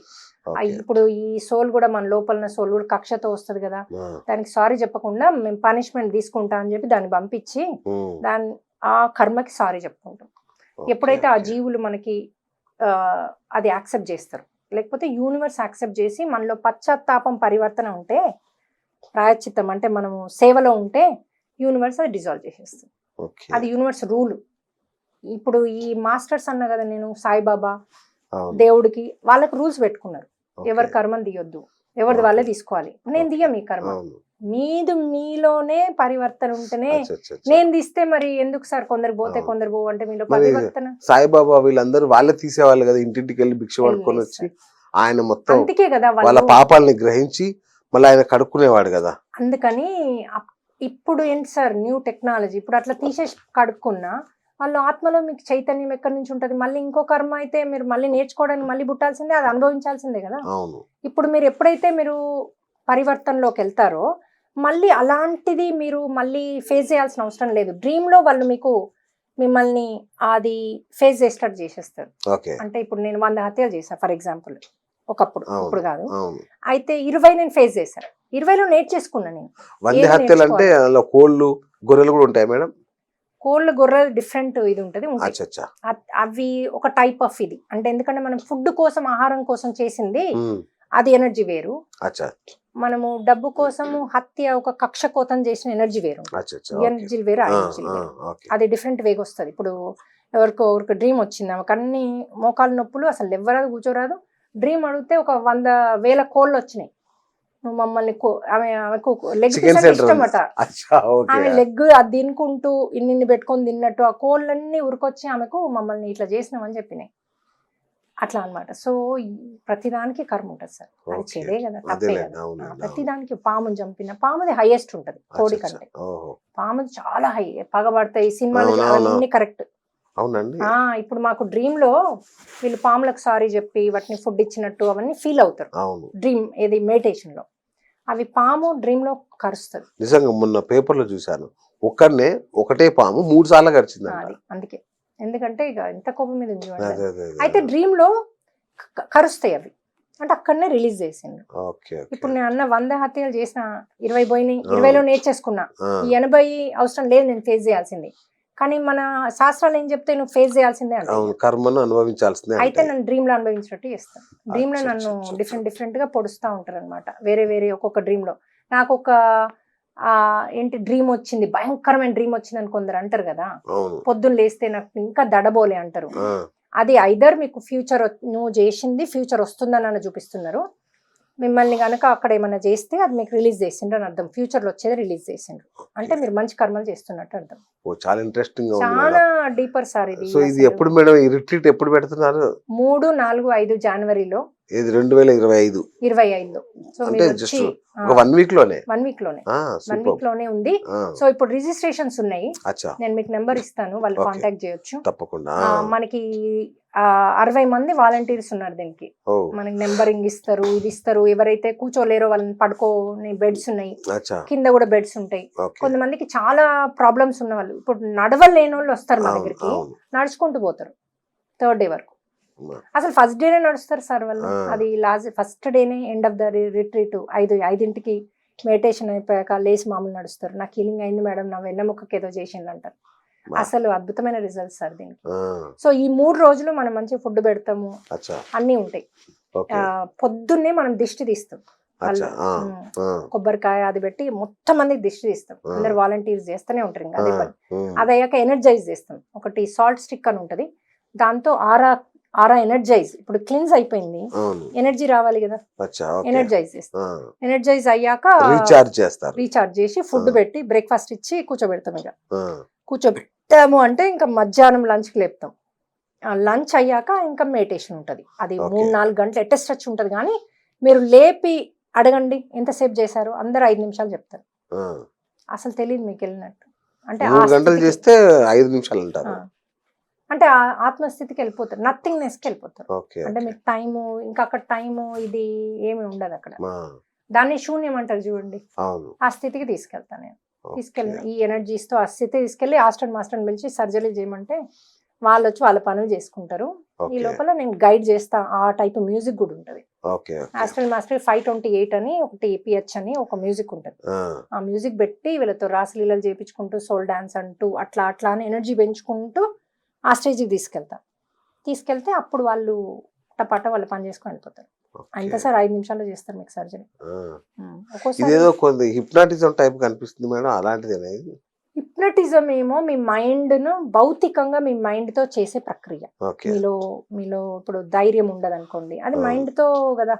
ఇప్పుడు ఈ సోల్ కూడా మన లోపల సోల్ కూడా కక్షతో వస్తుంది కదా, దానికి సారీ చెప్పకుండా మేము పనిష్మెంట్ తీసుకుంటా అని చెప్పి దాన్ని పంపించి ఆ కర్మకి సారీ చెప్పుకుంటాం. ఓకే, ఎప్పుడైతే ఆ ఓకే. జీవులు మనకి అది యాక్సెప్ట్ చేస్తారు, లేకపోతే యూనివర్స్ యాక్సెప్ట్ చేసి మనలో పశ్చాత్తాపం పరివర్తన ఉంటే, ప్రాయశ్చిత్తం అంటే మనము సేవలో ఉంటే యూనివర్స్ అది డిజాల్వ్ చేసేస్తుంది. ఓకే. అది యూనివర్స్ రూల్. ఇప్పుడు ఈ మాస్టర్స్ అన్న కదా నేను, సాయిబాబా అవును. దేవుడికి వాళ్ళకి రూల్స్ పెట్టుకున్నారు. ఓకే. ఎవరి కర్మని తీయొద్దు, ఎవరిది వాళ్ళే తీసుకోవాలి. నేను ఓకే. తీయ మీ కర్మ, అవును. మీలోనే పరివర్తన ఉంటేనే. అచ్చా, అచ్చా, అచ్చా. నేను తీస్తే మరి ఎందుకు సార్ కొందరు పోతే అవును. కొందరు పో అంటే మీలో మరి పరివర్తన. సాయిబాబా వీళ్ళందరూ వాళ్ళే తీసేవాళ్ళు కదా, ఇంటింటికి వెళ్ళి భిక్ష పడుకొని వెళ్ళలేదు వచ్చి సార్. ఆయన మొత్తం అందుకే కదా వాళ్ళ వాళ్ళు. పాపాలని గ్రహించి మళ్ళీ ఆయన కడుక్కునేవాడు కదా. అందుకని ఇప్పుడు ఏంటి సార్ న్యూ టెక్నాలజీ, ఇప్పుడు అట్లా తీసేసి కడుక్కున్నా వాళ్ళు ఆత్మలో మీకు చైతన్యం ఎక్కడి నుంచి ఉంటుంది? మళ్ళీ ఇంకో కర్మ అయితే మీరు మళ్ళీ నేర్చుకోవడానికి మళ్ళీ పుట్టాల్సిందే, అది అనుభవించాల్సిందే కదా. అవును. ఇప్పుడు మీరు ఎప్పుడైతే మీరు పరివర్తనలోకి వెళ్తారో మళ్ళీ అలాంటిది మీరు మళ్ళీ ఫేస్ చేయాల్సిన అవసరం లేదు. డ్రీమ్లో వాళ్ళు మీకు మిమ్మల్ని అది ఫేస్ చేసేటట్టు చేసేస్తారు. ఓకే. అంటే ఇప్పుడు నేను 100 హత్యలు చేశాను ఫర్ ఎగ్జాంపుల్, ఒకప్పుడు, అవును. ఇప్పుడు కాదు. అవును. అయితే 20 నేను ఫేస్ చేశాను. 20లో నేర్చేసుకున్నా నేను. 100 ఏది హత్యలు అంటే నేర్చుకోవాలి? అందులో కోళ్ళు గొర్రెలు కూడా ఉంటాయి మేడం? కోళ్ళు గొర్రెలు డిఫరెంట్ ఇది ఉంటుంది. అచ్చా, అచ్చా. అవి ఒక టైప్ ఆఫ్ ఇది. అంటే ఎందుకంటే మనం ఫుడ్ కోసం, ఆహారం కోసం చేసింది ఉమ్. అది ఎనర్జీ వేరు. అచ్చా, మనము డబ్బు కోసము హత్య, ఒక కక్ష కోతం చేసిన ఎనర్జీ వేరు. అచ్చా, అచ్చా. ఈ ఎనర్జీలు వేరు, ఆ ఎనర్జీలు వేరు. ఓకే. అది డిఫరెంట్ వేగా వస్తుంది. ఇప్పుడు ఎవరికో డ్రీమ్ వచ్చింది, ఆమెకు అన్ని మోకాలు నొప్పులు, అసలు ఎవ్వరాదు, కూర్చోరాదు. డ్రీమ్ అడిగితే ఒక 100,000 కోళ్ళు వచ్చినాయి. నువ్వు మమ్మల్ని ఆమెకు లెగ్ చికెన్ పీస్ సెంటర్ ఇష్టం అట. అచ్చా, ఓకే. ఆమె లెగ్ అది తినుకుంటూ ఇన్ని పెట్టుకొని తిన్నట్టు ఆ కోళ్ళన్నీ ఉరికొచ్చి ఆమెకు మమ్మల్ని ఇట్లా చేసినామని చెప్పినాయి. అట్లా అన్నమాట. సో ప్రతిదానికి కర్మ ఉంటుంది సార్. అది ఓకే. చెడే కదా, తప్పే అదేలేండి. కదా. అవునండి, అవును. ప్రతిదానికి పాముని చంపిన, పాముది హైయెస్ట్ ఉంటది కోడి అచ్చా, కంటే. అచ్చా. ఓహో. పాముది చాలా హై, పగబడతాయి సినిమాలు అవునవును. అన్ని కరెక్ట్. అవునండి. ఇప్పుడు మాకు డ్రీమ్ లో వీళ్ళు పాములకు సారీ చెప్పి వాటిని ఫుడ్ ఇచ్చినట్టు అవన్నీ ఫీల్ అవుతారు. అవును. డ్రీమ్ ఏది మెడిటేషన్ లో అవి పాము డ్రీమ్ లో కరుస్తుంది. నిజంగా మొన్న పేపర్లో చూశాను, ఒకటే పాము 3 సార్లు గడిచిందంట. అది అందుకే, ఎందుకంటే ఇక ఎంత కోపం మీద ఉంది చూడండి. అదే, అదే, అదే. అయితే డ్రీమ్ లో కరుస్తాయి అవి, అంటే అక్కడనే రిలీజ్ చేసిండు. Okay, okay. ఇప్పుడు నేను అన్న 100 హత్యలు చేసిన 20 పోయినాయి, 20లో నేర్చేసుకున్నా. ఆ. ఈ 80 అవసరం లేదు, నేను ఫేస్ చేయాల్సింది. కానీ మన శాస్త్రాలు ఏం చెప్తే నువ్వు ఫేస్ చేయాల్సిందే అంటే, అవును, కర్మను అనుభవించాల్సిందే అయితే అంటే. నన్ను డ్రీమ్ లో అనుభవించినట్టు చేస్తాను. డ్రీమ్ లో అచ్చా, నన్ను అచ్చా, అచ్చా. డిఫరెంట్ గా పొడుస్తూ ఉంటారు అనమాట. వేరే వేరే ఒక్కొక్క డ్రీమ్ లో నాకు ఒక ఏంటి డ్రీమ్ వచ్చింది, భయంకరమైన డ్రీమ్ వచ్చింది అని కొందరు అంటారు కదా. అవును. పొద్దున్న లేస్తే నాకు ఇంకా దడబోలే అంటారు. ఆ. అది ఐదర్ మీకు ఫ్యూచర్, నువ్వు చేసింది ఫ్యూచర్ వస్తుందని అని చూపిస్తున్నారు. మిమ్మల్ని కనుక అక్కడ ఏమైనా చేస్తే అది మీకు రిలీజ్ చేసిండ్రు అని అర్థం. ఫ్యూచర్ లో వచ్చేది రిలీజ్ చేసిండ్రు అంటే మీరు మంచి కర్మలు చేస్తున్నట్టు అర్థం. ఓ, చాలా ఇంట్రెస్టింగ్ గా ఉంది చాలా మేడం. డీపర్ సార్ ఇది. సో ఇది ఎప్పుడు మేడం, ఈ రిట్రీట్ ఎప్పుడు పెడుతున్నారు? 3, 4, 5 జనవరిలో ఇది 2025. 25లో. సో అంటే మీరు జస్ట్ వచ్చి ఒక 1 వీక్ లోనే? 1 వీక్ లోనే, 1 సూపర్. వీక్ లోనే ఉంది. సో ఇప్పుడు రిజిస్ట్రేషన్స్ ఉన్నాయి. అచ్చా, నేను మీకు నెంబర్ ఇస్తాను, వాళ్ళు Okay. కాంటాక్ట్ చేయొచ్చు. తప్పకుండా. మనకి 60 మంది వాలంటీర్స్ ఉన్నారు దీనికి. ఓ, మనకి నెంబరింగ్ ఇస్తారు, ఇది ఇస్తారు. ఎవరైతే కూర్చోలేరో వాళ్ళని పడుకోని బెడ్స్ ఉన్నాయి, అచ్చా, కింద కూడా బెడ్స్ ఉంటాయి. ఓకే. కొంతమందికి చాలా ప్రాబ్లమ్స్ ఉన్న వాళ్ళు, ఇప్పుడు నడవలేని వాళ్ళు వస్తారు మా అవును, దగ్గరికి, అవును. నడుచుకుంటూ పోతారు 3rd డే వరకు. మ- అసలు ఫస్ట్ డేనే నడుస్తారు సార్ వాళ్ళు. ఆ. అది ఫస్ట్ డేనే ఎండ్ ఆఫ్ ద రిట్రీట్. 5ంటికి మెడిటేషన్ అయిపోయాక లేచి మామూలు నడుస్తారు. నాకు హీలింగ్ అయింది మేడం, నా వెన్నెముకకి ఏదో చేసిండు అంటారు. మా- అసలు అద్భుతమైన రిజల్ట్స్ సార్ దీనికి. ఆ, సో ఈ 3 రోజులు మనం మంచి ఫుడ్ పెడతాము, అచ్చా, అన్నీ ఉంటాయి. ఓకే. పొద్దున్నే మనం దిష్టి తీస్తాం. అచ్చా, కొబ్బరికాయ అది పెట్టి మొత్తం మందికి దిష్టి తీస్తాం. ఆ. అందరు వాలంటీర్స్ చేస్తూనే ఉంటారు. ఇంకా అదే పని. ఉమ్, అది అయ్యాక ఎనర్జైజ్ చేస్తాం. ఒకటి సాల్ట్ స్టిక్ అని ఉంటది, దాంతో ఆరా ఎనర్జైజ్. ఇప్పుడు క్లీన్స్ అయిపోయింది, అవును. ఎనర్జీ రావాలి కదా, అచ్చా, ఓకే. ఎనర్జైజ్ చేస్తాం. ఎనర్జైజ్ అయ్యాక రీఛార్జ్ చేస్తారు. రీఛార్జ్ చేసి ఫుడ్ ఆ. పెట్టి బ్రేక్ఫాస్ట్ ఇచ్చి కూర్చోబెడతాం. ఇక ఆ, కూర్చోబెట్టాము అంటే ఇంకా మధ్యాహ్నం లంచ్కి లేపుతాం. లంచ్ అయ్యాక ఇంకా మెడిటేషన్ ఉంటుంది. అది Okay. 3-4 గంటలు ఎటెస్ట్ ఉంటుంది. కానీ మీరు లేపి అడగండి ఎంతసేపు చేశారు, అందరు 5 నిమిషాలు చెప్తారు. ఆ. అసలు తెలియదు మీకు వెళ్ళినట్టు. అంటే 3 గంటలు స్థితికి- చేస్తే 5 నిమిషాలు అంటారు. అంటే ఆ ఆత్మస్థితికి వెళ్ళిపోతారు, నథింగ్నెస్కి వెళ్ళిపోతారు. ఓకే, అంటే ఓకే. మీకు టైము, ఇంకా అక్కడ టైము ఇది ఏమి ఉండదు అక్కడ. ఆ, దాన్ని శూన్యం అంటారు చూడండి, అవును. ఆ స్థితికి తీసుకెళ్తాను నేను. ఓకే. తీసుకెళ్ళిన ఈ ఎనర్జీస్తో ఆ స్థితి తీసుకెళ్ళి మాస్టర్ని పిలిచి సర్జరీ చేయమంటే వాళ్ళు వచ్చి వాళ్ళ పనులు చేసుకుంటారు. ఈ ఓకే. లోపల నేను గైడ్ చేస్తా. ఆ టైప్ మ్యూజిక్ కూడా ఉంటుంది. ఓకే ఓకే ఆస్ట్రల్ మాస్టర్ 528 అని ఒకటి పిహెచ్ అని ఒక మ్యూజిక్ ఉంటుంది. ఆ మ్యూజిక్ పెట్టి వీళ్ళతో రాసలీలలు చేయించుకుంటూ సోల్ డాన్స్ అంటూ అట్లా అట్లా అని ఎనర్జీ పెంచుకుంటూ ఆ స్టేజ్కి తీసుకెళ్తే అప్పుడు వాళ్ళు టపాట వాళ్ళు పని చేసుకొని వెళ్ళిపోతారు. అంతే సార్ 5 నిమిషాల్లో చేస్తారు మీకు సర్జరీ. ఒక్కోసారి ఇదేదో కొంత హిప్నాటిజం టైప్ కనిపిస్తుంది మేడం, అలాంటిదేనా ఇది? హిప్నటిజం ఏమో మీ మైండ్ను భౌతికంగా మీ మైండ్తో చేసే ప్రక్రియ. ఓకే మీలో ఇప్పుడు ధైర్యం ఉండదు అనుకోండి, అది మైండ్తో కదా.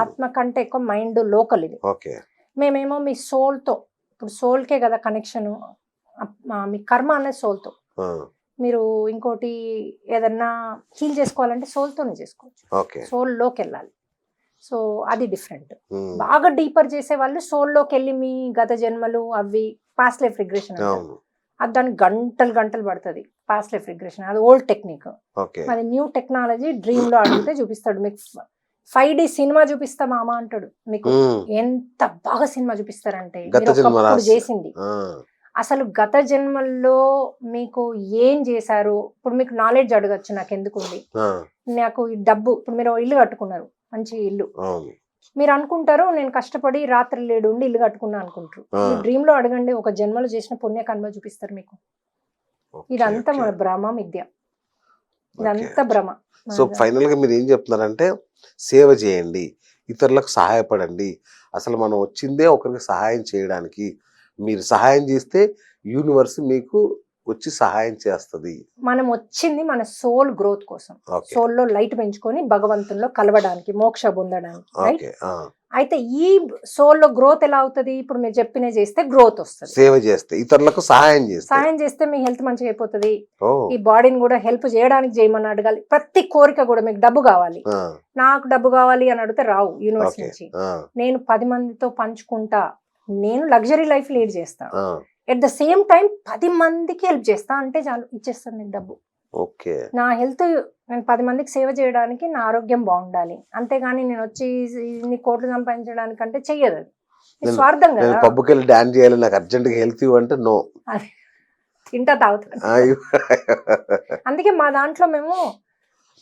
ఆత్మ కంటే ఎక్కువ మైండ్ లోకల్ ఇది. ఓకే మేమేమో మీ సోల్తో, ఇప్పుడు సోల్కే కదా కనెక్షన్. మీ కర్మ అనేది సోల్తో. మీరు ఇంకోటి ఏదన్నా హీల్ చేసుకోవాలంటే సోల్తోనే చేసుకోవచ్చు. ఓకే సోల్లోకి వెళ్ళాలి. సో అది డిఫరెంట్. బాగా డీపర్ చేసే వాళ్ళు సోల్లోకి వెళ్ళి మీ గత జన్మలు అవి పాస్ట్ లైఫ్ రిగ్రెషన్ అది దానికి గంటలు పడుతుంది. పాస్ట్ లైఫ్ రిగ్రెషన్ అది ఓల్డ్ టెక్నిక్. అది న్యూ టెక్నాలజీ. డ్రీమ్ లో అడిగితే చూపిస్తాడు మీకు. 5D సినిమా చూపిస్తా మామ అంటాడు. మీకు ఎంత బాగా సినిమా చూపిస్తారంటే మీరు ఒకప్పుడు చేసింది. అసలు గత జన్మల్లో మీకు ఏం చేశారు, ఇప్పుడు మీకు నాలెడ్జ్ అడగచ్చు. నాకు ఎందుకుంది, నాకు ఈ డబ్బు, ఇప్పుడు మీరు ఇల్లు కట్టుకున్నారు, మంచి ఇల్లు, మీరు అనుకుంటారు నేను కష్టపడి రాత్రి 7 ఉండి ఇల్లు కట్టుకున్నా అనుకుంటారు. మీ డ్రీమ్ లో అడగండి, ఒక జన్మలో చేసిన పుణ్య కర్మ చూపిస్తారు మీకు. ఇదంతా మన భ్రమ విద్య, ఇదంతా భ్రమ. సో ఫైనల్ గా మీరు ఏం చెప్తున్నారంటే సేవ చేయండి, ఇతరులకు సహాయపడండి. అసలు మనం వచ్చిందే ఒకరికి సహాయం చేయడానికి. మీరు సహాయం చేస్తే యూనివర్స్ మీకు వచ్చి సహాయం చేస్తుంది. మనం వచ్చింది మన సోల్ గ్రోత్ కోసం, సోల్లో లైట్ పెంచుకొని భగవంతుల్లో కలవడానికి, మోక్ష పొందడానికి. అయితే ఈ సోల్లో గ్రోత్ ఎలా అవుతుంది? ఇప్పుడు మీరు చెప్పిన చేస్తే గ్రోత్ వస్తుంది. సేవ చేస్తే, ఇతరులకు సహాయం చేస్తే మీ హెల్త్ మంచిగా అయిపోతుంది. ఈ బాడీని కూడా హెల్ప్ చేయడానికి చేయమని అడగాలి. ప్రతి కోరిక కూడా మీకు డబ్బు కావాలి, నాకు డబ్బు కావాలి అని అడిగితే రావు యూనివర్స్ నుంచి. నేను 10 మందితో పంచుకుంటా, నేను లగ్జరీ లైఫ్ లీడ్ చేస్తా, ఎట్ ద సేమ్ టైం 10 మందికి హెల్ప్ చేస్తా అంటే చాలు, ఇచ్చేస్తాను నీకు డబ్బు. నా హెల్త్, నేను 10 మందికి సేవ చేయడానికి నా ఆరోగ్యం బాగుండాలి. అంతేగాని నేను వచ్చి ఇన్ని కోట్లు సంపాదించడానికి అంటే చెయ్యదు. అది స్వార్థం కదా. పబ్కి వెళ్ళి డాన్స్ చేయాలి, నాకు అర్జెంట్ గా హెల్త్ ఇవ్వంటే నో, తింటా తాగుతాను. అందుకే మా దాంట్లో మేము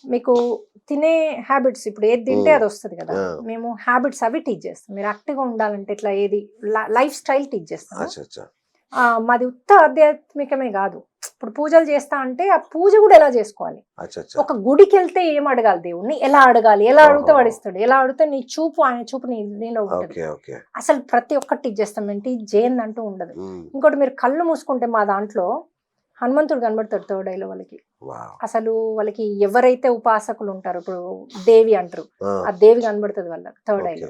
మీకు తినే హ్యాబిట్స్, ఇప్పుడు ఏది తింటే అది వస్తుంది కదా, మేము హ్యాబిట్స్ అవి టీచ్ చేస్తాం. మీరు యాక్టివ్గా ఉండాలంటే ఇట్లా ఏది లైఫ్ స్టైల్ టీచ్ చేస్తాం. మాది ఉత్త ఆధ్యాత్మికమే కాదు. ఇప్పుడు పూజలు చేస్తా అంటే ఆ పూజ కూడా ఎలా చేసుకోవాలి, ఒక గుడికి వెళ్తే ఏం అడగాలి, దేవుణ్ణి ఎలా అడగాలి, ఎలా అడిగితే వాడిస్తాడు, ఎలా అడిగితే నీ చూపు ఆయన చూపు నీలో ఉంటుంది. అసలు ప్రతి ఒక్కటి టీచ్ చేస్తాం. ఏంటి జైన్ అంటూ ఉండదు. ఇంకోటి, మీరు కళ్ళు మూసుకుంటే మా దాంట్లో హనుమంతుడు కనబడతాడు థర్డ్ ఐలో వాళ్ళకి. అసలు వాళ్ళకి ఎవరైతే ఉపాసకులు ఉంటారో, ఇప్పుడు దేవి అంటారు, ఆ దేవి కనబడుతుంది వాళ్ళకి థర్డ్ ఐలో.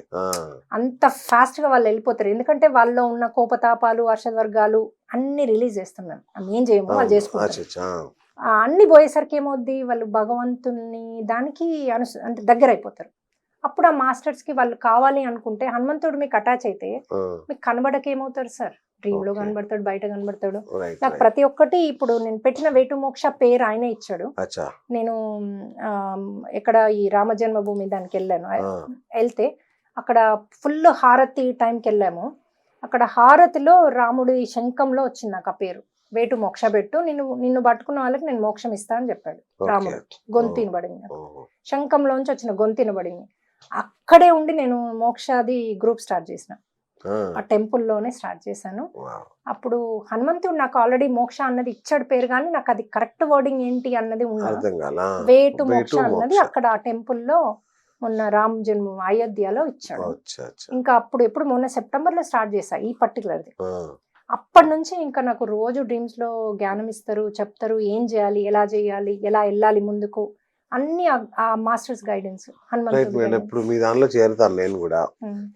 అంత ఫాస్ట్ గా వాళ్ళు వెళ్ళిపోతారు. ఎందుకంటే వాళ్ళలో ఉన్న కోపతాపాలు, అర్షవర్గాలు అన్ని రిలీజ్ చేస్తాం మేము. ఏం చేయము, వాళ్ళు చేసుకుంటారు. అన్ని పోయేసరికి ఏమవుద్ది, వాళ్ళు భగవంతుని దానికి అంటే దగ్గర అయిపోతారు. అప్పుడు ఆ మాస్టర్స్ కి వాళ్ళు కావాలి అనుకుంటే, హనుమంతుడు మీకు అటాచ్ అయితే మీకు కనబడక ఏమవుతారు సార్, డ్రీమ్ లో కనబడతాడు, బయట కనబడతాడు. నాకు ప్రతి ఒక్కటి, ఇప్పుడు నేను పెట్టిన వే టు మోక్ష పేరు ఆయనే ఇచ్చాడు. నేను ఇక్కడ ఈ రామ జన్మభూమి దానికి వెళ్ళాను. వెళ్తే అక్కడ ఫుల్ హారతి టైంకి వెళ్ళాము. అక్కడ హారతిలో రాముడి శంఖంలో వచ్చింది నాకు ఆ పేరు, వే టు మోక్ష పెట్టు, నిన్ను పట్టుకున్న వాళ్ళకి నేను మోక్షం ఇస్తా అని చెప్పాడు రాముడు. గొంతు పడింది, శంఖంలోంచి వచ్చిన గొంతు పడింది. అక్కడే ఉండి నేను మోక్షాది గ్రూప్ స్టార్ట్ చేసిన, ఆ టెంపుల్లోనే స్టార్ట్ చేశాను. అప్పుడు హనుమంతుడు నాకు ఆల్రెడీ మోక్ష అన్నది ఇచ్చాడు పేరు, కానీ నాకు అది కరెక్ట్ వర్డింగ్ ఏంటి అన్నది ఉన్నది. వే టు మోక్ష అన్నది అక్కడ ఆ టెంపుల్లో మొన్న రామ్ జన్మ అయోధ్యలో ఇచ్చాడు. ఇంకా అప్పుడు ఎప్పుడు మొన్న సెప్టెంబర్ లో స్టార్ట్ చేశా ఈ పర్టికులర్ది. అప్పటి నుంచి ఇంకా నాకు రోజు డ్రీమ్స్ లో జ్ఞానం ఇస్తారు, చెప్తారు ఏం చేయాలి, ఎలా చేయాలి, ఎలా వెళ్ళాలి ముందుకు, అన్ని ఆ మాస్టర్స్ గైడెన్స్. ఇప్పుడు మీ దానిలో చేరుతాను నేను కూడా.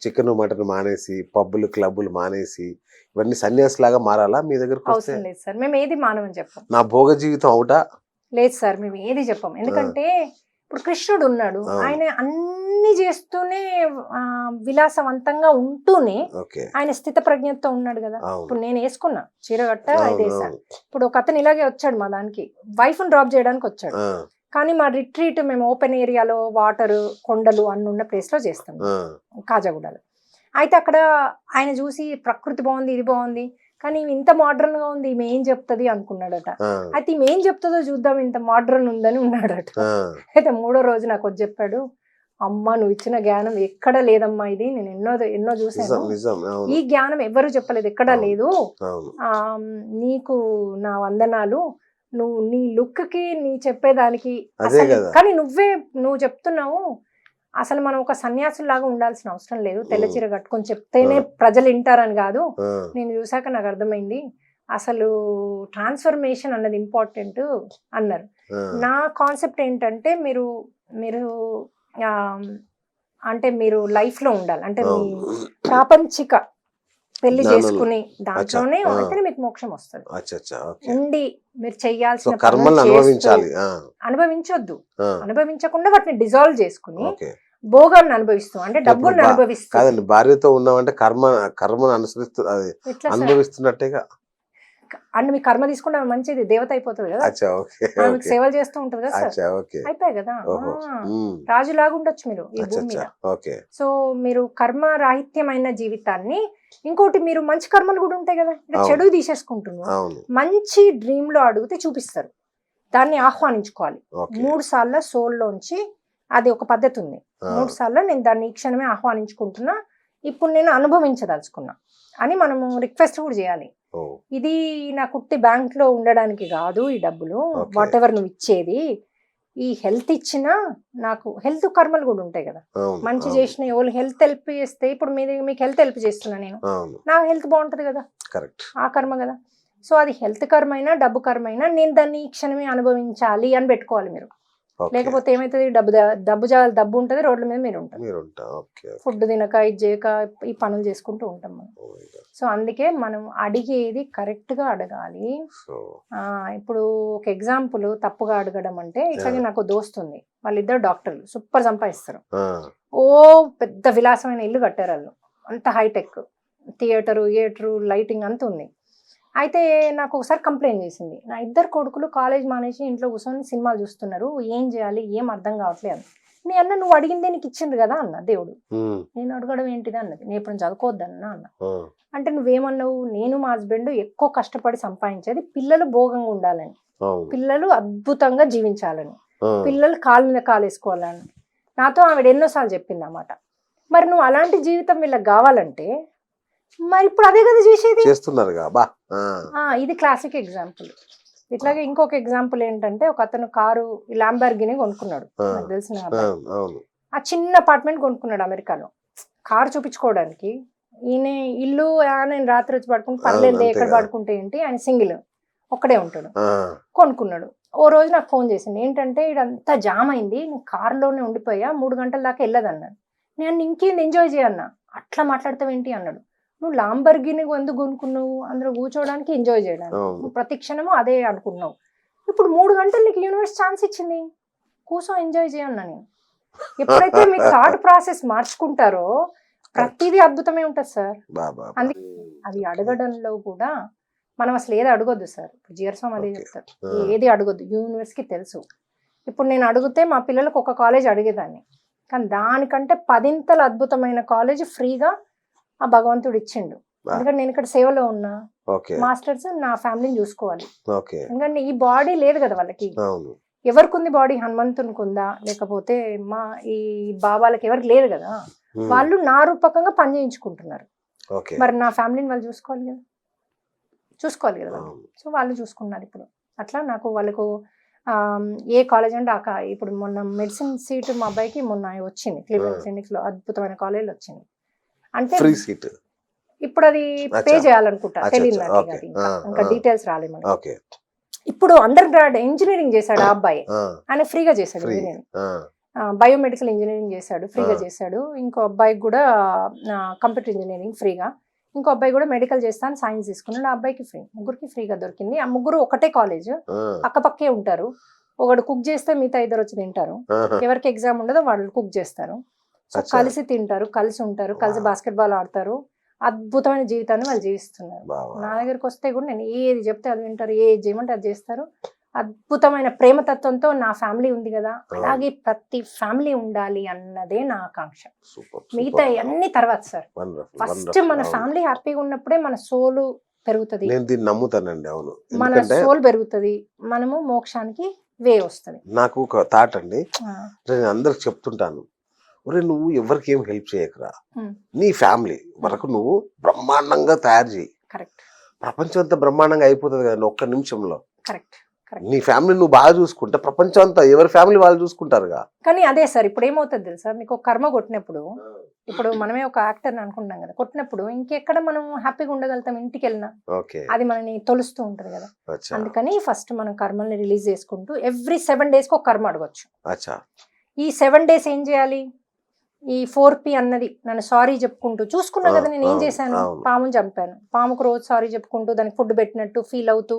చికెన్ మటన్ మానేసి, పబ్బులు క్లబ్బులు మానేసి, ఇవన్నీ సన్యాసి లాగా మారాలా మీ దగ్గరకు? అవసరం లేదు సార్, మేము ఏది మానమని చెప్పాం. నా భోగ జీవితం అవుటా? లేదు సార్, మేము ఏది చెప్పాం. ఎందుకంటే ఇప్పుడు కృష్ణుడు ఉన్నాడు, ఆయన అన్ని చేస్తూనే విలాసవంతంగా ఉంటూనే ఆయన స్థిత ప్రజ్ఞతో ఉన్నాడు కదా. ఇప్పుడు నేను వేసుకున్నా చీర కట్ట, అది వేసాను. ఇప్పుడు ఒక అతను ఇలాగే వచ్చాడు మా దానికి, వైఫ్ ని డ్రాప్ చేయడానికి వచ్చాడు. కానీ మా రిట్రీట్ మేము ఓపెన్ ఏరియాలో, వాటర్, కొండలు అన్ని ఉన్న ప్లేస్ లో చేస్తాం, కాజాగూడలో. అయితే అక్కడ ఆయన చూసి ప్రకృతి బాగుంది, ఇది బాగుంది, కానీ ఇంత మోడర్న్ గా ఉంది, ఈమె ఏం చెప్తుంది అనుకున్నాడట. అయితే ఈమె ఏం చెప్తుందో చూద్దాం, ఇంత మోడర్న్ ఉందని ఉన్నాడట. అయితే 3వ రోజు నాకు వచ్చి చెప్పాడు, అమ్మ నువ్వు ఇచ్చిన జ్ఞానం ఎక్కడ లేదమ్మా, ఇది నేను ఎన్నో చూసాను, నిజం నిజం అవును ఈ జ్ఞానం ఎవరు చెప్పలేదు, ఎక్కడా అవును. లేదు, అవును ఆ నీకు నా వందనాలు, నువ్వు నీ లుక్ కి నీ చెప్పేదానికి అదే అసలు కదా. కానీ నువ్వు చెప్తున్నావు, అసలు మనం ఒక సన్యాసులాగా ఉండాల్సిన అవసరం లేదు, తెల్ల చీర కట్టుకొని చెప్తేనే ప్రజలు వింటారని కాదు, ఆ, నేను చూసాక నాకు అర్థమైంది అసలు ట్రాన్స్ఫర్మేషన్ అన్నది ఇంపార్టెంట్ అన్నారు. ఆ, నా కాన్సెప్ట్ ఏంటంటే మీరు మీరు ఆ, అంటే మీరు లైఫ్ లో ఉండాలి, అంటే మీ అవును. ప్రాపంచిక పెళ్లి జ్ఞానం. చేసుకుని దాంట్లోనే అచ్చా, ఆ. అయితేనే మీకు మోక్షం వస్తుంది. అచ్చా అచ్చా ఓకే. ఉండి మీరు సో చెయ్యాల్సిన పనులు కర్మల్ని చేస్తూ అనుభవించాలి. ఆ, అనుభవించొద్దు, ఆ, అనుభవించకుండా వాటిని డిజాల్వ్ చేసుకుని ఓకే. భోగాన్ని అనుభవిస్తూ, అంటే డబ్బుల్ని అనుభవిస్తూ. కాదండి, భార్యతో ఉన్నామంటే కర్మను అనుసరిస్తూ అది ఎట్లా సార్ అనుభవిస్తున్నట్టేగా. అంటే మీ కర్మ తీసుకుంటే ఆమె మంచిది దేవత అయిపోతుంది కదా, అచ్చా ఓకే ఆమె మీకు ఓకే. సేవలు చేస్తూ ఉంటుంది కదా సార్, అచ్చా ఓకే. అయిపోయాయి కదా. ఓహో. రాజులాగా ఉండొచ్చు మీరు ఈ అచ్చా భూమి మీద. అచ్చా ఓకే. సో మీరు కర్మ రాహిత్యమైన జీవితాన్ని, ఇంకోటి మీరు మంచి కర్మలు కూడా ఉంటాయి కదా, అంటే అవును. చెడు తీసేసుకుంటున్నారు, అవును మంచి డ్రీమ్ లో అడిగితే చూపిస్తారు, దాన్ని ఆహ్వానించుకోవాలి. ఓకే. 3 సార్లు సోల్లోంచి, అది ఒక పద్ధతి ఉంది, ఆ, 3 సార్లు నేను దాన్ని ఈ క్షణమే ఆహ్వానించుకుంటున్నా, ఇప్పుడు నేను అనుభవించదలుచుకున్నా అని మనము రిక్వెస్ట్ కూడా చేయాలి. ఓ, ఇది నా కుట్టి బ్యాంక్ లో ఉండడానికి కాదు ఈ డబ్బులు, Okay. వాట్ ఎవర్ నువ్వు ఇచ్చేది, ఈ హెల్త్ ఇచ్చినా నాకు హెల్త్ కర్మలు కూడా ఉంటాయి కదా, అవును మంచి అవును, చేసిన ఎవరు హెల్త్ హెల్ప్ చేస్తే, ఇప్పుడు మీకు హెల్త్ హెల్ప్ చేస్తున్నా నేను, అవును నా హెల్త్ బాగుంటది కదా, కరెక్ట్. ఆ కర్మ కదా. సో అది హెల్త్ కర్మ అయినా డబ్బు కర్మ అయినా నేను దాన్ని ఈ క్షణమే అనుభవించాలి అని పెట్టుకోవాలి మీరు. ఓకే. లేకపోతే ఏమైతుంది, డబ్బు ఉంటుంది, రోడ్ల మీద మీరు ఉంటారు, మీరు ఉంటా. Okay okay. ఫుడ్ తినక ఇది చేయక ఈ పనులు చేసుకుంటూ ఉంటాం మనం. Oh my God. సో అందుకే మనం అడిగేది కరెక్ట్ గా అడగాలి. సో ఇప్పుడు ఒక ఎగ్జాంపుల్ తప్పుగా అడగడం అంటే, ఇట్లాగే నాకు దోస్తు ఉంది, వాళ్ళిద్దరు డాక్టర్లు, సూపర్ సంపాదిస్తారు, ఆ, ఓ పెద్ద విలాసమైన ఇల్లు కట్టారు వాళ్ళు, అంత హైటెక్ థియేటరు లైటింగ్ అంత ఉంది. అయితే నాకు ఒకసారి కంప్లైంట్ చేసింది, నా 2 కొడుకులు కాలేజ్ మానేసి ఇంట్లో కూర్చొని సినిమాలు చూస్తున్నారు, ఏం చేయాలి ఏం అర్థం కావట్లేదు. నీ అన్న నువ్వు అడిగిందే నీకు ఇచ్చింది కదా అన్న దేవుడు, నేను అడగడం ఏంటిది అన్నది, నేను ఎప్పుడు చదువుకోవద్దన్నా అన్న. అంటే నువ్వేమన్నావు, నేను మా హస్బెండ్ ఎక్కువ కష్టపడి సంపాదించేది పిల్లలు భోగంగా ఉండాలని, పిల్లలు అద్భుతంగా జీవించాలని, పిల్లలు కాలు మీద కాలు వేసుకోవాలని నాతో ఆవిడ ఎన్నోసార్లు చెప్పింది అన్నమాట. మరి నువ్వు అలాంటి జీవితం వీళ్ళకి కావాలంటే మరి ఇప్పుడు అదే కదా చేసేది, చేస్తున్నారుగా బా. ఇది క్లాసిక్ ఎగ్జాంపుల్. ఇట్లాగే ఇంకొక ఎగ్జాంపుల్ ఏంటంటే, ఒక అతను కారు ల్యాంబర్గిని కొనుక్కున్నాడు, నాకు తెలిసిన అబ్బాయి. అవును ఆ చిన్న అపార్ట్మెంట్ కొనుక్కున్నాడు అమెరికాలో, కారు చూపించుకోవడానికి. ఈయన ఇల్లు నేను రాత్రి వచ్చి పడుకుంటే పర్లేదు, అంతే ఎక్కడ కదా. పడుకుంటే ఏంటి, ఆయన సింగిల్ ఒక్కడే ఉంటాడు. ఆ, కొనుక్కున్నాడు. ఓ రోజు నాకు ఫోన్ చేసింది, ఏంటంటే ఇదంతా జామ్ అయింది, నేను కారులోనే ఉండిపోయా, 3 గంటల దాకా వెళ్ళదన్నాడు. నేను ఇంకేంది ఎంజాయ్ చేయన్నా, అట్లా మాట్లాడతావేంటి అన్నాడు. నువ్వు లాంబర్గిని ఎందుకు కొనుక్కున్నావు, అందులో కూర్చోవడానికి, ఎంజాయ్ చేయడానికి, అవును. నువ్వు ప్రతి క్షణము అదే అనుకుంటున్నావు. ఇప్పుడు 3 గంటలు నీకు యూనివర్స్ ఛాన్స్ ఇచ్చింది, కూర్చో ఎంజాయ్ చేయన్నా. నేను ఎప్పుడైతే మీ థాట్ ప్రాసెస్ మార్చుకుంటారో ప్రతిదీ అద్భుతమే ఉంటుంది సార్. అందుకే అది అడగడంలో కూడా మనం అసలు ఏది అడగొద్దు సార్. జియర్స్వామి అదే చెప్తారు, ఏది అడగొద్దు, యూనివర్స్ కి తెలుసు. ఇప్పుడు నేను అడిగితే మా పిల్లలకు ఒక కాలేజ్ అడిగేదాన్ని, కానీ దానికంటే 10 అద్భుతమైన కాలేజ్ ఫ్రీగా ఆ భగవంతుడు ఇచ్చిండు. ఎందుకంటే నేను ఇక్కడ సేవలో ఉన్నా, మాస్టర్స్ నా ఫ్యామిలీని చూసుకోవాలి. ఎందుకంటే ఈ బాడీ లేదు కదా వాళ్ళకి, ఎవరికి ఉంది బాడీ, హనుమంతునికి ఉందా, లేకపోతే మా ఈ బాబాలకి ఎవరికి లేదు కదా, వాళ్ళు నా రూపకంగా పని చేయించుకుంటున్నారు. మరి నా ఫ్యామిలీని వాళ్ళు చూసుకోవాలి కదా, సో వాళ్ళు చూసుకున్నారు. ఇప్పుడు అట్లా నాకు వాళ్ళకు ఏ కాలేజ్ అంటే ఇప్పుడు మొన్న మెడిసిన్ సీట్ మా అబ్బాయికి మొన్న వచ్చింది, క్లీవ్లాండ్ క్లినిక్స్ లో అద్భుతమైన కాలేజ్ వచ్చింది. అంటే ఫ్రీ సీట్ ఇప్పుడు అది పే చేయాలనుకుంటా, తెలియదు నాకు, అది ఇంకా డీటెయిల్స్ రాలేమని. ఇప్పుడు అండర్ గ్రాడ్ ఇంజనీరింగ్ చేశాడు ఆ అబ్బాయి, ఆయన ఫ్రీగా చేశాడు ఇంజనీరింగ్, బయోమెడికల్ ఇంజనీరింగ్ చేశాడు, ఫ్రీగా చేశాడు. ఇంకో అబ్బాయికి కూడా కంప్యూటర్ ఇంజనీరింగ్ ఫ్రీగా, ఇంకో అబ్బాయి కూడా మెడికల్ చేస్తాను సైన్స్ తీసుకున్నాడు, ఆ అబ్బాయికి ఫ్రీ, ముగ్గురికి ఫ్రీగా దొరికింది. ఆ ముగ్గురు ఒకటే కాలేజ్, పక్కపక్కే ఉంటారు. ఒకడు కుక్ చేస్తే మిగతా 2 వచ్చి తింటారు, ఎవరికి ఎగ్జామ్ ఉండదో వాళ్ళు కుక్ చేస్తారు. సో కలిసి తింటారు, కలిసి ఉంటారు, కలిసి బాస్కెట్బాల్ ఆడతారు, అద్భుతమైన జీవితాన్ని వాళ్ళు జీవిస్తున్నారు. నా దగ్గరికి వస్తే కూడా నేను ఏది చెప్తే అది వింటారు, ఏది చేయమంటే అది చేస్తారు. అద్భుతమైన ప్రేమతత్వంతో నా ఫ్యామిలీ ఉంది కదా, అలాగే ప్రతి ఫ్యామిలీ ఉండాలి అన్నదే నా ఆకాంక్ష. మిగతా అన్ని తర్వాత సార్, ఫస్ట్ మన ఫ్యామిలీ హ్యాపీగా ఉన్నప్పుడే మన సోలు పెరుగుతుంది, నేను దీన్ని నమ్ముతానండి. అవును, మన సోల్ పెరుగుతుంది, మనము మోక్షానికి వే వస్తుంది. నాకు ఒక థాట్ అండి, నేను అందరికి చెప్తుంటాను, ఒరే నువ్వు ఎవరికి ఏం హెల్ప్ చేయకరా, Hmm. నీ ఫ్యామిలీ వరకు నువ్వు బ్రహ్మాండంగా తయారు చేయి, కరెక్ట్ ప్రపంచం అంతా బ్రహ్మాండంగా అయిపోతుంది కదా ఒక్క నిమిషంలో. Correct correct. నీ ఫ్యామిలీ నువ్వు బాగా చూసుకుంటే ప్రపంచం అంతా ఎవరి ఫ్యామిలీ వాళ్ళు చూసుకుంటారుగా. కానీ అదే సార్ ఇప్పుడు ఏమవుతుంది తెలుసా, మీకు ఒక కర్మ కొట్టినప్పుడు, ఇప్పుడు మనమే ఒక యాక్టర్ అనుకుంటున్నాం కదా, కొట్టినప్పుడు ఇంకెక్కడ మనం హ్యాపీగా ఉండగలుగుతాం ఇంటికి వెళ్ళినా, ఓకే అది మనని తొలుస్తూ ఉంటది కదా. అచ్చా అందుకని ఫస్ట్ మనం కర్మల్ని రిలీజ్ చేసుకుంటూ ఎవ్రీ 7 days కి ఒక కర్మ అడగొచ్చు. అచ్చా ఈ 7 days ఏం చేయాలి, ఈ 4P అన్నది నన్ను సారీ చెప్పుకుంటూ చూసుకున్నా కదా నేను ఏం అవును, చేశాను, అవును. పాముని చంపాను, పాముకు రోజు సారీ చెప్పుకుంటూ దానికి ఫుడ్ పెట్టినట్టు ఫీల్ అవుతూ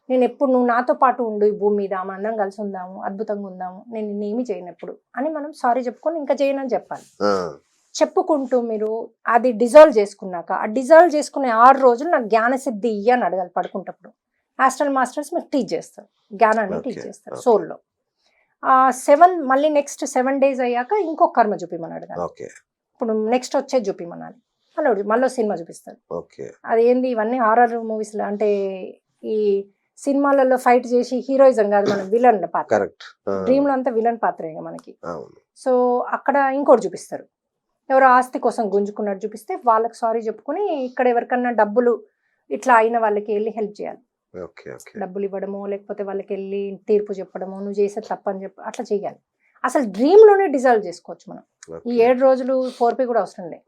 నేను ఎప్పుడు నువ్వు నాతో పాటు ఉండు ఈ భూమి మీద, మనం కలిసి ఉందాము, అద్భుతంగా ఉందాము, నేను నిన్నేమి చేయనప్పుడు అని మనం సారీ చెప్పుకొని ఇంకా చేయనని చెప్పాలి. ఆ, చెప్పుకుంటూ మీరు అది డిజాల్వ్ చేసుకున్నాక, ఆ డిజాల్వ్ చేసుకునే 6 రోజులు నాకు జ్ఞాన సిద్ధి ఇయ్యి అని అడగాలి పడుకుంటప్పుడు. ఆస్ట్రల్ మాస్టర్స్ మీకు టీచ్ చేస్తారు, జ్ఞానాన్ని టీచ్ Okay, చేస్తారు okay. సోల్లో. 7 మళ్ళీ నెక్స్ట్ 7 days అయ్యాక ఇంకో కర్మ చూపిమని అడగాలి. ఓకే ఇప్పుడు నెక్స్ట్ వచ్చే చూపిమనాలి, మళ్ళీ సినిమా చూపిస్తారు. ఓకే అది ఏంది, ఇవన్నీ హారర్ మూవీస్లో అంటే ఈ సినిమాలలో ఫైట్ చేసి హీరోయిజం కాదు, మనం విలన్ పాత్ర, కరెక్ట్. డ్రీమ్లో అంతా విలన్ పాత్రే మనకి. అవును సో అక్కడ ఇంకోటి చూపిస్తారు, ఎవరో ఆస్తి కోసం గుంజుకున్నట్టు చూపిస్తే వాళ్ళకి సారీ చెప్పుకొని ఇక్కడ ఎవరికన్నా డబ్బులు ఇట్లా అయిన వాళ్ళకి వెళ్ళి హెల్ప్ చేయాలి. ఓకే ఓకే డబ్బులు ఇవ్వడమో లేకపోతే వాళ్ళకి వెళ్ళి తీర్పు చెప్పడమో, నువ్వు చేసే తప్పని చెప్పి అట్లా చేయాలి. అసలు డ్రీమ్లోనే డిజాల్వ్ చేసుకోవచ్చు మనం. ఈ 7 రోజులు 4P కూడా అవసరం లేదు.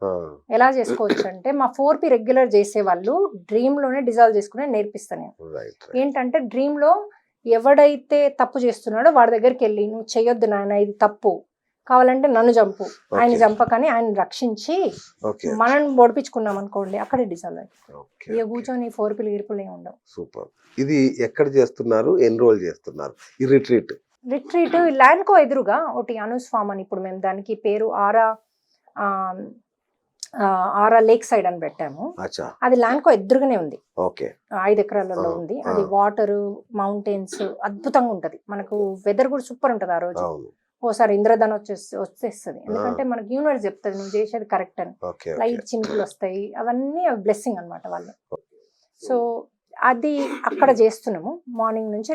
ఎలా చేసుకోవచ్చు అంటే, మా 4P రెగ్యులర్ చేసే వాళ్ళు డ్రీమ్లోనే డిజాల్వ్ చేసుకుని నేర్పిస్తాను నేను. రైట్ ఏంటంటే డ్రీమ్లో ఎవడైతే తప్పు చేస్తున్నాడో వాడి దగ్గరికి వెళ్ళి, నువ్వు చేయొద్దు నాయన ఇది తప్పు, కావాలంటే నన్ను చంపు, ఆయన చంపకని ఆయన రక్షించి ఓకే మనం బొడిపించుకున్నాం అనుకోండి, అక్కడే డిజాల్వ్ అయిపోతుంది. ఓకే ఇక కూర్చొని 4P గిరుపులు ఏమి ఉండవు. సూపర్. ఇది ఎక్కడ చేస్తున్నారు, ఎన్రోల్ చేస్తున్నారు ఈ రిట్రీట్? రిట్రీట్ ల్యాండ్కో ఎదురుగా ఒకటి అనూస్ ఫామ్ అని, ఇప్పుడు మేము దానికి పేరు ఆరా లేక్ సైడ్ అని పెట్టాము. అచ్చా అది ల్యాండ్కో ఎదురుగానే ఉంది, ఓకే 5 ఎకరాలలో ఉంది. అది వాటర్, మౌంటైన్స్ అద్భుతంగా ఉంటది. మనకు వెదర్ కూడా సూపర్ ఉంటది ఆ రోజు. అవును ఓసారి ఇంద్రధన వచ్చేస్తుంది, ఎందుకంటే మనకి యూనివర్స్ చెప్తుంది నువ్వు చేసేది కరెక్ట్ అని. ఓకే లైట్ చినుకులు వస్తాయి, అవన్నీ బ్లెస్సింగ్ అన్నమాట వాళ్ళు. సో అది అక్కడ చేస్తున్నాము మార్నింగ్ నుంచి.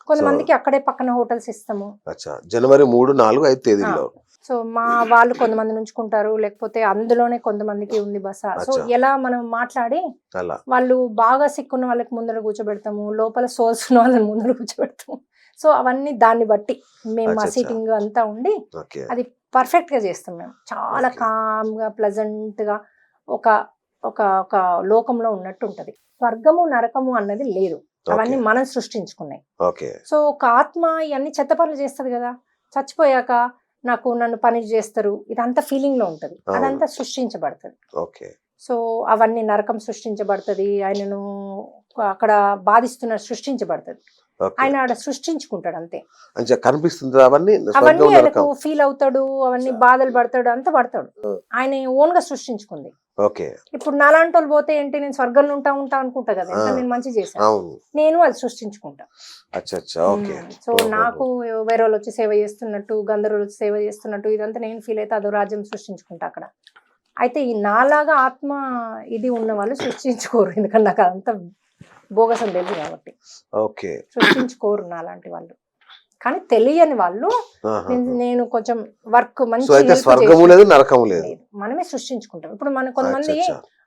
కొంతమందికి అక్కడే పక్కన హోటల్స్ ఇస్తాము. అచ్చా జనవరి 3, 4, 5 తేదీల్లో. సో మా వాళ్ళు కొంతమంది నుంచుకుంటారు, లేకపోతే అందులోనే కొంతమందికి ఉంది బస. సో ఎలా మనం మాట్లాడి అలా వాళ్ళు బాగా సిక్కున్న వాళ్ళకి ముందర కూర్చోబెడతాము, లోపల సోల్స్ ఉన్న వాళ్ళని ముందర కూర్చోబెడతాము. సో అవన్నీ దాన్ని బట్టి మేము మా సీటింగ్ అంతా ఉండి ఓకే అది పర్ఫెక్ట్ గా చేస్తాం మేము. చాలా కామ్ గా ప్లెజెంట్ గా ఒక ఒక ఒక లోకంలో ఉన్నట్టు ఉంటది. స్వర్గము నరకము అన్నది లేదు, అవన్నీ మనం సృష్టించుకున్నాయి. ఓకే సో ఒక ఆత్మ ఇవన్నీ చెత్త పనులు చేస్తుంది కదా, చచ్చిపోయాక నన్ను పని చేస్తారు, ఇదంతా ఫీలింగ్ లో ఉంటది, అదంతా సృష్టించబడుతుంది. ఓకే సో అవన్నీ నరకం సృష్టించబడుతుంది, ఆయనను అక్కడ బాధిస్తున్న సృష్టించబడుతుంది, ఆయన ఆడ సృష్టించుకుంటాడు అంతే. అంటే కనిపిస్తుంది అవన్నీ అవన్నీ ఆయనకు ఫీల్ అవుతాడు, అవన్నీ బాధలు పడతాడు, అంత పడతాడు, ఆయన ఓన్ గా సృష్టించుకుంది. ఓకే ఇప్పుడు నాలాంటి వాళ్ళు పోతే ఏంటి, నేను స్వర్గంలో ఉంటా అనుకుంటా కదా, నేను మంచి చేశాను, నేను అది సృష్టించుకుంటా. ఓకే సో నాకు వేరే వాళ్ళు వచ్చి సేవ చేస్తున్నట్టు, గంధర్వులు వచ్చి సేవ చేస్తున్నట్టు ఇదంతా నేను ఫీల్ అయితే అదో రాజ్యం సృష్టించుకుంటా అక్కడ. అయితే ఈ నాలాగా ఆత్మ ఇది ఉన్న వాళ్ళు సృష్టించుకోరు, ఎందుకంటే నాకు అదంతా బోగసం తెలుసు కాబట్టి ఓకే సృష్టించుకోరు నాలాంటి వాళ్ళు. కానీ తెలియని వాళ్ళు నేను కొంచెం వర్క్ మంచి మనమే సృష్టించుకుంటాం. ఇప్పుడు మన కొంతమంది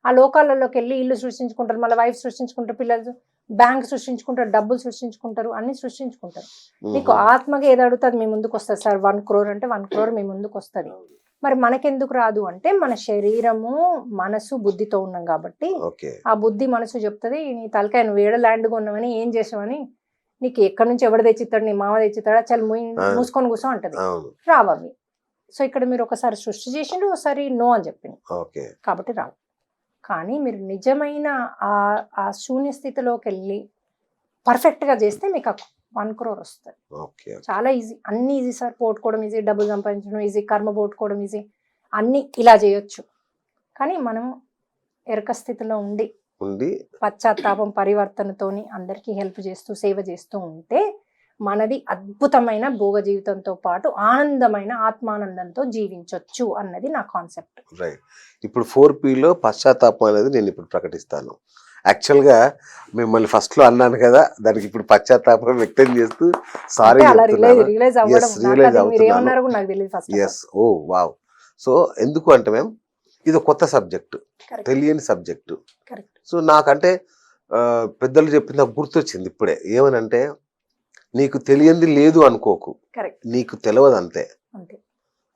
ఆ లోకాలలోకి వెళ్ళి ఇల్లు సృష్టించుకుంటారు, మళ్ళీ వైఫ్ సృష్టించుకుంటారు, పిల్లలు బ్యాంక్ సృష్టించుకుంటారు, డబ్బులు సృష్టించుకుంటారు, అన్ని సృష్టించుకుంటారు. మీకు ఆత్మగా ఏది అడుగుతుంది మీ ముందుకు వస్తుంది సార్, 1 crore అంటే 1 crore మీ ముందుకు వస్తుంది. మరి మనకెందుకు రాదు అంటే, మన శరీరము మనసు బుద్ధితో ఉన్నాం కాబట్టి ఆ బుద్ధి మనసు చెప్తుంది, నీ తలకాయ నువ్వు ఏడ ల్యాండ్ కొన్నావని, ఏం చేసావని, నీకు ఎక్కడి నుంచి ఎవడు తెచ్చిస్తాడు, నీ మామ తెచ్చిస్తాడా, చాలా మూసుకొని కూర్చో అంటది, రావవి. సో ఇక్కడ మీరు ఒకసారి సృష్టి చేసిండు, ఒకసారి నో అని చెప్పింది, కాబట్టి రావు. కానీ మీరు నిజమైన ఆ శూన్య స్థితిలోకి వెళ్ళి పర్ఫెక్ట్ గా చేస్తే మీకు 1 crore వస్తుంది. చాలా ఈజీ, అన్ని ఈజీ సార్. పోట్టుకోవడం ఈజీ, డబ్బులు సంపాదించడం ఈజీ, కర్మ పోట్టుకోవడం ఈజీ, అన్ని ఇలా చేయొచ్చు. కానీ మనం ఎరక స్థితిలో ఉండి పశ్చాత్తాపం పరివర్తనతోని అందరికీ హెల్ప్ చేస్తూ సేవ చేస్తూ ఉంటే మనది అద్భుతమైన భోగ జీవితంతో పాటు ఆనందమైన ఆత్మానందంతో జీవించవచ్చు అన్నది నా కాన్సెప్ట్. రైట్. ఇప్పుడు 4Pలో పశ్చాత్తాపం అనేది నేను ఇప్పుడు ప్రకటిస్తాను. యాక్చువల్గా మిమ్మల్ని ఫస్ట్ లో అన్నాను కదా, దానికి ఇప్పుడు పశ్చాత్తాపం వ్యక్తం చేస్తూ సారీ రియలైజ్ అవ్వడం. ఎస్ ఓ వావ్ సో ఎందుకు అంటే మేము ఇది ఒక కొత్త సబ్జెక్టు, కరెక్ట్ తెలియని సబ్జెక్టు. కరెక్ట్ సో నాకంటే పెద్దలు చెప్పింది నాకు గుర్తొచ్చింది ఇప్పుడే. ఏమనంటే నీకు తెలియంది లేదు అనుకోకు, కరెక్ట్ నీకు తెలియదు అంతే. అంతే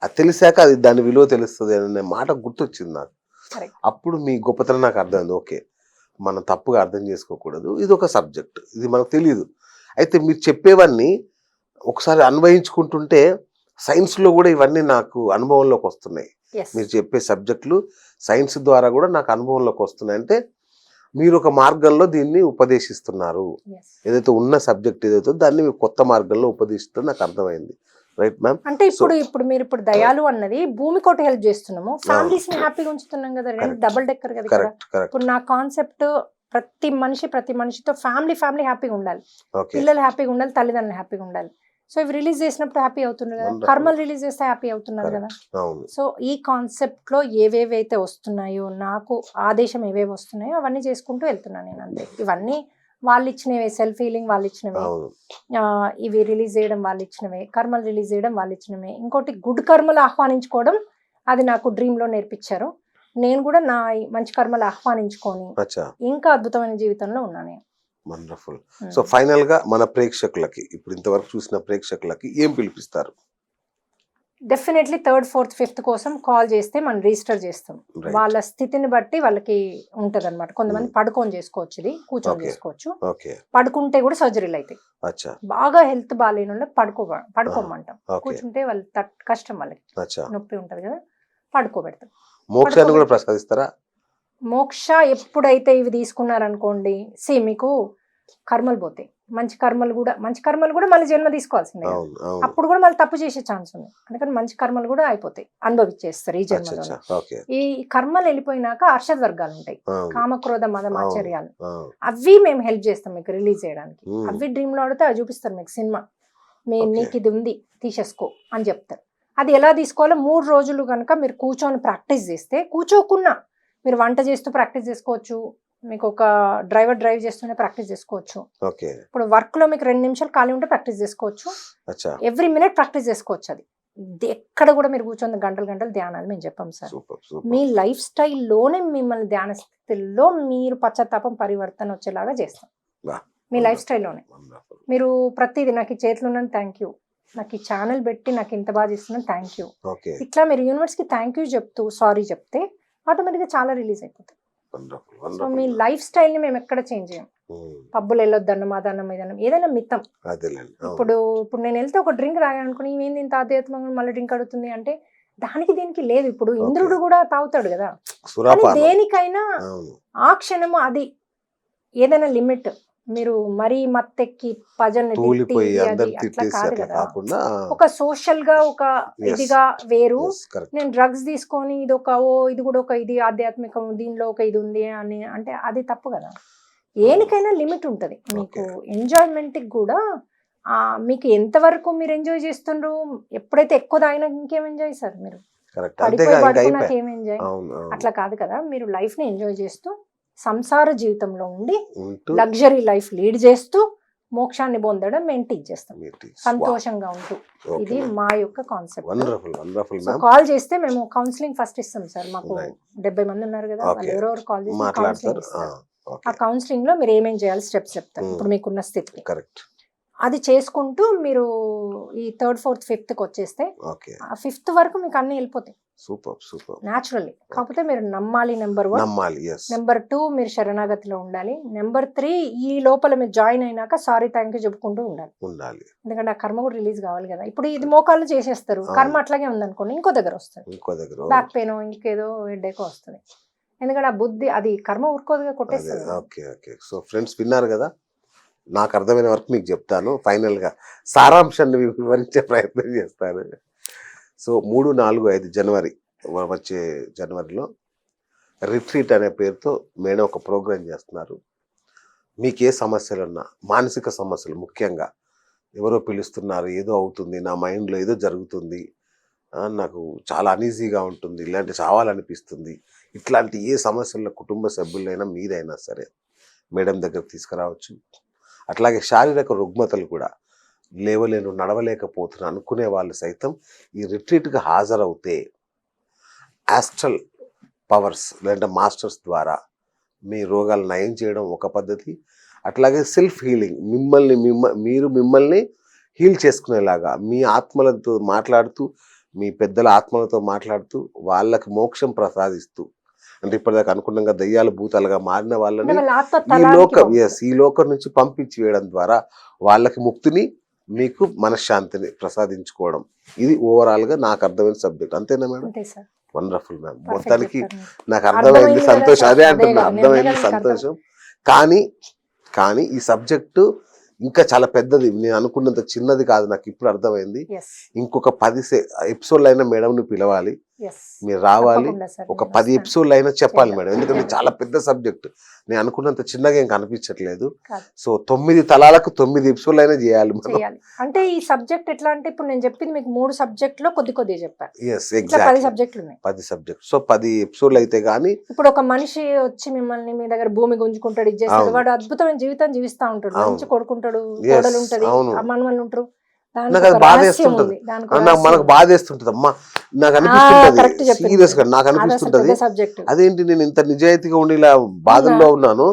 అది తెలిసాక అది దాని విలువ తెలుస్తుంది అనే మాట గుర్తొచ్చింది నాకు. కరెక్ట్ అప్పుడు మీ గొప్పతనం నాకు అర్థమైంది. ఓకే, మనం తప్పుగా అర్థం చేసుకోకూడదు, ఇది ఒక సబ్జెక్ట్, ఇది మనకు తెలియదు. అయితే మీరు చెప్పేవన్నీ ఒకసారి అన్వయించుకుంటుంటే సైన్స్లో కూడా ఇవన్నీ నాకు అనుభవంలోకి వస్తున్నాయి. ఎస్ మీరు చెప్పే సబ్జెక్టులు సైన్స్ ద్వారా కూడా నాకు అనుభవంలోకి వస్తున్నాయి. అంటే మీరు ఒక మార్గంలో దీన్ని ఉపదేశిస్తున్నారు. ఎస్ ఏదైతే ఉన్న సబ్జెక్ట్ ఏదైతే దాన్ని మీరు కొత్త మార్గంలో ఉపదేశిస్తున్నారు, నాకు అర్థమైంది. Right ma'am. అంటే ఇప్పుడు మీరు దయాలు అన్నది భూమి కోటి హెల్ప్ చేస్తున్నాము, ఫ్యామిలీస్ ని హ్యాపీగా ఉంచుతున్నాం కదా, రెండు Correct. డబుల్ డెక్కర్ కదా ఇక్కడ. Correct correct. ఇప్పుడు నా కాన్సెప్ట్ ప్రతి మనిషితో ఫ్యామిలీ హ్యాపీగా ఉండాలి, ఓకే పిల్లలు హ్యాపీగా ఉండాలి, తల్లిదండ్రులు హ్యాపీగా ఉండాలి. సో ఇవి రిలీజ్ చేసినప్పుడు హ్యాపీ అవుతున్నారు కదా, Wonderful. కర్మలు రిలీజ్ చేస్తే హ్యాపీ అవుతున్నారు కదా. అవును. సో ఈ కాన్సెప్ట్ లో ఏవేవైతే వస్తున్నాయో, నాకు ఆదేశం ఏవేవి వస్తున్నాయో అవన్నీ చేసుకుంటూ వెళ్తున్నాను నేను, అంతే. ఇవన్నీ వాళ్ళు ఇచ్చినవే, సెల్ఫ్ హీలింగ్ వాళ్ళు ఇచ్చినవే, అవును. ఇవి రిలీజ్ చేయడం వాళ్ళు ఇచ్చినవే, కర్మలు రిలీజ్ చేయడం వాళ్ళు ఇచ్చినవే. ఇంకోటి గుడ్ కర్మలు ఆహ్వానించుకోవడం, అది నాకు డ్రీమ్ లో నేర్పించారు. నేను కూడా నా ఈ మంచి కర్మలు ఆహ్వానించుకొని అచ్చా, ఇంకా అద్భుతమైన జీవితంలో ఉన్నాను నేను. వండర్ఫుల్. సో ఫైనల్ గా మన ప్రేక్షకులకి, ఇప్పుడు ఇంతవరకు చూసిన ప్రేక్షకులకి ఏం పిలిపిస్తారు? డెఫినెట్లీ 3rd, 4th, 5th కోసం కాల్ చేస్తే మనం రిజిస్టర్ చేస్తాం. Right. వాళ్ళ స్థితిని బట్టి వాళ్ళకి ఉంటది అనమాట. కొంతమంది పడుకొని చేసుకోవచ్చు, ఇది కూర్చొని Okay. చేసుకోవచ్చు. ఓకే, పడుకుంటే కూడా సర్జరీలు అవుతాయి. అచ్చా బాగా హెల్త్ బాగాలేని వాళ్ళకి పడుకోమంటాం. ఓకే, కూర్చుంటే వాళ్ళు కష్టం, వాళ్ళకి అచ్చా. నొప్పి ఉంటది కదా, పడుకోబెడతాం. మోక్షాన్ని కూడా ప్రసాదిస్తారా? మోక్ష ఎప్పుడైతే ఇవి తీసుకున్నారనుకోండి, మీకు కర్మలు పోతాయి. మంచి కర్మలు కూడా మళ్ళీ జన్మ తీసుకోవాల్సిందే కదా. అవును అవును. అప్పుడు కూడా మళ్ళీ తప్పు చేసే ఛాన్స్ ఉంది. అందుకని మంచి కర్మలు కూడా అయిపోతాయి, అనుభవించేస్తారు ఈ అచ్చా జన్మలో. అచ్చా, ఓకే. ఈ కర్మలు వెళ్ళిపోయినాక అర్షద్ వర్గాలు ఉంటాయి, అవును కామక్రోధ మదం ఆశ్చర్యాలు. అవును. అవి మేము హెల్ప్ చేస్తాం మీకు రిలీజ్ చేయడానికి. Hmm. అవి డ్రీమ్ లో ఆడితే అవి చూపిస్తారు మీకు సినిమా. Okay. నీకు ఇది ఉంది తీసేసుకో అని చెప్తారు. అది ఎలా తీసుకోవాలో 3 రోజులు కనుక మీరు కూర్చొని ప్రాక్టీస్ చేస్తే, కూర్చోకున్నా మీరు వంట చేస్తూ ప్రాక్టీస్ చేసుకోవచ్చు, మీకు ఒక డ్రైవర్ డ్రైవ్ చేస్తూనే ప్రాక్టీస్ చేసుకోవచ్చు. ఓకే, ఇప్పుడు వర్క్ లో మీకు 2 నిమిషాలు ఖాళీ ఉంటే ప్రాక్టీస్ చేసుకోవచ్చు. అచ్చా, ఎవ్రీ మినిట్ ప్రాక్టీస్ చేసుకోవచ్చు. అది ఎక్కడ కూడా మీరు కూర్చొని గంటలు ధ్యానాలు మేము చెప్పాం సార్. Super super. మీ లైఫ్ స్టైల్లోనే మిమ్మల్ని ధ్యాన స్థితిలో మీరు పశ్చాత్తాపం పరివర్తన వచ్చేలాగా చేస్తాం. Wow. మీ లైఫ్ స్టైల్లోనే Wonderful. మీరు ప్రతిదీ, నాకు ఈ చేతులు ఉన్నాను థ్యాంక్ యూ, నాకు ఈ ఛానల్ పెట్టి నాకు ఇంత బాగా చేస్తున్నాను థ్యాంక్ యూ, ఓకే, ఇట్లా మీరు యూనివర్స్కి థ్యాంక్ యూ చెప్తూ సారీ చెప్తే ఆటోమేటిక్గా చాలా రిలీజ్ అయిపోతాయి. Wonderful so wonderful. మీ లైఫ్ స్టైల్ని మేము ఎక్కడ చేంజ్ చేయం. పబ్బులు వెళ్ళొద్దన్నం, అదన్నం, ఇదన్నం, ఏదైనా మిత్తం. అదేలేండి. అవును. ఇప్పుడు నేను వెళ్తే ఒక డ్రింక్ తాగానుకుని ఇవేంది ఇంత ఆధ్యాత్మికంగా మళ్ళీ డ్రింక్ అడుగుతుంది అంటే దానికి దీనికి లేదు. ఇప్పుడు ఇంద్రుడు కూడా తాగుతాడు కదా, కానీ సురాపానం. దేనికైనా అవును ఆ క్షణము అది ఏదైనా లిమిట్. మీరు మరీ మత్తెక్కి ప్రజల్ని తిట్టి తూలిపోయి అది అందరు అట్లా తిట్టేసి కాదు అట్లా కదా. కాకుండా ఒక సోషల్ గా ఒక Yes. ఇదిగా వేరు. కరెక్ట్. నేను డ్రగ్స్ తీసుకొని ఇది ఇది కూడా ఒక ఇది ఆధ్యాత్మికం, దీనిలో ఒక ఇది ఉంది అని అంటే అది తప్పు కదా. ఏనికైనా లిమిట్ ఉంటది. మీకు ఎంజాయ్మెంట్ కి కూడా మీకు ఎంతవరకు మీరు ఎంజాయ్ చేస్తుండ్రు, ఎప్పుడైతే ఎక్కువ తాగినా ఇంకేం ఎంజాయ్ సార్, మీరు కరెక్ట్. పడిపోయి అంతేగా ఇంకా పడుకున్నాక అయిపోయి. ఏం ఎంజాయ్, అవును అవును. అట్లా కాదు కదా. మీరు లైఫ్ ని ఎంజాయ్ చేస్తూ సంసార జీవితంలో ఉండి ఉంటూ లగ్జరీ లైఫ్ లీడ్ చేస్తూ మోక్షాన్ని పొందడం మేము టీచ్ చేస్తాం, మీరు సంతోషంగా ఉంటూ. ఇది మా యొక్క concept. Wonderful wonderful so ma'am. Call చేస్తే మేము కౌన్సిలింగ్ ఫస్ట్ ఇస్తాం సార్. మాకు Right. 70 మంది ఉన్నారు కదా, వాళ్ళు Okay. ఎవరెవరు కాల్ చేసి మాట్లాడతారు. కౌన్సిలింగ్ ఇస్తారు. ఆ ఓకే, కౌన్సిలింగ్ లో మీరు ఏమేం చేయాలి స్టెప్స్ చెప్తారు. Hmm. ఇప్పుడు మీకున్న స్థితికి కరెక్ట్. అది చేసుకుంటూ మీరు ఈ 3rd, 4th, 5th కి వచ్చేస్తే ఓకే, ఆ 5th వరకు మీకు అన్ని వెళ్ళిపోతాయి సూపర్ సూపర్. న్యాచురల్లీ. కాకపోతే మీరు నమ్మాలి, నెంబర్ 1. నమ్మాలి. ఎస్. నెంబర్ 2 మీరు శరణాగతిలో ఉండాలి. నెంబర్ 3 ఈ లోపల మీరు జాయిన్ అయినాక సారీ థ్యాంక్ యూ చెప్పుకుంటూ ఉండాలి. ఉండాలి. ఎందుకంటే ఆ కర్మ కూడా రిలీజ్ కావాలి కదా. ఇప్పుడు ఇది మోకాళ్ళు చేసేస్తారు, అవును. కర్మ అట్లాగే ఉందనుకోండి ఇంకో దగ్గర వస్తుంది, ఇంకో దగ్గర. బ్యాక్ పెయిన్ ఇంకేదో హెడ్ఏక్ వస్తుంది. ఎందుకంటే ఆ బుద్ధి అది కర్మ ఊరుకోదుగా, అదే. కొట్టేస్తుంది కదా. Okay okay. సో ఫ్రెండ్స్ విన్నారు కదా, నాకు అర్థమైన వరకు మీకు చెప్తాను. ఫైనల్ గా సారాంశాన్ని మీకు వివరించే ప్రయత్నం చేస్తాను. సో 3, 4, 5 జనవరి వచ్చే జనవరిలో రిట్రీట్ అనే పేరుతో మేడం ఒక ప్రోగ్రాం చేస్తున్నారు. మీకు ఏ సమస్యలు ఉన్నా, మానసిక సమస్యలు ముఖ్యంగా, ఎవరో పిలుస్తున్నారు, ఏదో అవుతుంది, నా మైండ్లో ఏదో జరుగుతుంది, నాకు చాలా అనీజీగా ఉంటుంది, ఇలాంటి చావాలనిపిస్తుంది, ఇట్లాంటి ఏ సమస్యల కుటుంబ సభ్యులైనా మీరైనా సరే మేడం దగ్గర తీసుకురావచ్చు. అట్లాగే శారీరక రుగ్మతలు కూడా, లేవలేను, నడవలేకపోతున్నా అనుకునే వాళ్ళు సైతం ఈ రిట్రీట్కి హాజరవుతే ఆస్ట్రల్ పవర్స్ లేదంటే మాస్టర్స్ ద్వారా మీ రోగాలు నయం చేయడం ఒక పద్ధతి. అట్లాగే సెల్ఫ్ హీలింగ్, మీరు మిమ్మల్ని హీల్ చేసుకునేలాగా మీ ఆత్మలతో మాట్లాడుతూ, మీ పెద్దల ఆత్మలతో మాట్లాడుతూ వాళ్ళకి మోక్షం ప్రసాదిస్తూ, అంటే ఇప్పటిదాకా అనుకున్నాగా దయ్యాలు భూతాలుగా మారిన అంటే వాళ్ళని వాళ్ళ ఆత్మ ఈ తలానికి లోకం పంపుతారు. ఈ లోకం నుంచి పంపించి వేయడం ద్వారా వాళ్ళకి ముక్తిని, మీకు మనశ్శాంతిని ప్రసాదించుకోవడం. ఇది ఓవరాల్ గా నాకు అర్థమైన సబ్జెక్ట్. అంతేనా మేడం? అంతే సార్, వండర్ఫుల్ మ్యామ్. పర్ఫెక్ట్ మొత్తానికి చెప్పారు మీరు. నాకు అర్థమైంది, అర్థమైంది కదా సంతోషం. సార్, అదే అదే అంటున్నా, కదా, నిజంగా అర్థమైంది, మీకు అర్థం. సంతోషం. కానీ కానీ ఈ సబ్జెక్టు ఇంకా చాలా పెద్దది. నేను అనుకున్నంత చిన్నది కాదు, నాకు ఇప్పుడు అర్థమైంది. ఎస్ ఇంకొక 10 ఎపిసోడ్లు అయినా మేడంని పిలవాలి, ఎస్ మీరు రావాలి, తప్పకుండా సార్, ఒక నేను 10 వస్తాను. ఎపిసోడ్లు అయినా చెప్పాలి చేద్దాం, మేడం. ఎందుకంటే చేద్దాం. చాలా పెద్ద సబ్జెక్ట్. నేను అనుకున్నంత చిన్నగా ఏం కనిపించట్లేదు. కాదు. సో 9 తలాలకు 9 ఎపిసోడ్లు అయినా చేయాలి మనం. చేయాలి అంటే ఈ సబ్జెక్ట్ ఎట్లా అంటే ఇప్పుడు నేను చెప్పింది మీకు 3 సబ్జెక్టులో కొద్ది చెప్పాను. ఎస్, ఇట్లా 10 ఎగ్జాక్ట్. సబ్జెక్టులు ఉన్నాయి. 10 సబ్జెక్ట్. సో 10 ఎపిసోడ్లు అయితే గానీ ఇప్పుడు ఒక మనిషి వచ్చి మిమ్మల్ని మీ దగ్గర భూమి గుంజుకుంటాడు, ఇది చేస్తాడు, అవును. వాడు అద్భుతమైన జీవితం జీవిస్తా ఉంటాడు, అవును. మంచి కొడుకుంటాడు, Yes, కోడలు ఉంటది, అవును. మనవళ్ళు ఉంటారు. దానికి నాకు అది ఒక బాధ రహస్యం వేస్తుంటది. ఉంది, దానికి నాకు ఒక రహస్యం మనకు ఉంది. బాధ వేస్తుంటది అమ్మా, నాకు కరెక్ట్ అనిపిస్తుంటది చెప్పింది సీరియస్ గా, మీరు. నాకు అది అసలు అనిపిస్తుంటది పెద్ద సబ్జెక్ట్. అదేంటి నేను ఇంత నిజాయితీగా ఉండి ఇలా బాధల్లో ఉన్నాను,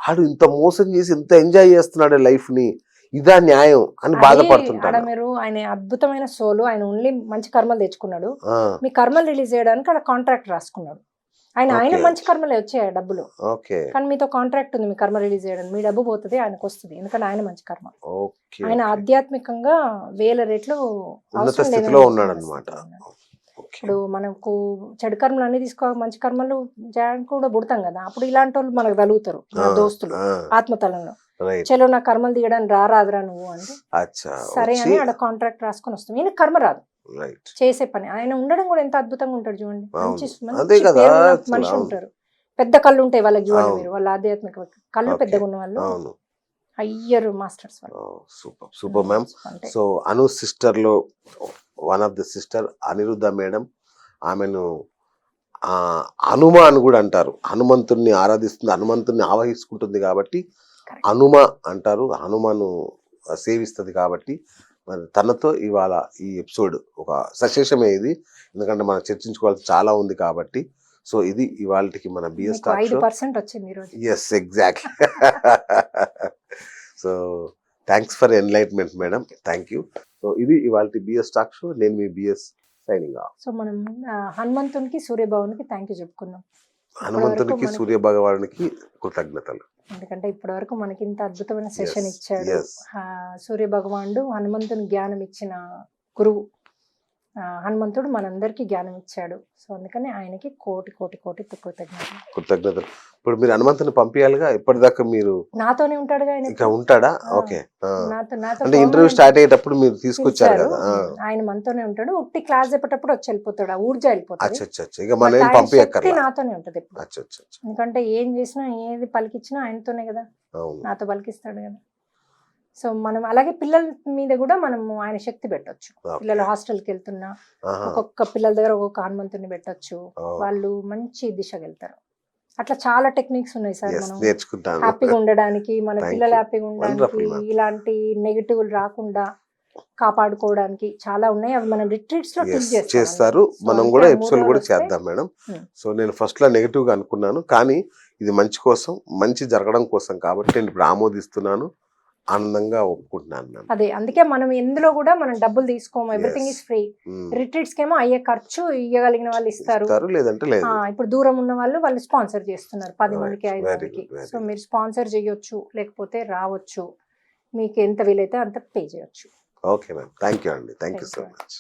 ఆడు ఇంత మోసం చేసి ఇంత ఎంజాయ్ చేస్తున్నాడు లైఫ్ ని, ఇదా న్యాయం అని అది ఆడ బాధపడుతుంటాను. మీరు ఆయన అద్భుతమైన సోలు, ఆయన ఓన్లీ మంచి కర్మలు తెచ్చుకున్నాడు. ఆ, మీ కర్మలు రిలీజ్ చేయడానికి అక్కడ కాంట్రాక్ట్ రాసుకున్నాడు. ఆయన Okay. మంచి కర్మలే వచ్చాయి డబ్బులు, ఓకే కానీ మీతో కాంట్రాక్ట్ ఉంది, మీ కర్మ రిలీజ్ చేయడానికి. మీ డబ్బు పోతుంది, ఆయనకు వస్తుంది, ఎందుకంటే ఆయన మంచి కర్మ. ఓకే ఆయన ఆధ్యాత్మికంగా 1000 రెట్లు ఉన్నత అవసరం స్థితిలో లేదని ఉన్నాడు ఉన్నత అనమాట. స్థితిలో ఉన్నాడు. ఇప్పుడు మనకు చెడు కర్మలు అన్ని తీసుకో, మంచి కర్మలు చేయడానికి కూడా పుడతాం కదా, అప్పుడు ఇలాంటి వాళ్ళు మనకు తగులుతారు, నా దోస్తులు ఆత్మతలంలో. రైట్. చలో నా కర్మలు తీయడానికి రారాదురా నువ్వు అంటే, అచ్చా, సరే అని ఆడ కాంట్రాక్ట్ రాసుకొని వస్తాం. ఈయన కర్మ రాదు, రైట్. చేసే పని. ఆయన ఉండడం కూడా ఎంత అద్భుతంగా ఉంటాడు చూడండి, మంచి అవును. అదే మంచి కదా, పేరున్న అసలు మనిషి అవును. ఉంటారు. పెద్ద కళ్ళు ఉంటాయి వాళ్ళకి చూడండి అవును. మీరు, వాళ్ళ ఆధ్యాత్మిక కళ్ళు Okay. పెద్దగా ఉన్న వాళ్ళు అవును. హయ్యర్ మాస్టర్స్ వాళ్ళు. Super super ma'am. అంటే సో అను సిస్టర్ లో one of the sister Aniruddha madam, ఆమెను హనుమ అని కూడా అంటారు. హనుమంతుణ్ణి ఆరాధిస్తుంది, హనుమంతుణ్ణి ఆవహించుకుంటుంది కాబట్టి Correct. హనుమ అంటారు. హనుమను సేవిస్తుంది కాబట్టి మరి తనతో ఇవాళ ఈ ఎపిసోడ్ ఒక సశేషమే ఇది, ఎందుకంటే మనం చర్చించుకోవాల్సి చాలా ఉంది కాబట్టి. సో ఇది ఇవాళకి మన బిఎస్ మీకు టాక్ షో. 5% వచ్చింది ఈరోజు. Yes, exactly. So thanks for enlightenment madam, thank you. So ఇది ఇవాళ బిఎస్ టాక్ షో. నేను మీ బిఎస్ సైనింగ్ ఆఫ్. సో మనం హనుమంతునికి, సూర్యభవన్కి థ్యాంక్ యూ చెప్పుకుందాం. హనుమంతునికి, మనకి- సూర్య భగవానునికి కృతజ్ఞతలు. ఎందుకంటే ఇప్పటి వరకు మనకి ఇంత అద్భుతమైన సెషన్ Yes, ఇచ్చాడు. yes. సూర్య భగవానుడు హనుమంతుని జ్ఞానం ఇచ్చిన గురువు. హనుమంతుడు మనందరికీ జ్ఞానం ఇచ్చాడు. సో అందుకని ఆయనకి కోటి కోటి కోటి కృతజ్ఞతలు. కృతజ్ఞతలు. ఇప్పుడు మీరు హనుమంతుని పంపించాలిగా, ఇప్పటిదాకా మీరు నాతోనే ఉంటాడుగా ఆయన. ఇక ఉంటాడా? ఆ. ఓకే. నాతో అంటే ఇంటర్వ్యూ స్టార్ట్ అయ్యేటప్పుడు మీరు తీసుకొచ్చారు పిలిచారు. కదా. ఆయన మనతోనే ఉంటాడు. ఉట్టి క్లాస్ చెప్పేటప్పుడు వచ్చి వెళ్ళిపోతాడు, ఆ ఊర్జా వెళ్ళిపోతాడు. అచ్చచ్చ, ఇక మనం ఏం ఆయన శక్తి పంపించక్కర్లా. నాతోనే ఉంటది ఎప్పుడు. అచ్చచ్చ, ఎందుకంటే ఏం చేసినా, ఏది పలికిచ్చినా ఆయనతోనే కదా, అవును. నాతో పలికిస్తాడు కదా. సో మనం అలాగే పిల్లల మీద కూడా మనము ఆయన శక్తి పెట్టొచ్చు. Okay. పిల్లలు హాస్టల్కి వెళ్తున్నా ఆహా. ఒక్కొక్క పిల్లల దగ్గర ఒక్కొక్క హనుమంతుని పెట్టొచ్చు, Oh. వాళ్ళు మంచి దిశకి వెళ్తారు. అట్లా చాలా టెక్నిక్స్ ఉన్నాయి సార్. Yes, మనం నేర్చుకుంటాను. హ్యాపీగా ఉండడానికి, మన Thank పిల్లలు you. హ్యాపీగా ఉండడానికి, Wonderful, ma'am. ఇలాంటి నెగిటివ్ రాకుండా కాపాడుకోవడానికి చాలా ఉన్నాయి. అవి మనం రిట్రీట్స్ లో Yes, టీచ్ చేస్తారు. మనం కూడా ఎపిసోడ్ కూడా చేద్దాం మేడం. సో నేను ఫస్ట్ లో నెగిటివ్ గా అనుకున్నాను, కానీ ఇది మంచి కోసం, మంచి జరగడం కోసం కాబట్టి నేను ఇప్పుడు ఆమోదిస్తున్నాను, ఆనందంగా ఒప్పుకుంటున్నాను మ్యామ్. అదే అందుకే మనం ఎందులో కూడా మనం డబ్బులు తీసుకోము, everything Yes. Is free. Retreats కేమో అయ్యే ఖర్చు ఇవ్వగలిగిన వాళ్ళు ఇస్తారు. ఇస్తారు, లేదంటే లేదు. ఇప్పుడు దూరం ఉన్న వాళ్ళు స్పాన్సర్ చేస్తున్నారు 10 మందికి, 5 Very మందికి. good, very సో మీరు స్పాన్సర్ చేయొచ్చు, లేకపోతే రావచ్చు, మీకు ఎంత వీలైతే అంత పే చేయొచ్చు. ఓకే మ్యామ్, థ్యాంక్ యూ అండి, thank you Thank so you. Much.